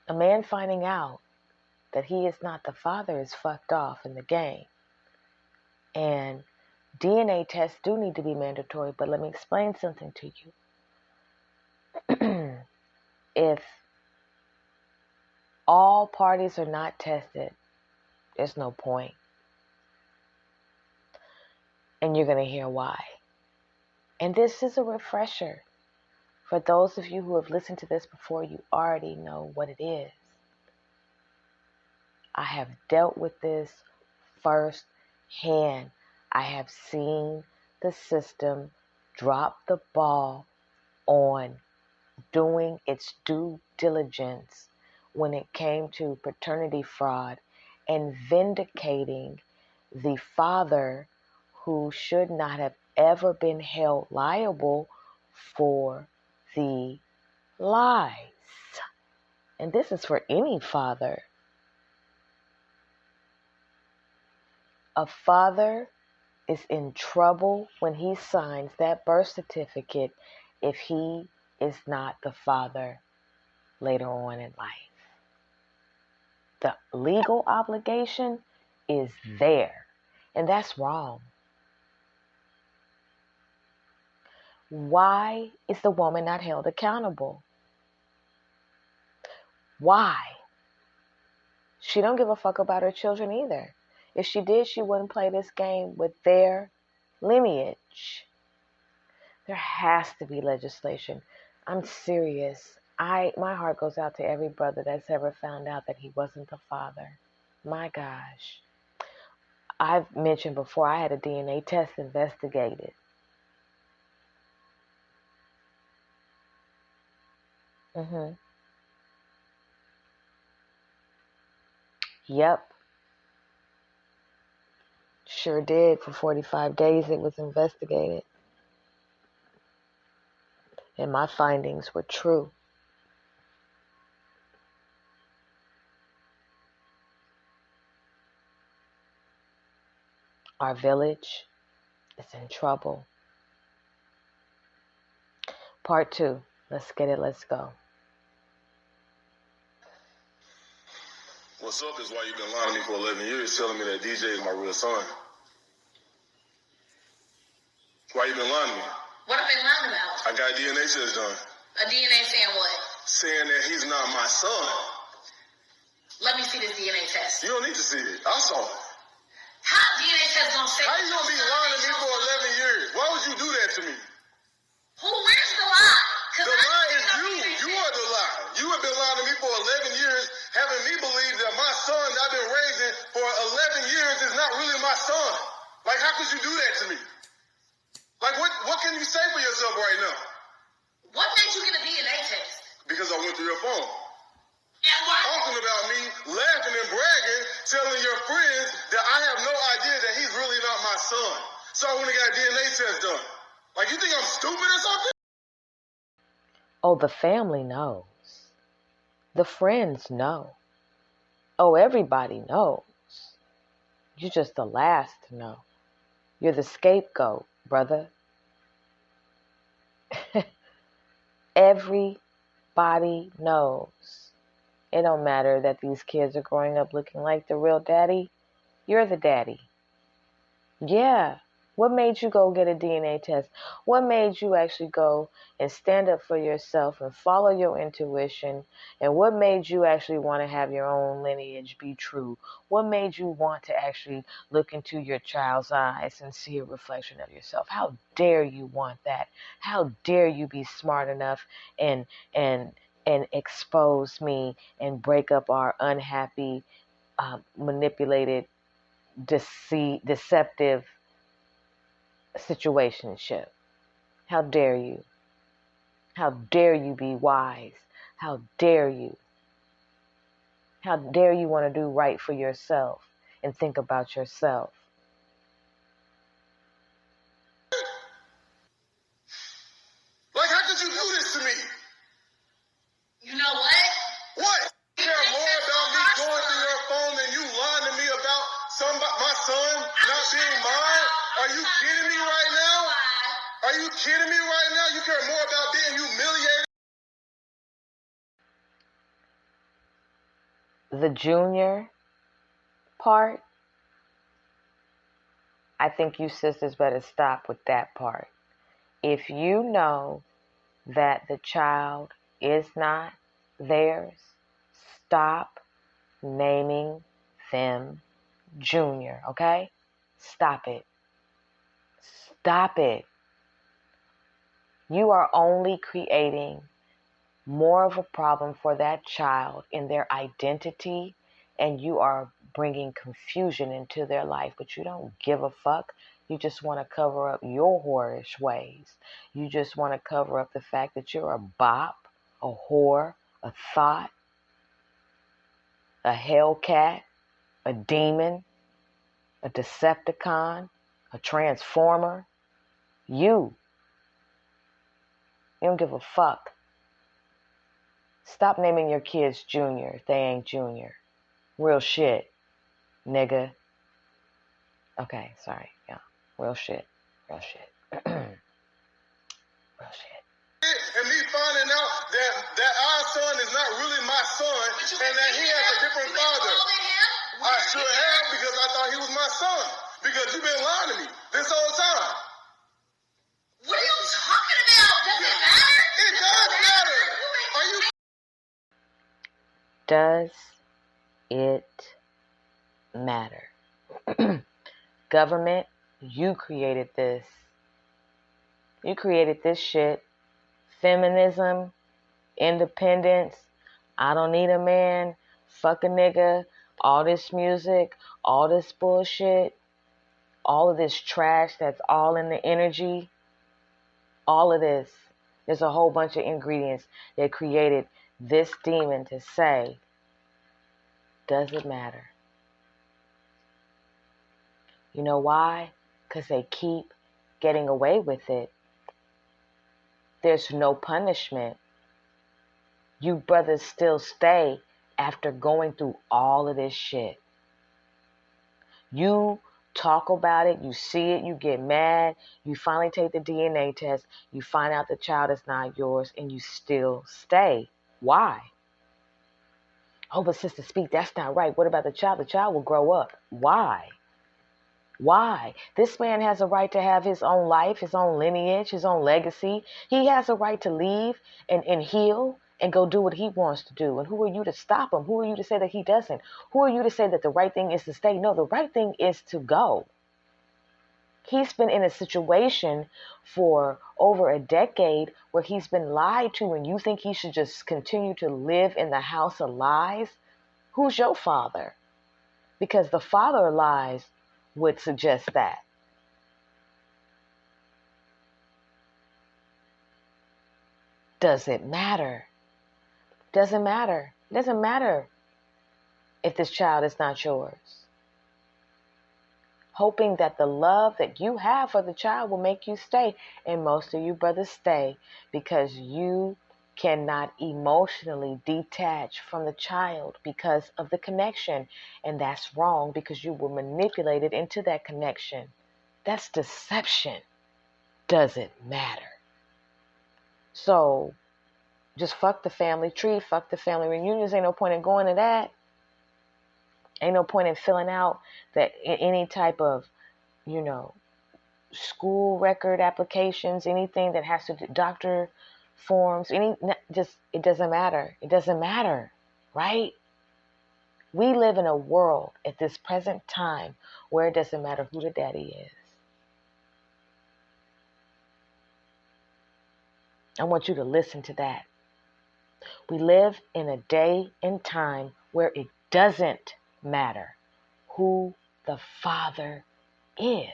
Speaker 1: A man finding out that he is not the father is fucked off in the game. And DNA tests do need to be mandatory, but let me explain something to you. If all parties are not tested, there's no point. And you're going to hear why. And this is a refresher. For those of you who have listened to this before, you already know what it is. I have dealt with this firsthand. I have seen the system drop the ball on doing its due diligence when it came to paternity fraud and vindicating the father who should not have ever been held liable for the lies. And this is for any father. A father is in trouble when he signs that birth certificate if he is not the father later on in life. The legal obligation is there, and that's wrong. Why is the woman not held accountable? Why? She don't give a fuck about her children either. If she did, she wouldn't play this game with their lineage. There has to be legislation. I'm serious. My heart goes out to every brother that's ever found out that he wasn't the father. My gosh. I've mentioned before I had a DNA test investigated. Yep. Sure did. For 45 days it was investigated. And my findings were true. Our village is in trouble. Part 2. Let's get it. Let's go.
Speaker 12: What's up is why you've been lying to me for 11 years telling me that DJ is my real son. Why you been lying to me?
Speaker 20: What have I been lying about?
Speaker 12: I got a DNA test done.
Speaker 20: A DNA saying what?
Speaker 12: Saying that he's not my son.
Speaker 20: Let me see this DNA test.
Speaker 12: You don't need to see it. I saw it.
Speaker 20: How DNA test gonna say?
Speaker 12: How you gonna be lying to me for 11 years? Why would you do that to me?
Speaker 20: Where's the lie?
Speaker 12: The lie is you. You are the lie. You have been lying to me for 11 years, having me believe that my son that I've been raising for 11 years is not really my son. Like, how could you do that to me? Like, what can you say for yourself right now?
Speaker 20: What made you get a DNA test?
Speaker 12: Because I went through your phone.
Speaker 20: And why?
Speaker 12: Talking about me, laughing and bragging, telling your friends that I have no idea that he's really not my son. So I went and got a DNA test done. Like, you think I'm stupid or something?
Speaker 1: Oh, the family knows. The friends know. Oh, everybody knows. You're just the last to know. You're the scapegoat, brother. Everybody knows. It don't matter that these kids are growing up looking like the real daddy. You're the daddy. Yeah. What made you go get a DNA test? What made you actually go and stand up for yourself and follow your intuition? And what made you actually want to have your own lineage be true? What made you want to actually look into your child's eyes and see a reflection of yourself? How dare you want that? How dare you be smart enough and expose me and break up our unhappy, manipulated, deceptive situationship? How dare you? How dare you be wise? How dare you? How dare you want to do right for yourself and think about yourself?
Speaker 12: Like, how could you do this to me?
Speaker 20: You know what?
Speaker 12: What? You care more about me going through your phone than you lying to me about my son not being mine? Are you kidding me right now? Are you kidding me right now? You care more about being humiliated?
Speaker 1: The junior part, I think you sisters better stop with that part. If you know that the child is not theirs, stop naming them Junior, okay? Stop it. Stop it. You are only creating more of a problem for that child in their identity, and you are bringing confusion into their life, but you don't give a fuck. You just want to cover up your whorish ways. You just want to cover up the fact that you're a bop, a whore, a thought, a hellcat, a demon, a Decepticon, a Transformer. You don't give a fuck. Stop naming your kids Junior if they ain't Junior. Real shit, nigga. Okay, sorry. Yeah, real shit. Real shit. Real shit.
Speaker 12: And me finding out that our son is not really my son and that he has a different father. I sure have, because I thought he was my son. Because you've been lying to me this whole time.
Speaker 19: What are you talking about? Does it matter?
Speaker 12: It does matter. Are you?
Speaker 1: Does it matter? Government, you created this. You created this shit. Feminism, independence, I don't need a man, fuck a nigga, all this music, all this bullshit, all of this trash that's all in the energy, all of this. There's a whole bunch of ingredients that created this demon to say, does it matter? You know why? Because they keep getting away with it. There's no punishment. You brothers still stay after going through all of this shit. You talk about it, you see it, you get mad, you finally take the DNA test, you find out the child is not yours, and you still stay. Why? Oh, but Sister Speak, that's not right. What about the child? The child will grow up. Why? Why? This man has a right to have his own life, his own lineage, his own legacy. He has a right to leave and heal and go do what he wants to do. And who are you to stop him? Who are you to say that he doesn't? Who are you to say that the right thing is to stay? No, the right thing is to go. He's been in a situation for over a decade where he's been lied to, and you think he should just continue to live in the house of lies? Who's your father? Because the father of lies would suggest that. Does it matter? Doesn't matter. It doesn't matter if this child is not yours. Hoping that the love that you have for the child will make you stay. And most of you brothers stay because you cannot emotionally detach from the child because of the connection. And that's wrong because you were manipulated into that connection. That's deception. Does it matter? So just fuck the family tree, fuck the family reunions. Ain't no point in going to that. Ain't no point in filling out that any type of, school record applications, anything that has to do, doctor forms, it doesn't matter. It doesn't matter, right? We live in a world at this present time where it doesn't matter who the daddy is. I want you to listen to that. We live in a day and time where it doesn't matter who the father is.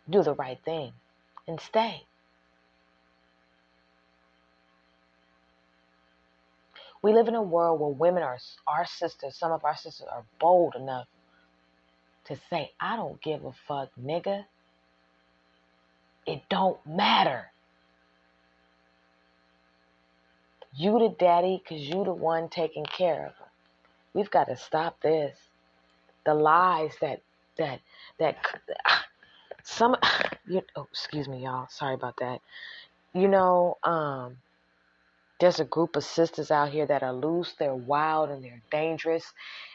Speaker 1: Do the right thing and stay. We live in a world where women our sisters, some of our sisters are bold enough to say, I don't give a fuck, nigga. It don't matter. You the daddy because you the one taking care of them. We've got to stop this. The lies that some, excuse me, y'all. Sorry about that. There's a group of sisters out here that are loose, they're wild, and they're dangerous,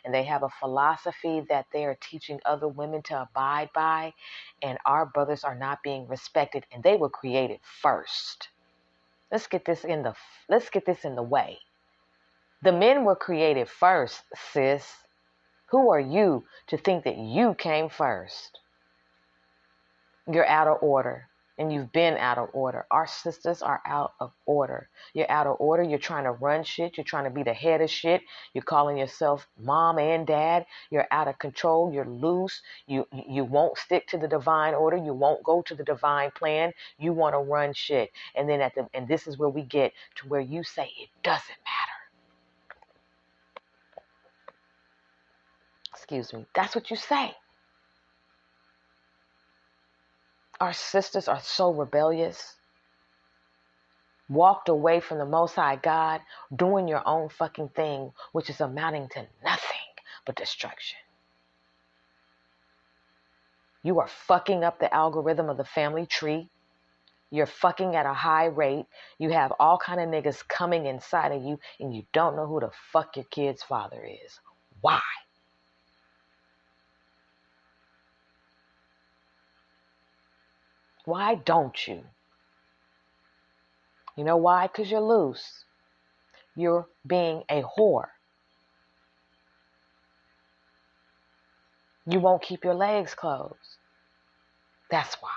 Speaker 1: and they have a philosophy that they are teaching other women to abide by, and our brothers are not being respected, and they were created first. Let's get this in the way. The men were created first, sis. Who are you to think that you came first? You're out of order. And you've been out of order. Our sisters are out of order. You're out of order. You're trying to run shit. You're trying to be the head of shit. You're calling yourself mom and dad. You're out of control. You're loose. You won't stick to the divine order. You won't go to the divine plan. You want to run shit. And then and this is where we get to where you say it doesn't matter. Excuse me. That's what you say. Our sisters are so rebellious. Walked away from the Most High God, doing your own fucking thing, which is amounting to nothing but destruction. You are fucking up the algorithm of the family tree. You're fucking at a high rate. You have all kind of niggas coming inside of you, and you don't know who the fuck your kid's father is. Why? Why don't you? You know why? Because you're loose. You're being a whore. You won't keep your legs closed. That's why.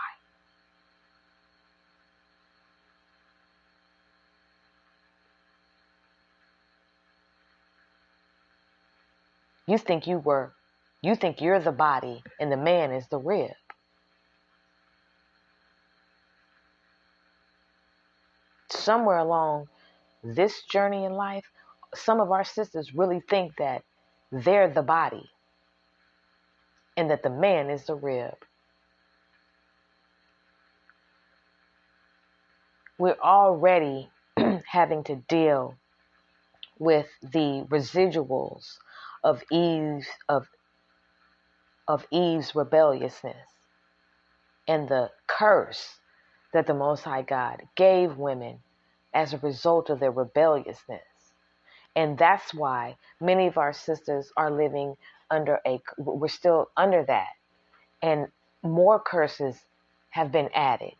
Speaker 1: You think you're the body and the man is the rib. Somewhere along this journey in life, some of our sisters really think that they're the body and that the man is the rib. We're already having to deal with the residuals of Eve's rebelliousness and the curse that the Most High God gave women as a result of their rebelliousness. And that's why many of our sisters are living we're still under that. And more curses have been added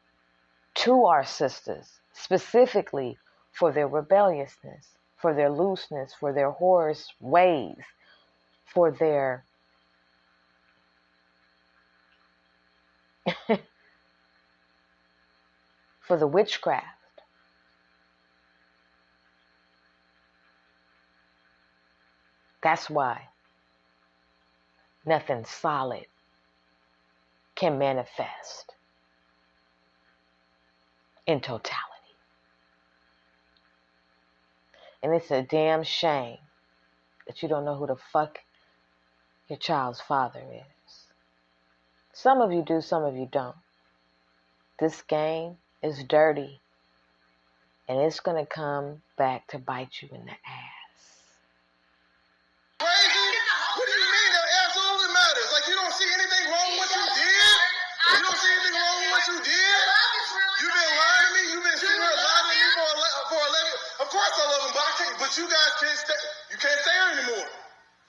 Speaker 1: to our sisters, specifically for their rebelliousness, for their looseness, for their whorish ways, for their for the witchcraft. That's why nothing solid can manifest in totality. And it's a damn shame that you don't know who the fuck your child's father is. Some of you do, some of you don't. This game is dirty, and it's going to come back to bite you in the ass.
Speaker 12: Crazy? What do you mean? That absolutely matters. Like, you don't see anything wrong with what you did? You don't see anything wrong with what you did? You've been lying to me? You've been sitting here lying to me for 11. Of course I love him, but I can't. But you guys can't stay. You can't stay here anymore.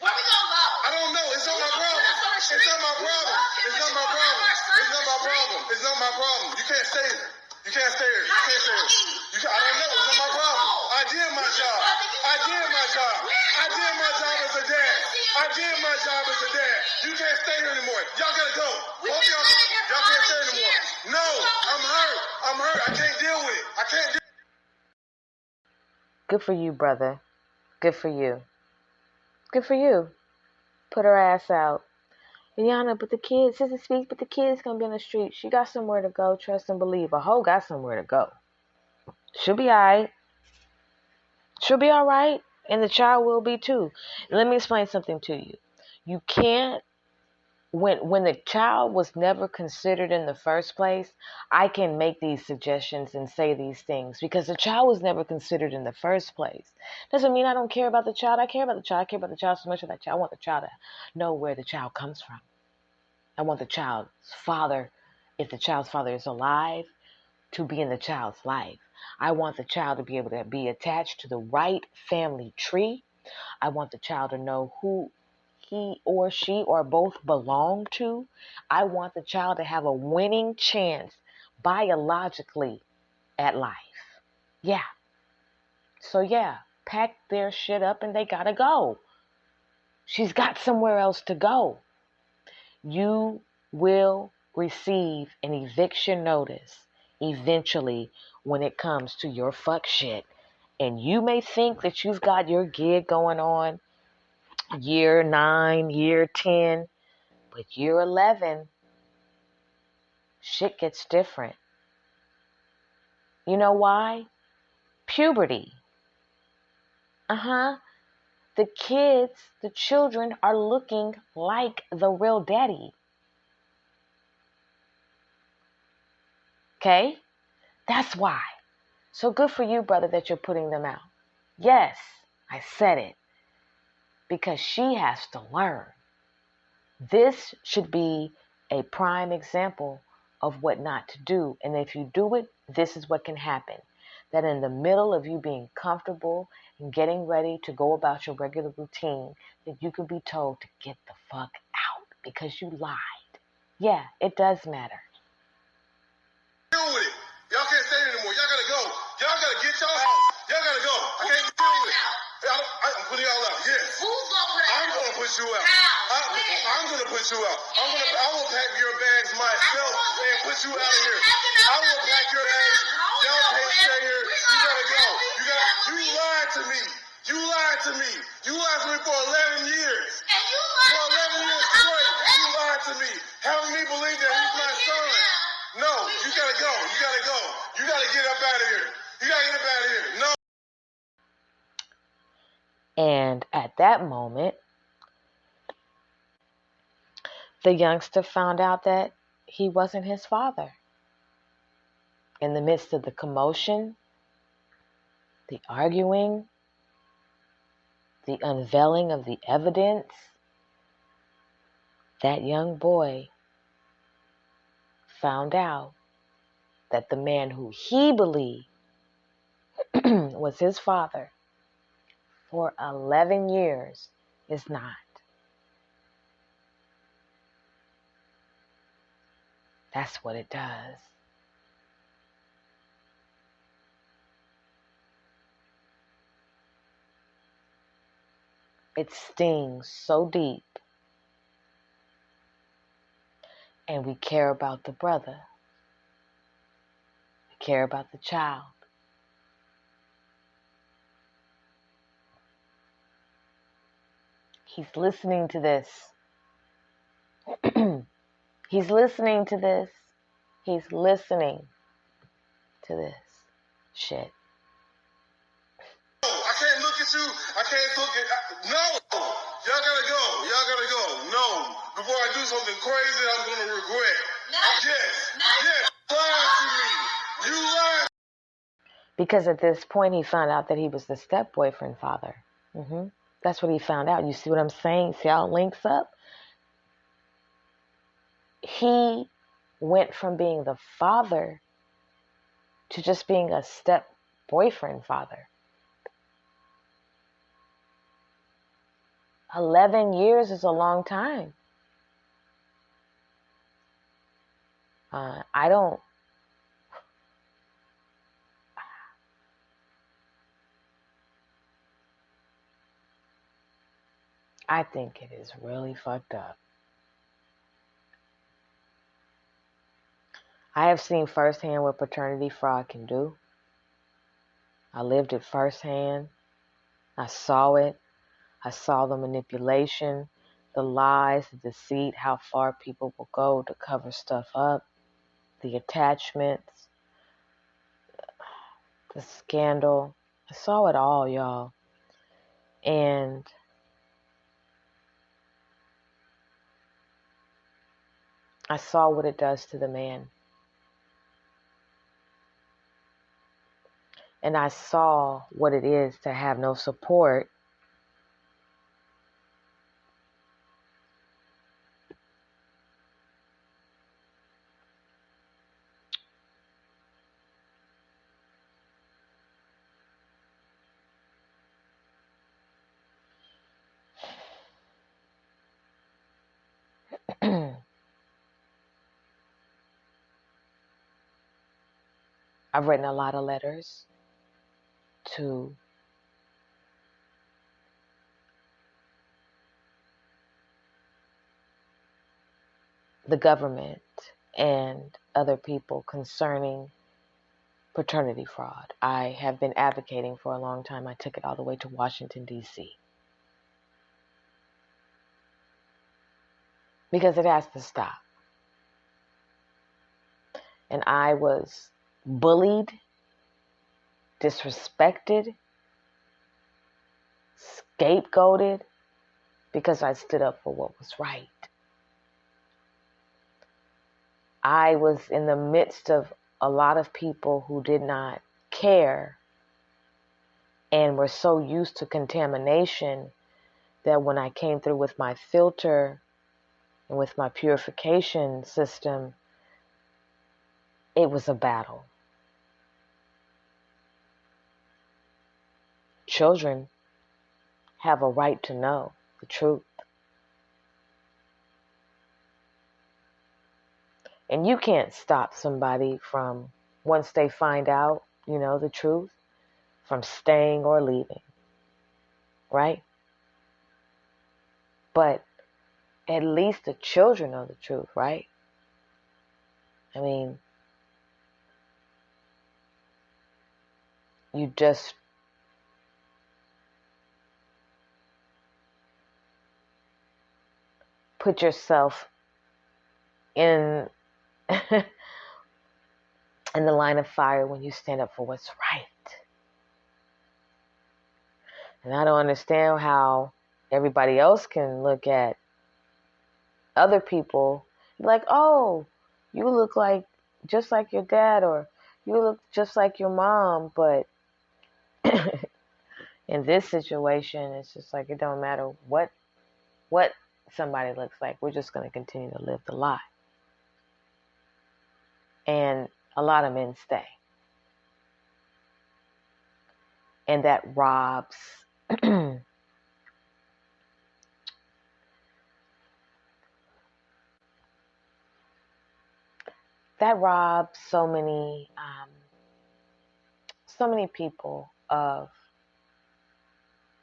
Speaker 7: Where we gonna go?
Speaker 12: I don't know. It's not my problem. It's not my problem. It's not my problem. It's not my problem. It's not my problem. You can't stay here. You can't stay here. You can't stay here. I don't know. It's not my problem. I did my job. I did my job. I did my job as a dad. I did my job as a dad. You can't stay here anymore. Y'all gotta go. Both y'all can't stay anymore. No, I'm hurt. I'm hurt. I can't deal with it. I can't deal.
Speaker 1: Good for you, brother. Good for you. Good for you. Put her ass out. Yana, but the kids, Sister speaks, but the kid's gonna be on the street. She got somewhere to go, trust and believe. A hoe got somewhere to go. She'll be alright. She'll be alright. And the child will be too. Let me explain something to you. You can't, when the child was never considered in the first place, I can make these suggestions and say these things because the child was never considered in the first place. Doesn't mean I don't care about the child. I care about the child. I care about the child so much for that child. I want the child to know where the child comes from. I want the child's father, if the child's father is alive, to be in the child's life. I want the child to be able to be attached to the right family tree. I want the child to know who he or she or both belong to. I want the child to have a winning chance biologically at life. Yeah. So yeah, pack their shit up and they gotta go. She's got somewhere else to go. You will receive an eviction notice eventually when it comes to your fuck shit. And you may think that you've got your gig going on year 9, year 10, but year 11, shit gets different. You know why? Puberty. The kids, the children are looking like the real daddy. Okay? That's why. So good for you, brother, that you're putting them out. Yes, I said it. Because she has to learn. This should be a prime example of what not to do. And if you do it, this is what can happen. That in the middle of you being comfortable and getting ready to go about your regular routine, that you could be told to get the fuck out because you lied. Yeah, it does matter.
Speaker 7: Deal with it. Y'all can't say it anymore. Y'all gotta go. Y'all gotta get y'all house. Y'all gotta go. I can't deal with it. I'm putting y'all out. Yes. Who's gonna put out? I'm gonna put you out. I'm gonna put you out. I will pack your bags myself and put you out of here. I will pack your bags. Y'all can't stay here. You gotta go. You lied to me. You lied to me. You lied to me for 11 years. And you lied for 11 years straight. You lied to me. Having me believe that he's my son. No, you gotta go. You gotta go. You gotta get up out of here. You gotta get up out of here. No.
Speaker 1: And at that moment, the youngster found out that he wasn't his father. In the midst of the commotion, the arguing, the unveiling of the evidence, that young boy found out that the man who he believed was his father for 11 years is not. That's what it does. It stings so deep. And we care about the brother. We care about the child. He's listening to this. He's listening to this. He's listening to this shit.
Speaker 7: I can't look at you. I can't look at... No! Y'all gotta go. Y'all gotta go. No. Before I do something crazy, I'm gonna regret. No. Yes. No. Yes. Lied to me. You lied.
Speaker 1: Because at this point, he found out that he was the step-boyfriend father. That's what he found out. You see what I'm saying? See how it links up? He went from being the father to just being a step-boyfriend father. 11 years is a long time. I think it is really fucked up. I have seen firsthand what paternity fraud can do. I lived it firsthand. I saw it. I saw the manipulation, the lies, the deceit, how far people will go to cover stuff up, the attachments, the scandal. I saw it all, y'all. And I saw what it does to the man. And I saw what it is to have no support. I've written a lot of letters to the government and other people concerning paternity fraud. I have been advocating for a long time. I took it all the way to Washington, D.C. because it has to stop. And I was bullied, disrespected, scapegoated because I stood up for what was right. I was in the midst of a lot of people who did not care and were so used to contamination that when I came through with my filter and with my purification system, it was a battle. Children have a right to know the truth. And you can't stop somebody from, once they find out, the truth, from staying or leaving, right? But at least the children know the truth, right? I mean, you just put yourself in in the line of fire when you stand up for what's right. And I don't understand how everybody else can look at other people like, oh, you look like just like your dad, or you look just like your mom. But in this situation, it's just like, it don't matter what somebody looks like. We're just going to continue to live the lie. And a lot of men stay. And that robs so many people of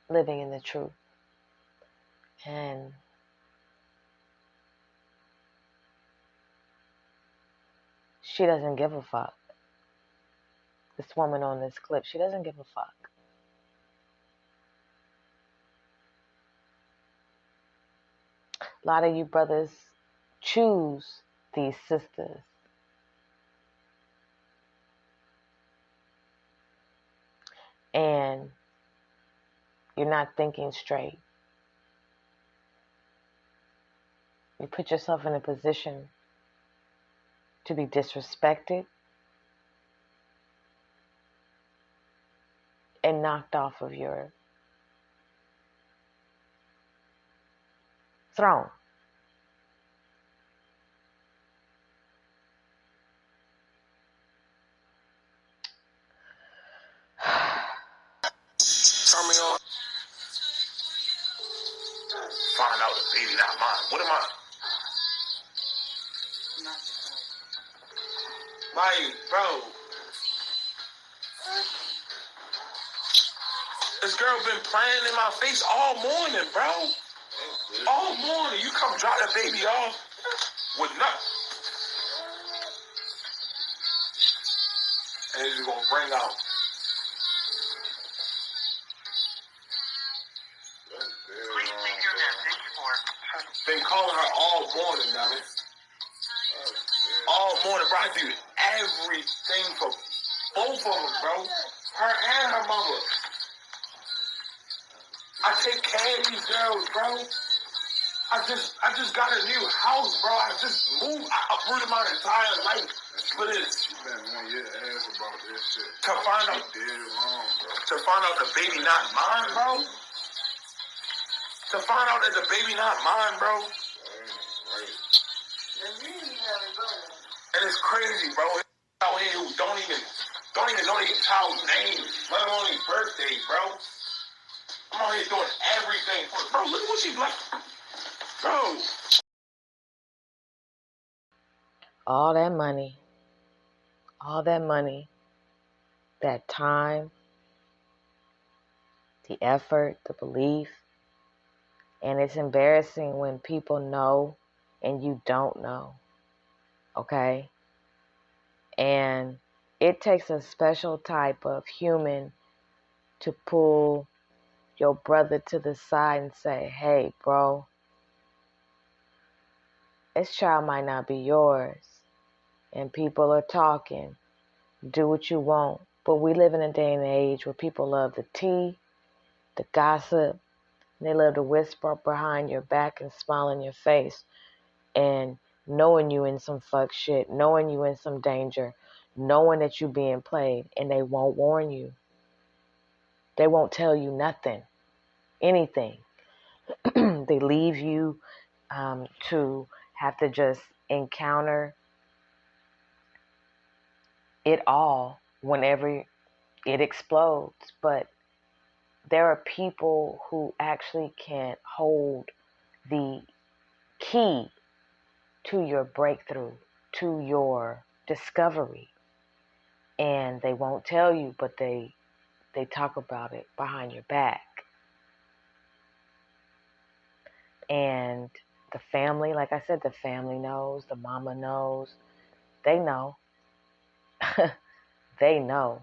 Speaker 1: living in the truth. And she doesn't give a fuck. This woman on this clip, she doesn't give a fuck. A lot of you brothers choose these sisters. And you're not thinking straight. You put yourself in a position to be disrespected and knocked off of your throne.
Speaker 12: Turn me on. Find out the baby not mine. What am I? Like, bro. This girl been playing in my face all morning, bro. All morning. You come drop that baby off with nothing. And it's gonna bring out. Been calling her all morning, dummy. All morning, bro. I do everything for both of them, bro. Her and her mama. I take care of these girls, bro. I just got a new house, bro. I just moved. I uprooted my entire life for this. You been on your ass about this shit. To find out the baby not mine, bro. To find out that the baby not mine, bro. Right. And it's crazy, bro. Out here who don't even know their child's name, let alone their birthday, bro. I'm out here doing everything for, bro. Look at what she's like, bro.
Speaker 1: All that money. that time, the effort, the belief. And it's embarrassing when people know and you don't know. Okay? And it takes a special type of human to pull your brother to the side and say, hey, bro, this child might not be yours. And people are talking. Do what you want. But we live in a day and age where people love the tea, the gossip, and they love to whisper behind your back and smile in your face. And knowing you in some fuck shit, knowing you in some danger, knowing that you being played, and they won't warn you. They won't tell you nothing, anything. They leave you to have to just encounter it all whenever it explodes. But there are people who actually can hold the key to your breakthrough, to your discovery. And they won't tell you, but they talk about it behind your back. And the family, like I said, the family knows, the mama knows. They know. They know.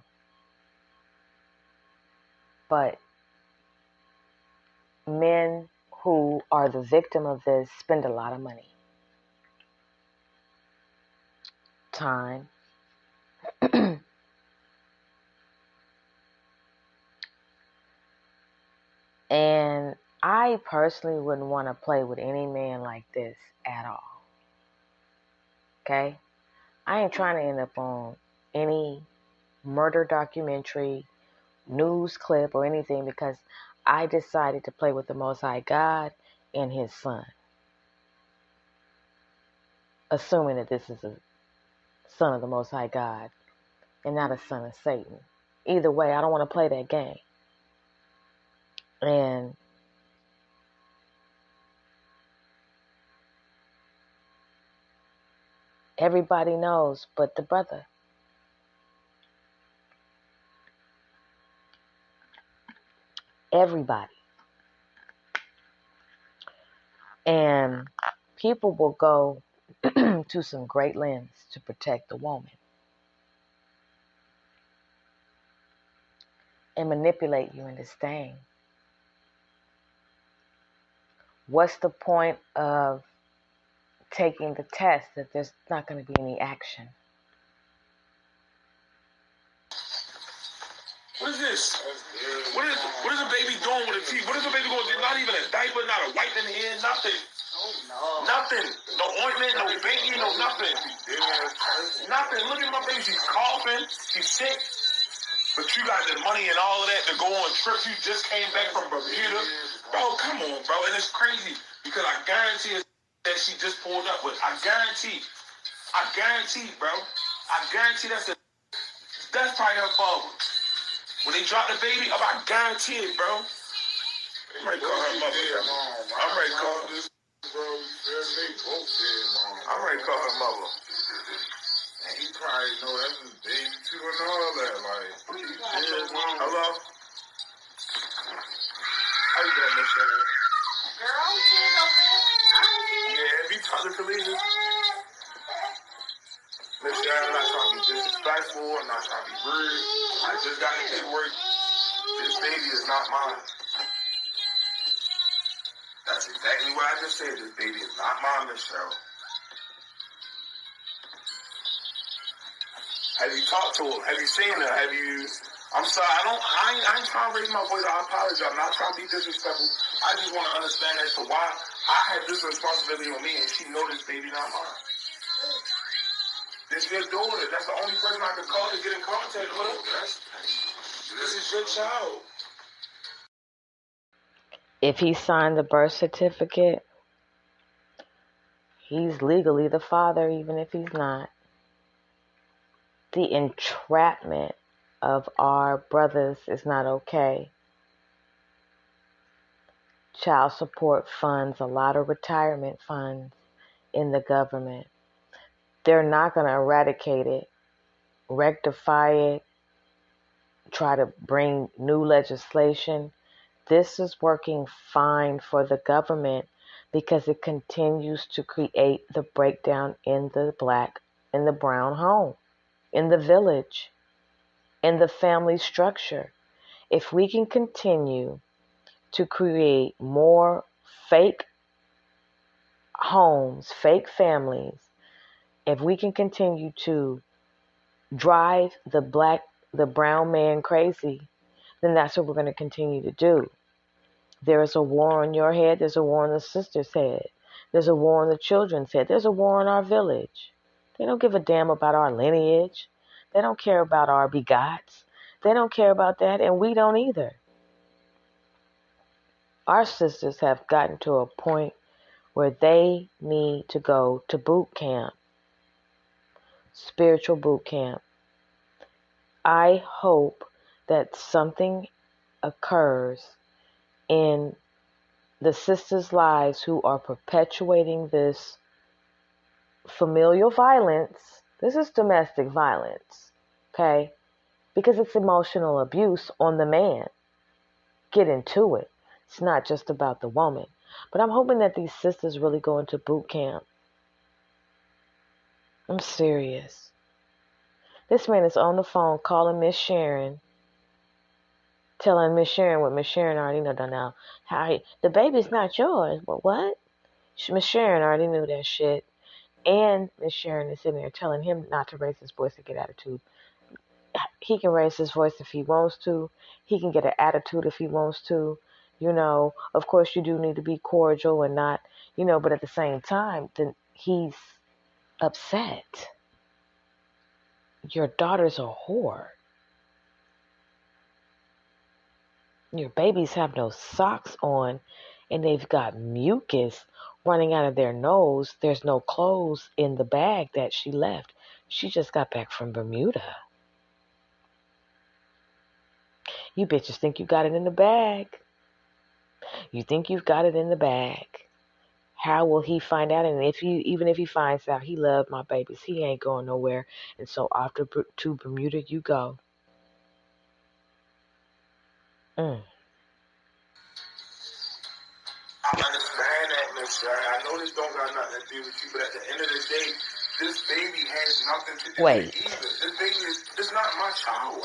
Speaker 1: But men who are the victim of this spend a lot of money. Time. And I personally wouldn't want to play with any man like this at all. Okay? I ain't trying to end up on any murder documentary, news clip, or anything because I decided to play with the Most High God and His Son. Assuming that this is a son of the Most High God and not a son of Satan. Either way, I don't want to play that game. And everybody knows but the brother. Everybody. And people will go to some great lengths to protect the woman and manipulate you into staying. What's the point of taking the test if there's not going to be any action?
Speaker 7: What is this? What is a baby doing with a teeth? What is a baby going to do? Not even a diaper, not a wipe in the hand, nothing. Oh, no. Nothing. No ointment, no baby, no nothing. Nothing. Look at my baby. She's coughing. She's sick. But you got the money and all of that to go on trips. You just came back from Bermuda. Bro, come on, bro. And it's crazy because I guarantee that she just pulled up with. I guarantee, bro. I guarantee that's probably her father. When they drop the baby, I guarantee it, bro. I'm ready to call her mother. I'm ready to call this, bro. I'm ready to call her mother. And he probably know that's his baby too and all that. Like, hello? How you doing, Miss Sharon? Girl, yeah, be talking to Lisa. Miss Sharon, I'm not trying to be disrespectful. I'm not trying to be rude. I just got the paperwork. This baby is not mine. That's exactly what I just said. This baby is not mine, Miss Cheryl. Have you talked to her? Have you seen her? Have you... I'm sorry, I ain't trying to raise my voice. I apologize. I'm not trying to be disrespectful. I just want to understand as to why I have this responsibility on me and she know this baby not mine. This is your daughter. That's the only person I can call to get in contact with her. This is your child.
Speaker 1: If he signed the birth certificate, he's legally the father, even if he's not. The entrapment of our brothers is not okay. Child support funds, a lot of retirement funds in the government. They're not going to eradicate it, rectify it, try to bring new legislation. This is working fine for the government because it continues to create the breakdown in the brown home, in the village, in the family structure. If we can continue to create more fake homes, fake families, if we can continue to drive the brown man crazy, then that's what we're going to continue to do. There is a war on your head. There's a war on the sister's head. There's a war on the children's head. There's a war on our village. They don't give a damn about our lineage. They don't care about our begots. They don't care about that, and we don't either. Our sisters have gotten to a point where they need to go to boot camp, spiritual boot camp. I hope that something occurs in the sisters' lives who are perpetuating this familial violence. This is domestic violence, okay? Because it's emotional abuse on the man. Get into it. It's not just about the woman. But I'm hoping that these sisters really go into boot camp. I'm serious. This man is on the phone calling Miss Sharon, telling Miss Sharon what Miss Sharon already know now. The baby's not yours. But what? Miss Sharon already knew that shit. And Miss Sharon is sitting there telling him not to raise his voice and get attitude. He can raise his voice if he wants to. He can get an attitude if he wants to. Of course you do need to be cordial and not, but at the same time, then he's upset. Your daughter's a whore. Your babies have no socks on and they've got mucus running out of their nose. There's no clothes in the bag that she left. She just got back from Bermuda. You bitches think you got it in the bag. You think you've got it in the bag. How will he find out? And even if he finds out he loved my babies, he ain't going nowhere. And so off to Bermuda you go.
Speaker 12: I understand that, Mister. I know this don't got nothing to do with you, but at the end of the day, this baby has nothing to do with it either. This baby is not my child.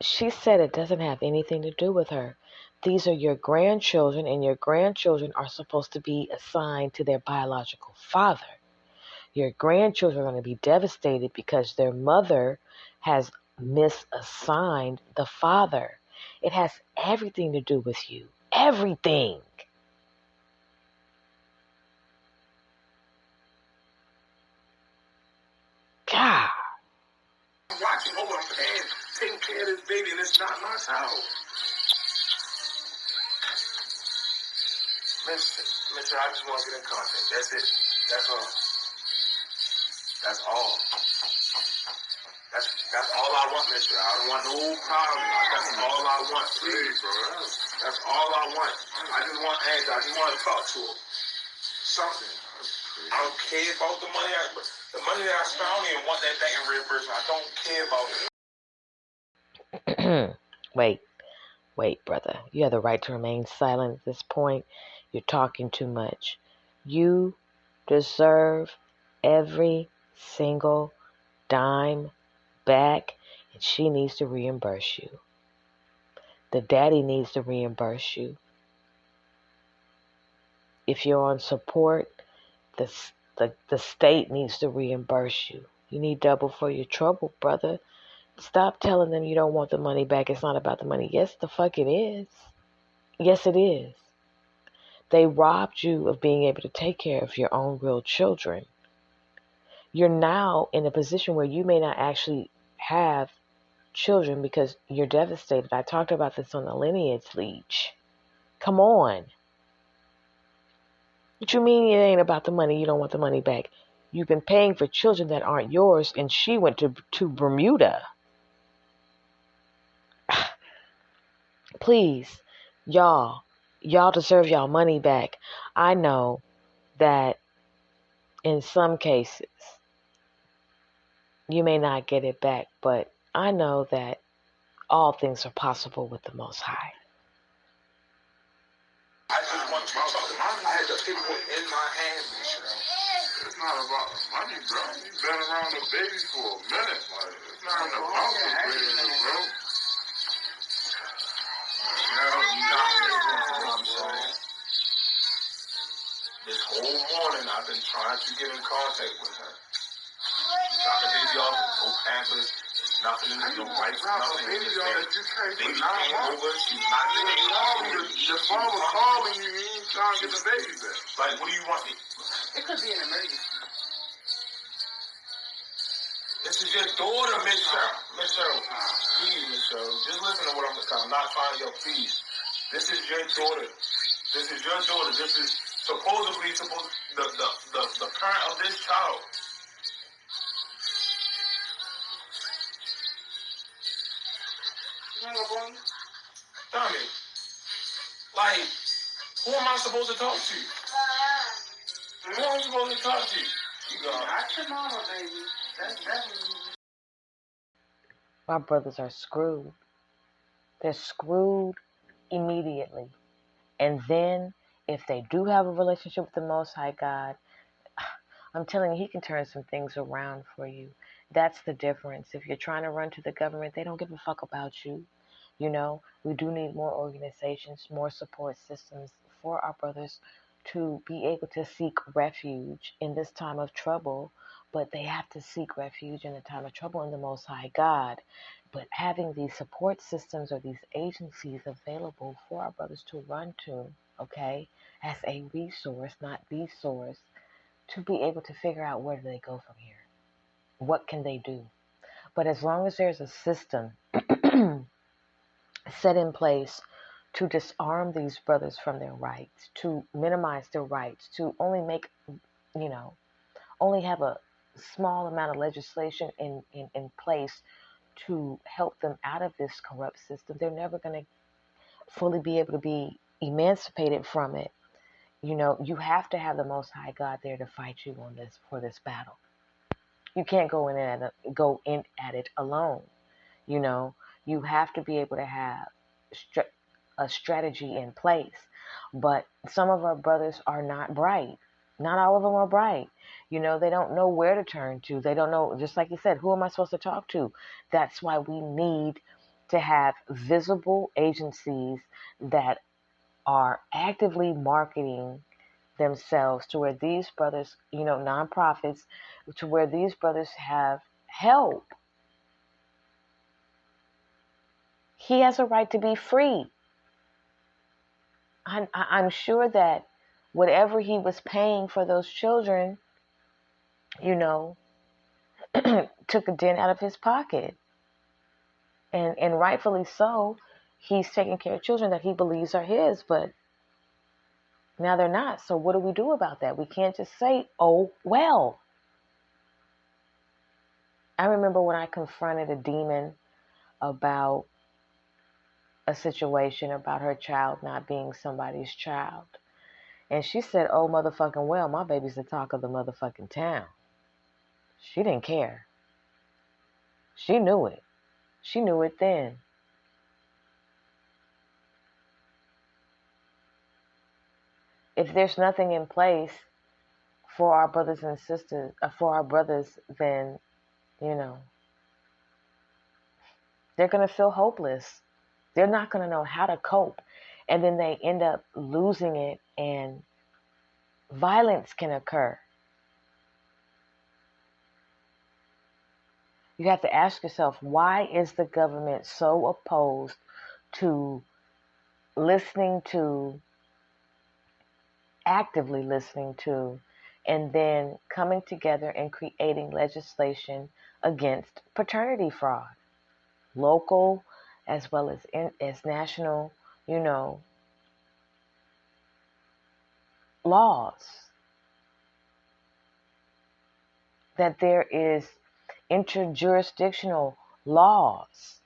Speaker 1: She said it doesn't have anything to do with her. These are your grandchildren, and your grandchildren are supposed to be assigned to their biological father. Your grandchildren are going to be devastated because their mother has misassigned the father. It has everything to do with you. Everything. God.
Speaker 12: Watching over my man, taking care of this baby, and it's not my child. Mister, I just want to get in contact. That's it. That's all. That's all. That's all I want, Mister. I don't want no problem. That's all I want, please, bro. That's all I want. I just want answers. I just want to talk to him. Something. I don't care about the money. The money that I spent, I don't even want that thing in reimbursement. I don't care about it.
Speaker 1: Wait, brother. You have the right to remain silent at this point. You're talking too much. You deserve every single dime back, and she needs to reimburse you. The daddy needs to reimburse you. If you're on support, the state needs to reimburse you. You need double for your trouble, brother. Stop telling them you don't want the money back. It's not about the money. Yes, the fuck it is. Yes, it is. They robbed you of being able to take care of your own real children. You're now in a position where you may not actually have children because you're devastated. I talked about this on the lineage leech. Come on. What you mean it ain't about the money? You don't want the money back. You've been paying for children that aren't yours, and she went to Bermuda. Please, y'all deserve y'all money back. I know that in some cases you may not get it back, but I know that all things are possible with the Most High.
Speaker 7: I just want to I had the people in my hand, Michelle. It's not about the money, bro. You've been around the baby for a minute. Like, it's not about the baby, bro. Now, you got me, you know what I'm saying? This whole morning, I've been trying to get in contact with her. Got the baby off, no pampers, nothing in the wipes, nothing in the bed. Baby came over, she's not there. The phone was calling you, you ain't trying to get the baby back. Like, what do you want? It could be an emergency. This is your daughter, Miss Cheryl. Miss Cheryl, please, Miss Cheryl. Just listen to what I'm saying. I'm not trying to, please. This is your daughter. This is your daughter. This is supposedly the parent of this child. Hang up on you? Tommy, like, who am I supposed to talk to? Who am I supposed to talk to? You go. Not your mama, baby. That's definitely.
Speaker 1: My brothers are screwed. They're screwed immediately. And then, if they do have a relationship with the Most High God, I'm telling you, He can turn some things around for you. That's the difference. If you're trying to run to the government, they don't give a fuck about you. You know, we do need more organizations, more support systems for our brothers to be able to seek refuge in this time of trouble. But they have to seek refuge in the time of trouble in the Most High God. But having these support systems or these agencies available for our brothers to run to, okay, as a resource, not the source, to be able to figure out where do they go from here. What can they do? But as long as there's a system set in place to disarm these brothers from their rights, to minimize their rights, to only make, only have a small amount of legislation in place to help them out of this corrupt system, they're never going to fully be able to be emancipated from it. You know, you have to have the Most High God there to fight you on this for this battle. You can't go in at it alone. You know, you have to be able to have a strategy in place. But some of our brothers are not bright. Not all of them are bright. You know, they don't know where to turn to. They don't know, just like you said, who am I supposed to talk to? That's why we need to have visible agencies that are actively marketing themselves to where these brothers, nonprofits, to where these brothers have help. He has a right to be free. I'm sure that whatever he was paying for those children, took a dent out of his pocket. And rightfully so, he's taking care of children that he believes are his, but now they're not. So what do we do about that? We can't just say, oh, well. I remember when I confronted a demon about a situation about her child not being somebody's child. And she said, oh, motherfucking well, my baby's the talk of the motherfucking town. She didn't care. She knew it. She knew it then. If there's nothing in place for our brothers and sisters, for our brothers, then, they're going to feel hopeless. They're not going to know how to cope. And then they end up losing it, and violence can occur. You have to ask yourself, why is the government so opposed to actively listening to, and then coming together and creating legislation against paternity fraud? Local as well as national, laws. That there is interjurisdictional laws.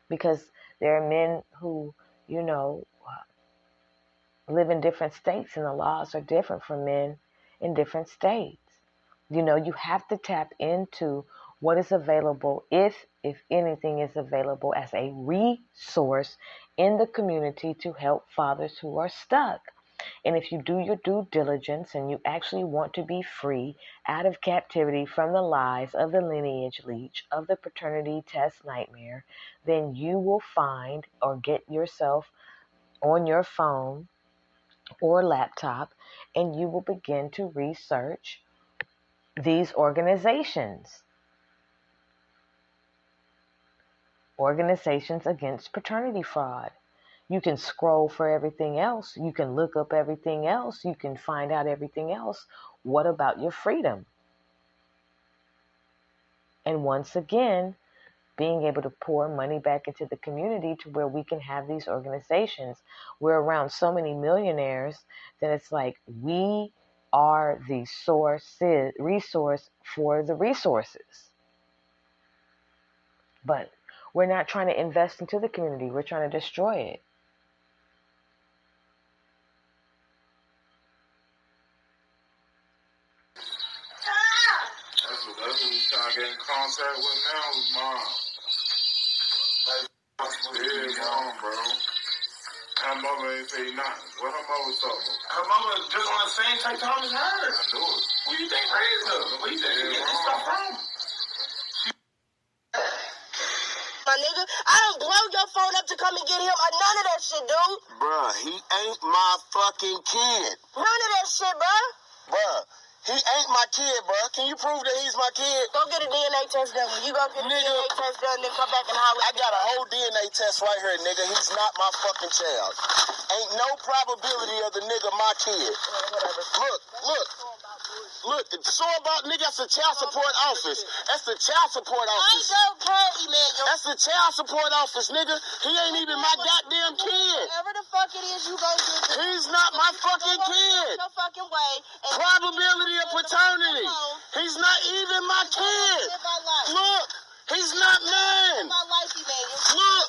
Speaker 1: Because there are men who, live in different states, and the laws are different from men in different states. You have to tap into what is available, if anything is available as a resource in the community to help fathers who are stuck. And if you do your due diligence and you actually want to be free out of captivity from the lies of the lineage leech, of the paternity test nightmare, then you will find or get yourself on your phone or laptop and you will begin to research these organizations. Organizations against paternity fraud. You can scroll for everything else. You can look up everything else. You can find out everything else. What about your freedom? And once again, being able to pour money back into the community to where we can have these organizations. We're around so many millionaires that it's like we are the resource for the resources. But we're not trying to invest into the community. We're trying to destroy it.
Speaker 7: That's what we trying to get in contact with now is mom. Yeah, mom, bro. Her mama ain't say nothing. What her mama was talking about? Her mama was just on the same type time as her. I knew it. Who you think raised her? Where you think she get this stuff from?
Speaker 4: My nigga, I don't blow your phone up to come and get him or none of that shit, dude.
Speaker 12: Bruh, he ain't my fucking kid.
Speaker 4: None of that shit, bruh.
Speaker 12: Bruh, he ain't my kid, bruh. Can you prove that he's my kid?
Speaker 4: Go get a DNA test done. When you go get a DNA test done, then come back and holler.
Speaker 12: I got a whole DNA test right here, nigga. He's not my fucking child. Ain't no probability of the nigga my kid. Look, it's all about, nigga, that's the child support office. That's the child support office.
Speaker 4: I don't care, Emmanuel.
Speaker 12: That's the child support office, nigga. He ain't even my goddamn kid.
Speaker 4: Whatever the fuck it is you gonna do.
Speaker 12: He's not my fucking kid.
Speaker 4: No fucking way.
Speaker 12: Probability of paternity. He's not even my kid. Look, he's not mine.
Speaker 4: My life, Emmanuel.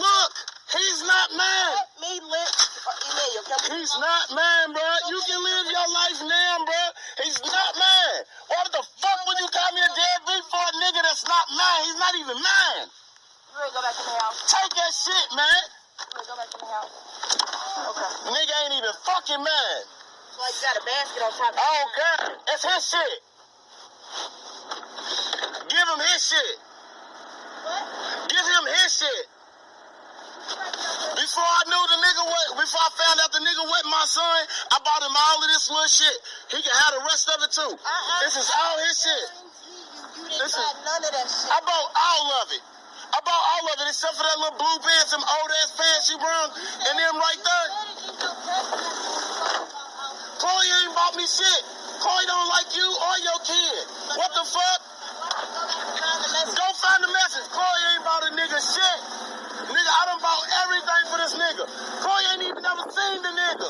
Speaker 12: Look, he's not mine.
Speaker 4: Let me live. Emmanuel,
Speaker 12: he's not mine, bro. You can live your life now, bro. He's not mine. Why the fuck would you call me a deadbeat for a nigga that's not mine? He's not even mine.
Speaker 4: You ready to go back in the house?
Speaker 12: Take that shit, man.
Speaker 4: You ready to go back in the house? Okay.
Speaker 12: Nigga ain't even fucking mine.
Speaker 4: Like you got a basket on top of
Speaker 12: I don't care. That's his shit. Give him his shit.
Speaker 4: What?
Speaker 12: Give him his shit. Before I found out the nigga with my son, I bought him all of this little shit. He can have the rest of it too. This is all his shit.
Speaker 4: You didn't buy none of that shit.
Speaker 12: I bought all of it. I bought all of it except for that little blue pants, them old ass pants you run, and them right there. Chloe ain't bought me shit. Chloe don't like you or your kid. What the fuck? Go find the message. Chloe ain't bought a nigga shit. Nigga, I done bought everything for this nigga. Chloe ain't even never seen the nigga.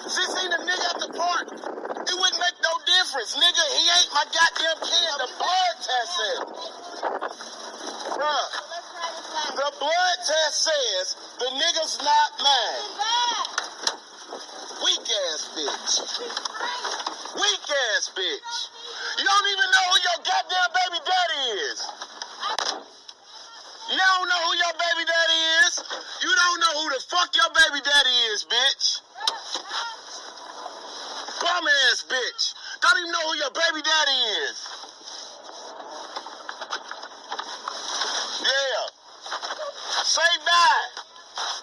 Speaker 12: She seen the nigga at the park. It wouldn't make no difference. Nigga, he ain't my goddamn kid. The blood test says. Bruh, the blood test says the nigga's not mine. Weak ass bitch. Weak ass bitch. You don't even know who your goddamn baby daddy is. You don't know who your baby daddy is. You don't know who the fuck your baby daddy is, bitch. Bum ass bitch. Don't even know who your baby daddy is. Yeah. Say bye.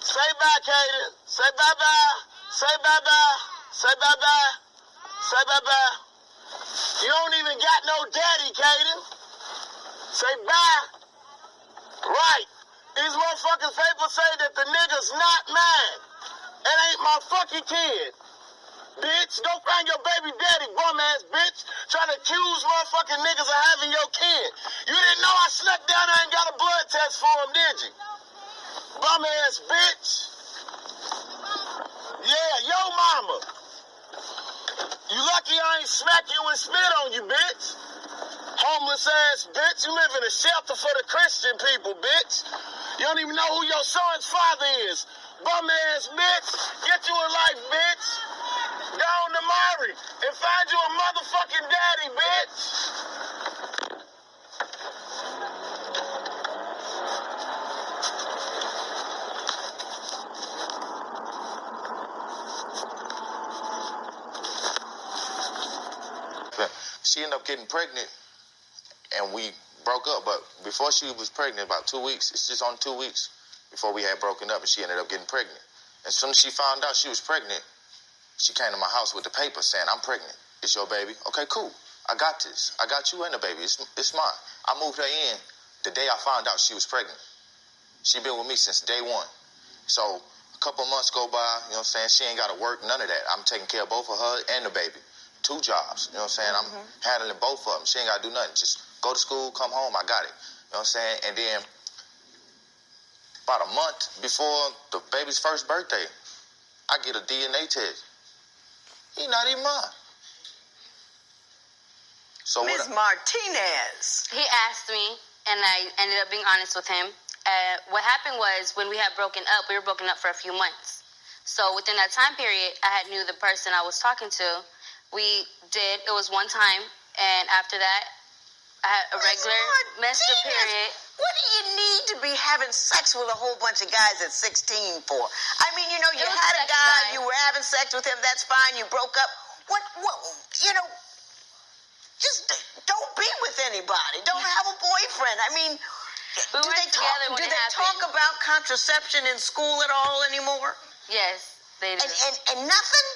Speaker 12: Say bye, Kaden. Say bye-bye. Say bye-bye. Say bye-bye. Say bye-bye. You don't even got no daddy, Kaden. Say bye. Right. These motherfuckers papers say that the nigga's not mine. It ain't my fucking kid. Bitch, go find your baby daddy, bum ass bitch. Trying to accuse motherfucking niggas of having your kid. You didn't know I snuck down there and got a blood test for him, did you? Bum ass bitch. Yeah, yo mama. You lucky I ain't smack you and spit on you, bitch. Homeless ass bitch. You live in a shelter for the Christian people, bitch. You don't even know who your son's father is. Bum ass bitch. Get you a life, bitch. Go on to Mari and find you a motherfucking daddy, bitch.
Speaker 8: She ended up getting pregnant, and we broke up. But before she was pregnant, about 2 weeks, it's just on 2 weeks before we had broken up, and she ended up getting pregnant. As soon as she found out she was pregnant, she came to my house with the paper saying, I'm pregnant. It's your baby. Okay, cool. I got this. I got you and the baby. It's mine. I moved her in the day I found out she was pregnant. She been with me since day one. So a couple months go by, you know what I'm saying? She ain't got to work, none of that. I'm taking care of both of her and the baby. 2 jobs, you know what I'm saying? I'm handling both of them. She ain't got to do nothing. Just go to school, come home, I got it. You know what I'm saying? And then about a month before the baby's first birthday, I get a DNA test. He not even mine. So
Speaker 9: Ms. Martinez.
Speaker 10: He asked me, and I ended up being honest with him. What happened was, when we had broken up, we were broken up for a few months. So within that time period, I knew the person I was talking to. It was one time, and after that, I had a regular menstrual period.
Speaker 9: What do you need to be having sex with a whole bunch of guys at 16 for? I mean, you know, you had a guy, you were having sex with him, that's fine, you broke up. What, you know, just don't be with anybody. Don't have a boyfriend. I mean, do they talk about contraception in school at all anymore?
Speaker 10: Yes, they do.
Speaker 9: And nothing?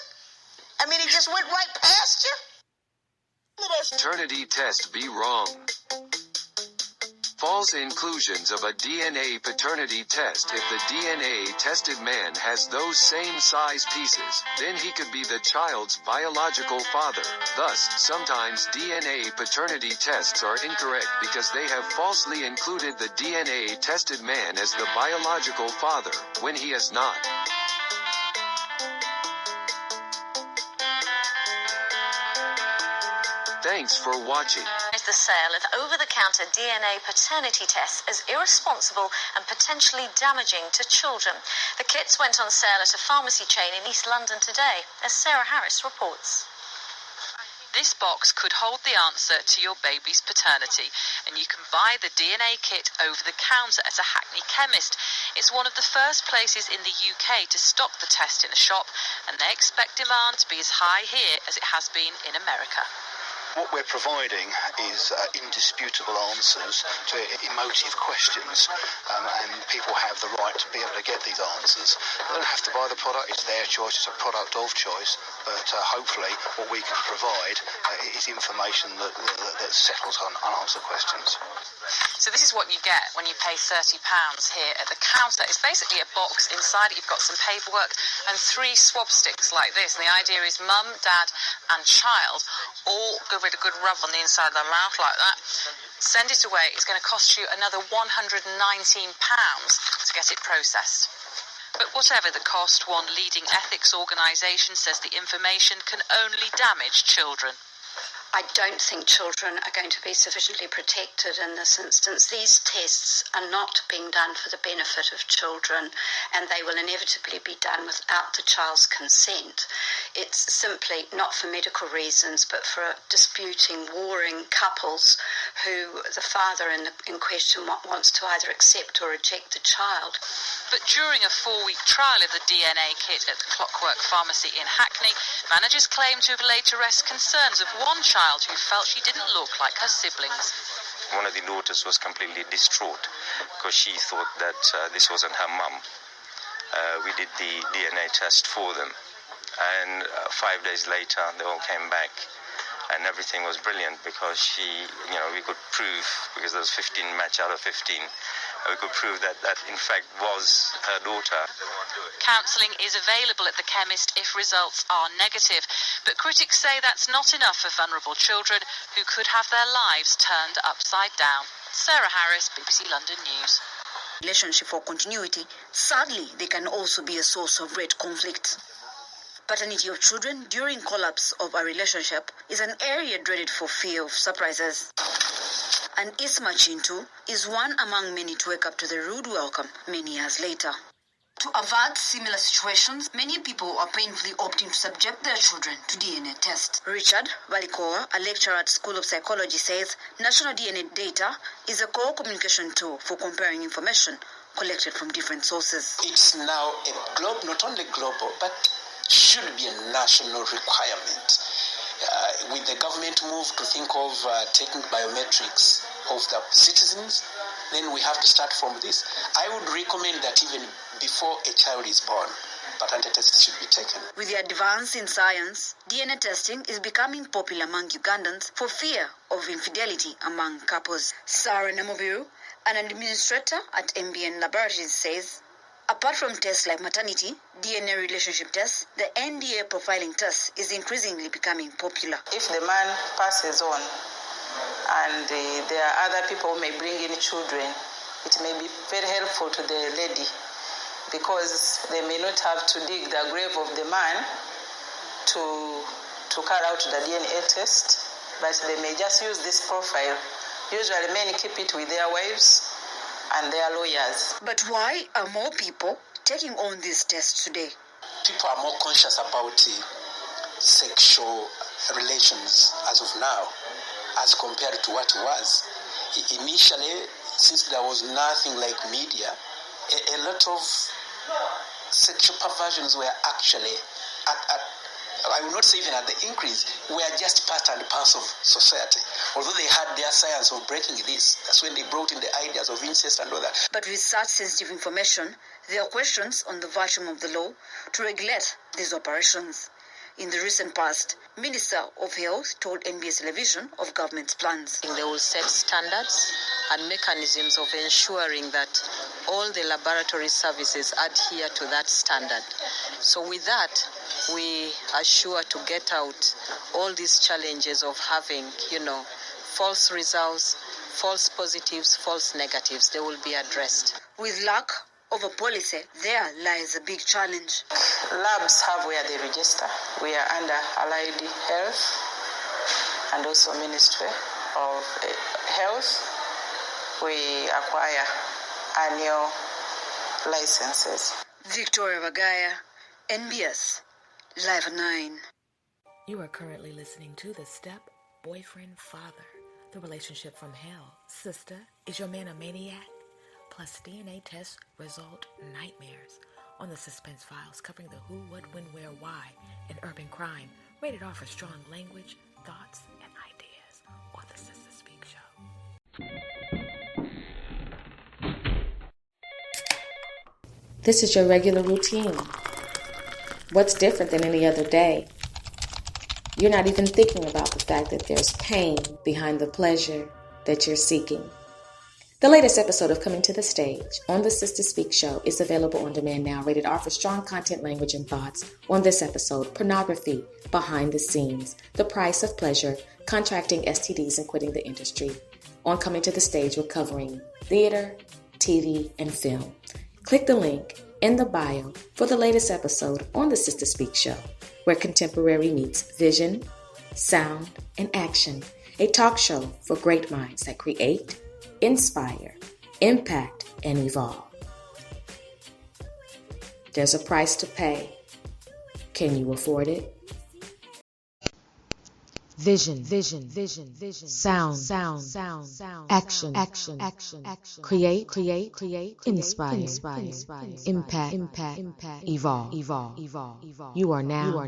Speaker 9: I mean, it just went right past you?
Speaker 13: Paternity test be wrong. False inclusions of a DNA paternity test. If the DNA tested man has those same size pieces, then he could be the child's biological father. Thus, sometimes DNA paternity tests are incorrect because they have falsely included the DNA tested man as the biological father, when he is not. Thanks for watching.
Speaker 22: The sale of over-the-counter DNA paternity tests as irresponsible and potentially damaging to children. The kits went on sale at a pharmacy chain in East London today, as Sarah Harris reports.
Speaker 25: This box could hold the answer to your baby's paternity, and you can buy the DNA kit over the counter at a Hackney chemist. It's one of the first places in the UK to stock the test in a shop, and they expect demand to be as high here as it has been in America.
Speaker 26: What we're providing is indisputable answers to emotive questions, and people have the right to be able to get these answers. They don't have to buy the product, it's their choice, it's a product of choice, but hopefully what we can provide is information that settles unanswered questions.
Speaker 25: So this is what you get when you pay £30 here at the counter. It's basically a box. Inside it you've got some paperwork and 3 swab sticks like this, and the idea is mum, dad and child all give it a good rub on the inside of their mouth like that. Send it away. It's going to cost you another £119 to get it processed. But whatever the cost, one leading ethics organisation says the information can only damage children.
Speaker 22: I don't think children are going to be sufficiently protected in this instance. These tests are not being done for the benefit of children, and they will inevitably be done without the child's consent. It's simply not for medical reasons, but for disputing, warring couples who the father in question wants to either accept or reject the child.
Speaker 25: But during a 4-week trial of the DNA kit at the Clockwork Pharmacy in Hackney, managers claim to have laid to rest concerns of one child who felt she didn't look like her siblings.
Speaker 27: One of the daughters was completely distraught because she thought that this wasn't her mum. We did the DNA test for them, and 5 days later they all came back, and everything was brilliant because we could prove, because there was 15 match out of 15, we could prove that in fact was her daughter.
Speaker 25: Counselling is available at the chemist if results are negative, but critics say that's not enough for vulnerable children who could have their lives turned upside down. Sarah Harris, BBC London News.
Speaker 28: Relationship for continuity, sadly, they can also be a source of great conflict. Paternity of children during collapse of a relationship is an area dreaded for fear of surprises. And Isma Chintu is one among many to wake up to the rude welcome many years later. To avert similar situations, many people are painfully opting to subject their children to DNA tests. Richard Valikoa, a lecturer at School of Psychology, says national DNA data is a core communication tool for comparing information collected from different sources.
Speaker 29: It's now not only global, but should be a national requirement.
Speaker 3: with the government move to think of taking biometrics of the citizens, then we have to start from this. I would recommend that even before a child is born, paternity tests should be taken.
Speaker 28: With the advance in science, DNA testing is becoming popular among Ugandans for fear of infidelity among couples. Sarah Namobiru, an administrator at MBN Laboratories, says, apart from tests like maternity, DNA relationship tests, the NDA profiling test is increasingly becoming popular.
Speaker 6: If the man passes on and there are other people who may bring in children, it may be very helpful to the lady because they may not have to dig the grave of the man to carry out the DNA test, but they may just use this profile. Usually men keep it with their wives and their lawyers.
Speaker 28: But why are more people taking on these tests today?
Speaker 3: People are more conscious about sexual relations as of now, as compared to what it was. Initially, since there was nothing like media, a lot of sexual perversions were actually I will not say even at the increase, were just part and parcel of society. Although they had their science of breaking this, that's when they brought in the ideas of incest and all that.
Speaker 28: But with such sensitive information, there are questions on the virtue of the law to regulate these operations. In the recent past, Minister of Health told NBS Television of government's plans.
Speaker 6: They will set standards and mechanisms of ensuring that all the laboratory services adhere to that standard. So with that, we are sure to get out all these challenges of having, false results, false positives, false negatives. They will be addressed.
Speaker 28: With lack of a policy, there lies a big challenge.
Speaker 6: Labs have where they register. We are under Allied Health and also Ministry of Health. We acquire annual licenses.
Speaker 28: Victoria Vagaya, NBS, Live 9.
Speaker 2: You are currently listening to The Step-Boyfriend Father, the relationship from hell. Sista, is your man a maniac? Plus DNA test result nightmares on the Suspense Files, covering the who, what, when, where, why in urban crime. Rated R for strong language, thoughts, and ideas on the Sista Speak Show. This is your regular routine. What's different than any other day? You're not even thinking about the fact that there's pain behind the pleasure that you're seeking. The latest episode of Coming to the Stage on the Sista Speak Show is available on demand now. Rated R for strong content, language, and thoughts. On this episode, pornography, behind the scenes, the price of pleasure, contracting STDs, and quitting the industry. On Coming to the Stage, we're covering theater, TV, and film. Click the link in the bio for the latest episode on the Sista Speak Show, where contemporary meets vision, sound, and action. A talk show for great minds that create, inspire, impact, and evolve. There's a price to pay. Can you afford it? Vision, sound, action, create, inspire, impact, evolve. You are now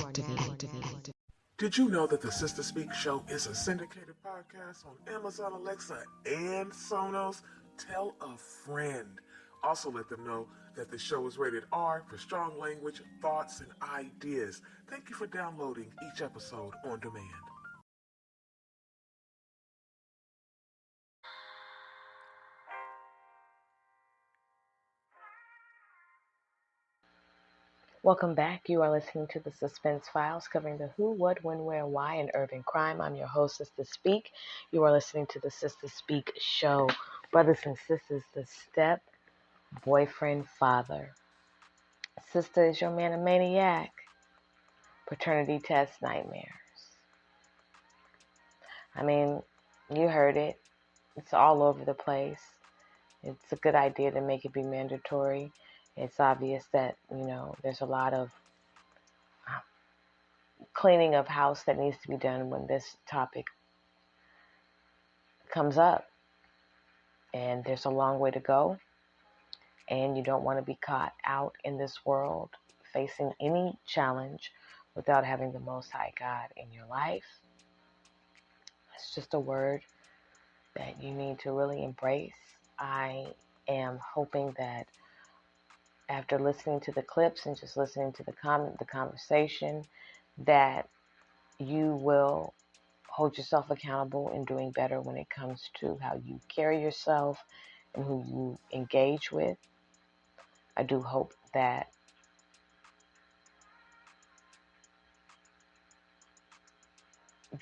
Speaker 2: activated.
Speaker 11: Did you know that the Sista Speak Show is a syndicated podcast on Amazon Alexa and Sonos? Tell a friend. Also let them know that the show is rated R for strong language, thoughts, and ideas. Thank you for downloading each episode on demand.
Speaker 1: Welcome back. You are listening to the Suspense Files, covering the who, what, when, where, why in urban crime. I'm your host, Sista Speak. You are listening to the Sista Speak Show. Brothers and sisters, the Step-Boyfriend Father. Sista, is your man a maniac? Paternity test nightmares. I mean, you heard it. It's all over the place. It's a good idea to make it be mandatory. It's obvious that, there's a lot of cleaning of house that needs to be done when this topic comes up. And there's a long way to go. And you don't want to be caught out in this world facing any challenge without having the Most High God in your life. It's just a word that you need to really embrace. I am hoping that after listening to the clips and just listening to the conversation, that you will hold yourself accountable in doing better when it comes to how you carry yourself and who you engage with. I do hope that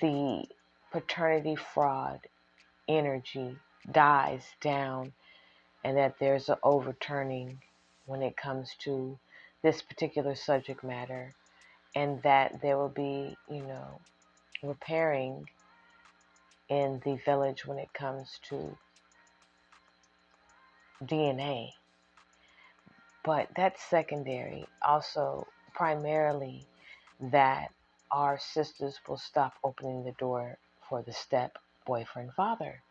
Speaker 1: the paternity fraud energy dies down and that there's an overturning when it comes to this particular subject matter, and that there will be, repairing in the village when it comes to DNA. But that's secondary. Also, primarily, that our sisters will stop opening the door for the step-boyfriend father.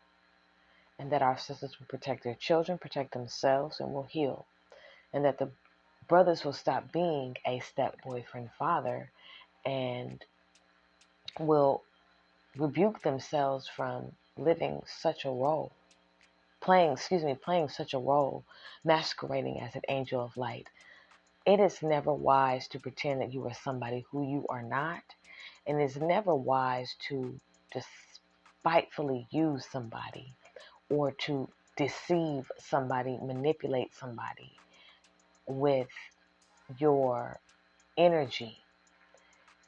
Speaker 1: And that our sisters will protect their children, protect themselves, and will heal. And that the brothers will stop being a step-boyfriend father and will rebuke themselves from living such a role, playing such a role, masquerading as an angel of light. It is never wise to pretend that you are somebody who you are not, and it's never wise to despitefully use somebody or to deceive somebody, manipulate somebody with your energy,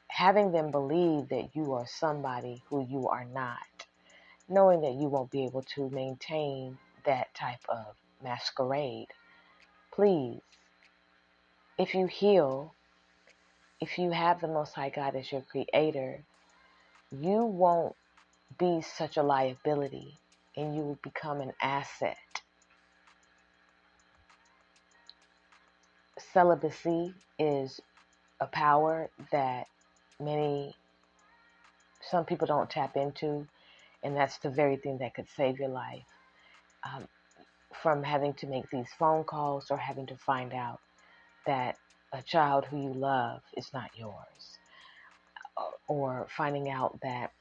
Speaker 1: having them believe that you are somebody who you are not, knowing that you won't be able to maintain that type of masquerade. Please, if you heal, if you have the Most High God as your creator, you won't be such a liability and you will become an asset. Celibacy is a power that some people don't tap into, and that's the very thing that could save your life from having to make these phone calls or having to find out that a child who you love is not yours, or finding out that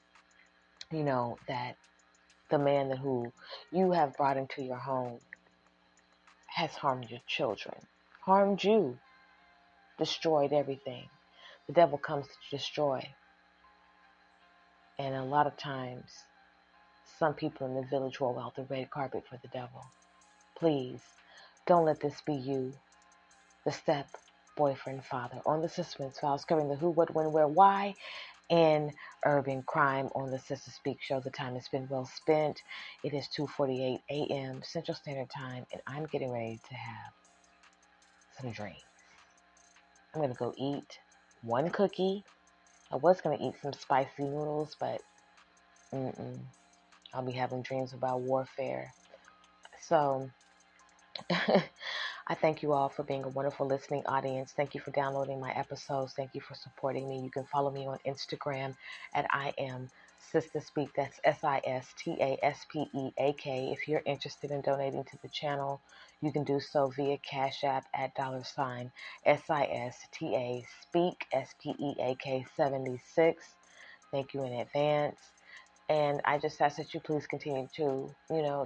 Speaker 1: that the man who you have brought into your home has harmed your children, harmed you, destroyed everything. The devil comes to destroy. And a lot of times, some people in the village roll out the red carpet for the devil. Please, don't let this be you, the step-boyfriend father, on the Suspense Files, covering the who, what, when, where, why, and urban crime on the Sister Speak Show. The time has been well spent. It is 2:48 a.m. Central Standard Time, and I'm getting ready to have some dreams. I'm going to go eat one cookie. I was going to eat some spicy noodles, but I'll be having dreams about warfare. So I thank you all for being a wonderful listening audience. Thank you for downloading my episodes. Thank you for supporting me. You can follow me on Instagram at I am Sista Speak. That's SISTASPEAK. If you're interested in donating to the channel, you can do so via Cash App at $SISTA Speak SPEAK 76. Thank you in advance. And I just ask that you please continue to,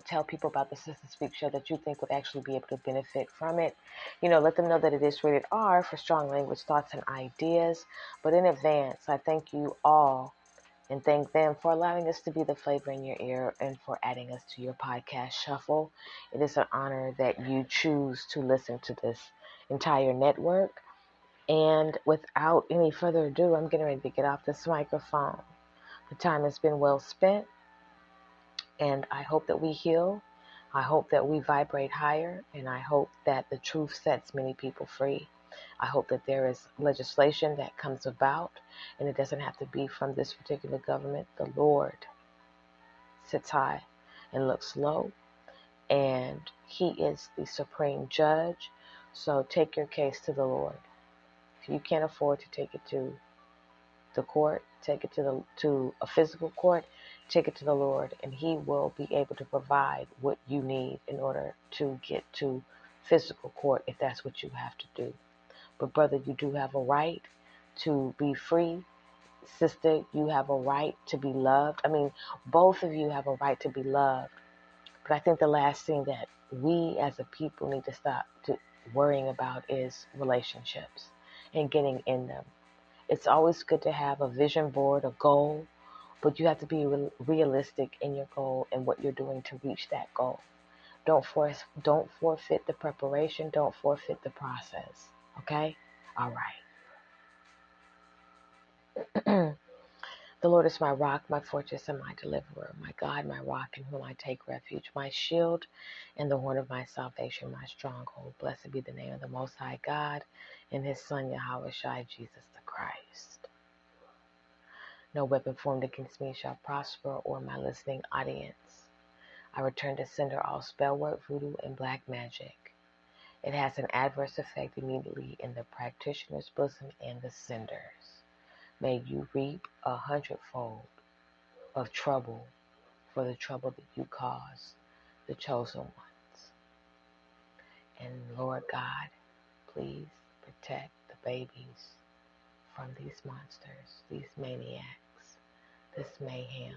Speaker 1: tell people about the Sister Speak Show that you think would actually be able to benefit from it. Let them know that it is rated R for strong language, thoughts, and ideas. But in advance, I thank you all and thank them for allowing us to be the flavor in your ear and for adding us to your podcast shuffle. It is an honor that you choose to listen to this entire network. And without any further ado, I'm getting ready to get off this microphone. The time has been well spent, and I hope that we heal. I hope that we vibrate higher, and I hope that the truth sets many people free. I hope that there is legislation that comes about, and it doesn't have to be from this particular government. The Lord sits high and looks low, and He is the supreme judge. So take your case to the Lord. If you can't afford to take it to the court, take it to a physical court, take it to the Lord, and He will be able to provide what you need in order to get to physical court if that's what you have to do. But brother, you do have a right to be free. Sister, you have a right to be loved. I mean, both of you have a right to be loved. But I think the last thing that we as a people need to stop worrying about is relationships and getting in them. It's always good to have a vision board, a goal, but you have to be realistic in your goal and what you're doing to reach that goal. Don't forfeit the preparation. Don't forfeit the process. Okay? All right. The Lord is my rock, my fortress, and my deliverer, my God, my rock, in whom I take refuge, my shield and the horn of my salvation, my stronghold. Blessed be the name of the Most High God and His Son, Yahweh Shai, Jesus the Christ. No weapon formed against me shall prosper, or my listening audience. I return to sender all spell work, voodoo, and black magic. It has an adverse effect immediately in the practitioner's bosom and the sender's. May you reap 100-fold of trouble for the trouble that you cause the chosen ones. And Lord God, please protect the babies from these monsters, these maniacs, this mayhem.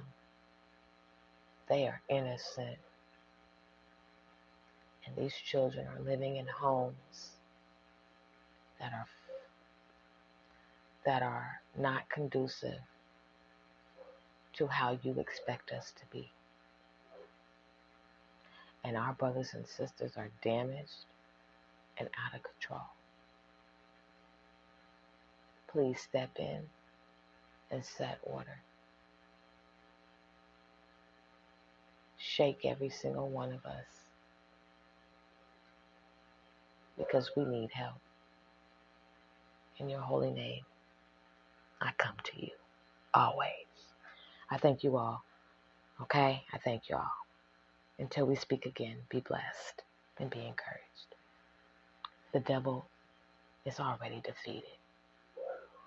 Speaker 1: They are innocent. And these children are living in homes that are not conducive to how you expect us to be. And our brothers and sisters are damaged and out of control. Please step in and set order. Shake every single one of us, because we need help. In your holy name, I come to you always. I thank you all. Okay? I thank you all. Until we speak again, be blessed and be encouraged. The devil is already defeated.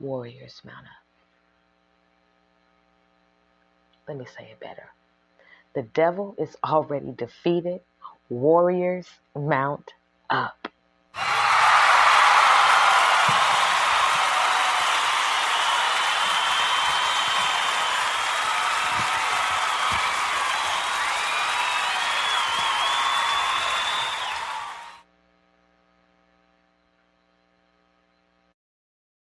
Speaker 1: Warriors mount up. Let me say it better. The devil is already defeated. Warriors mount up.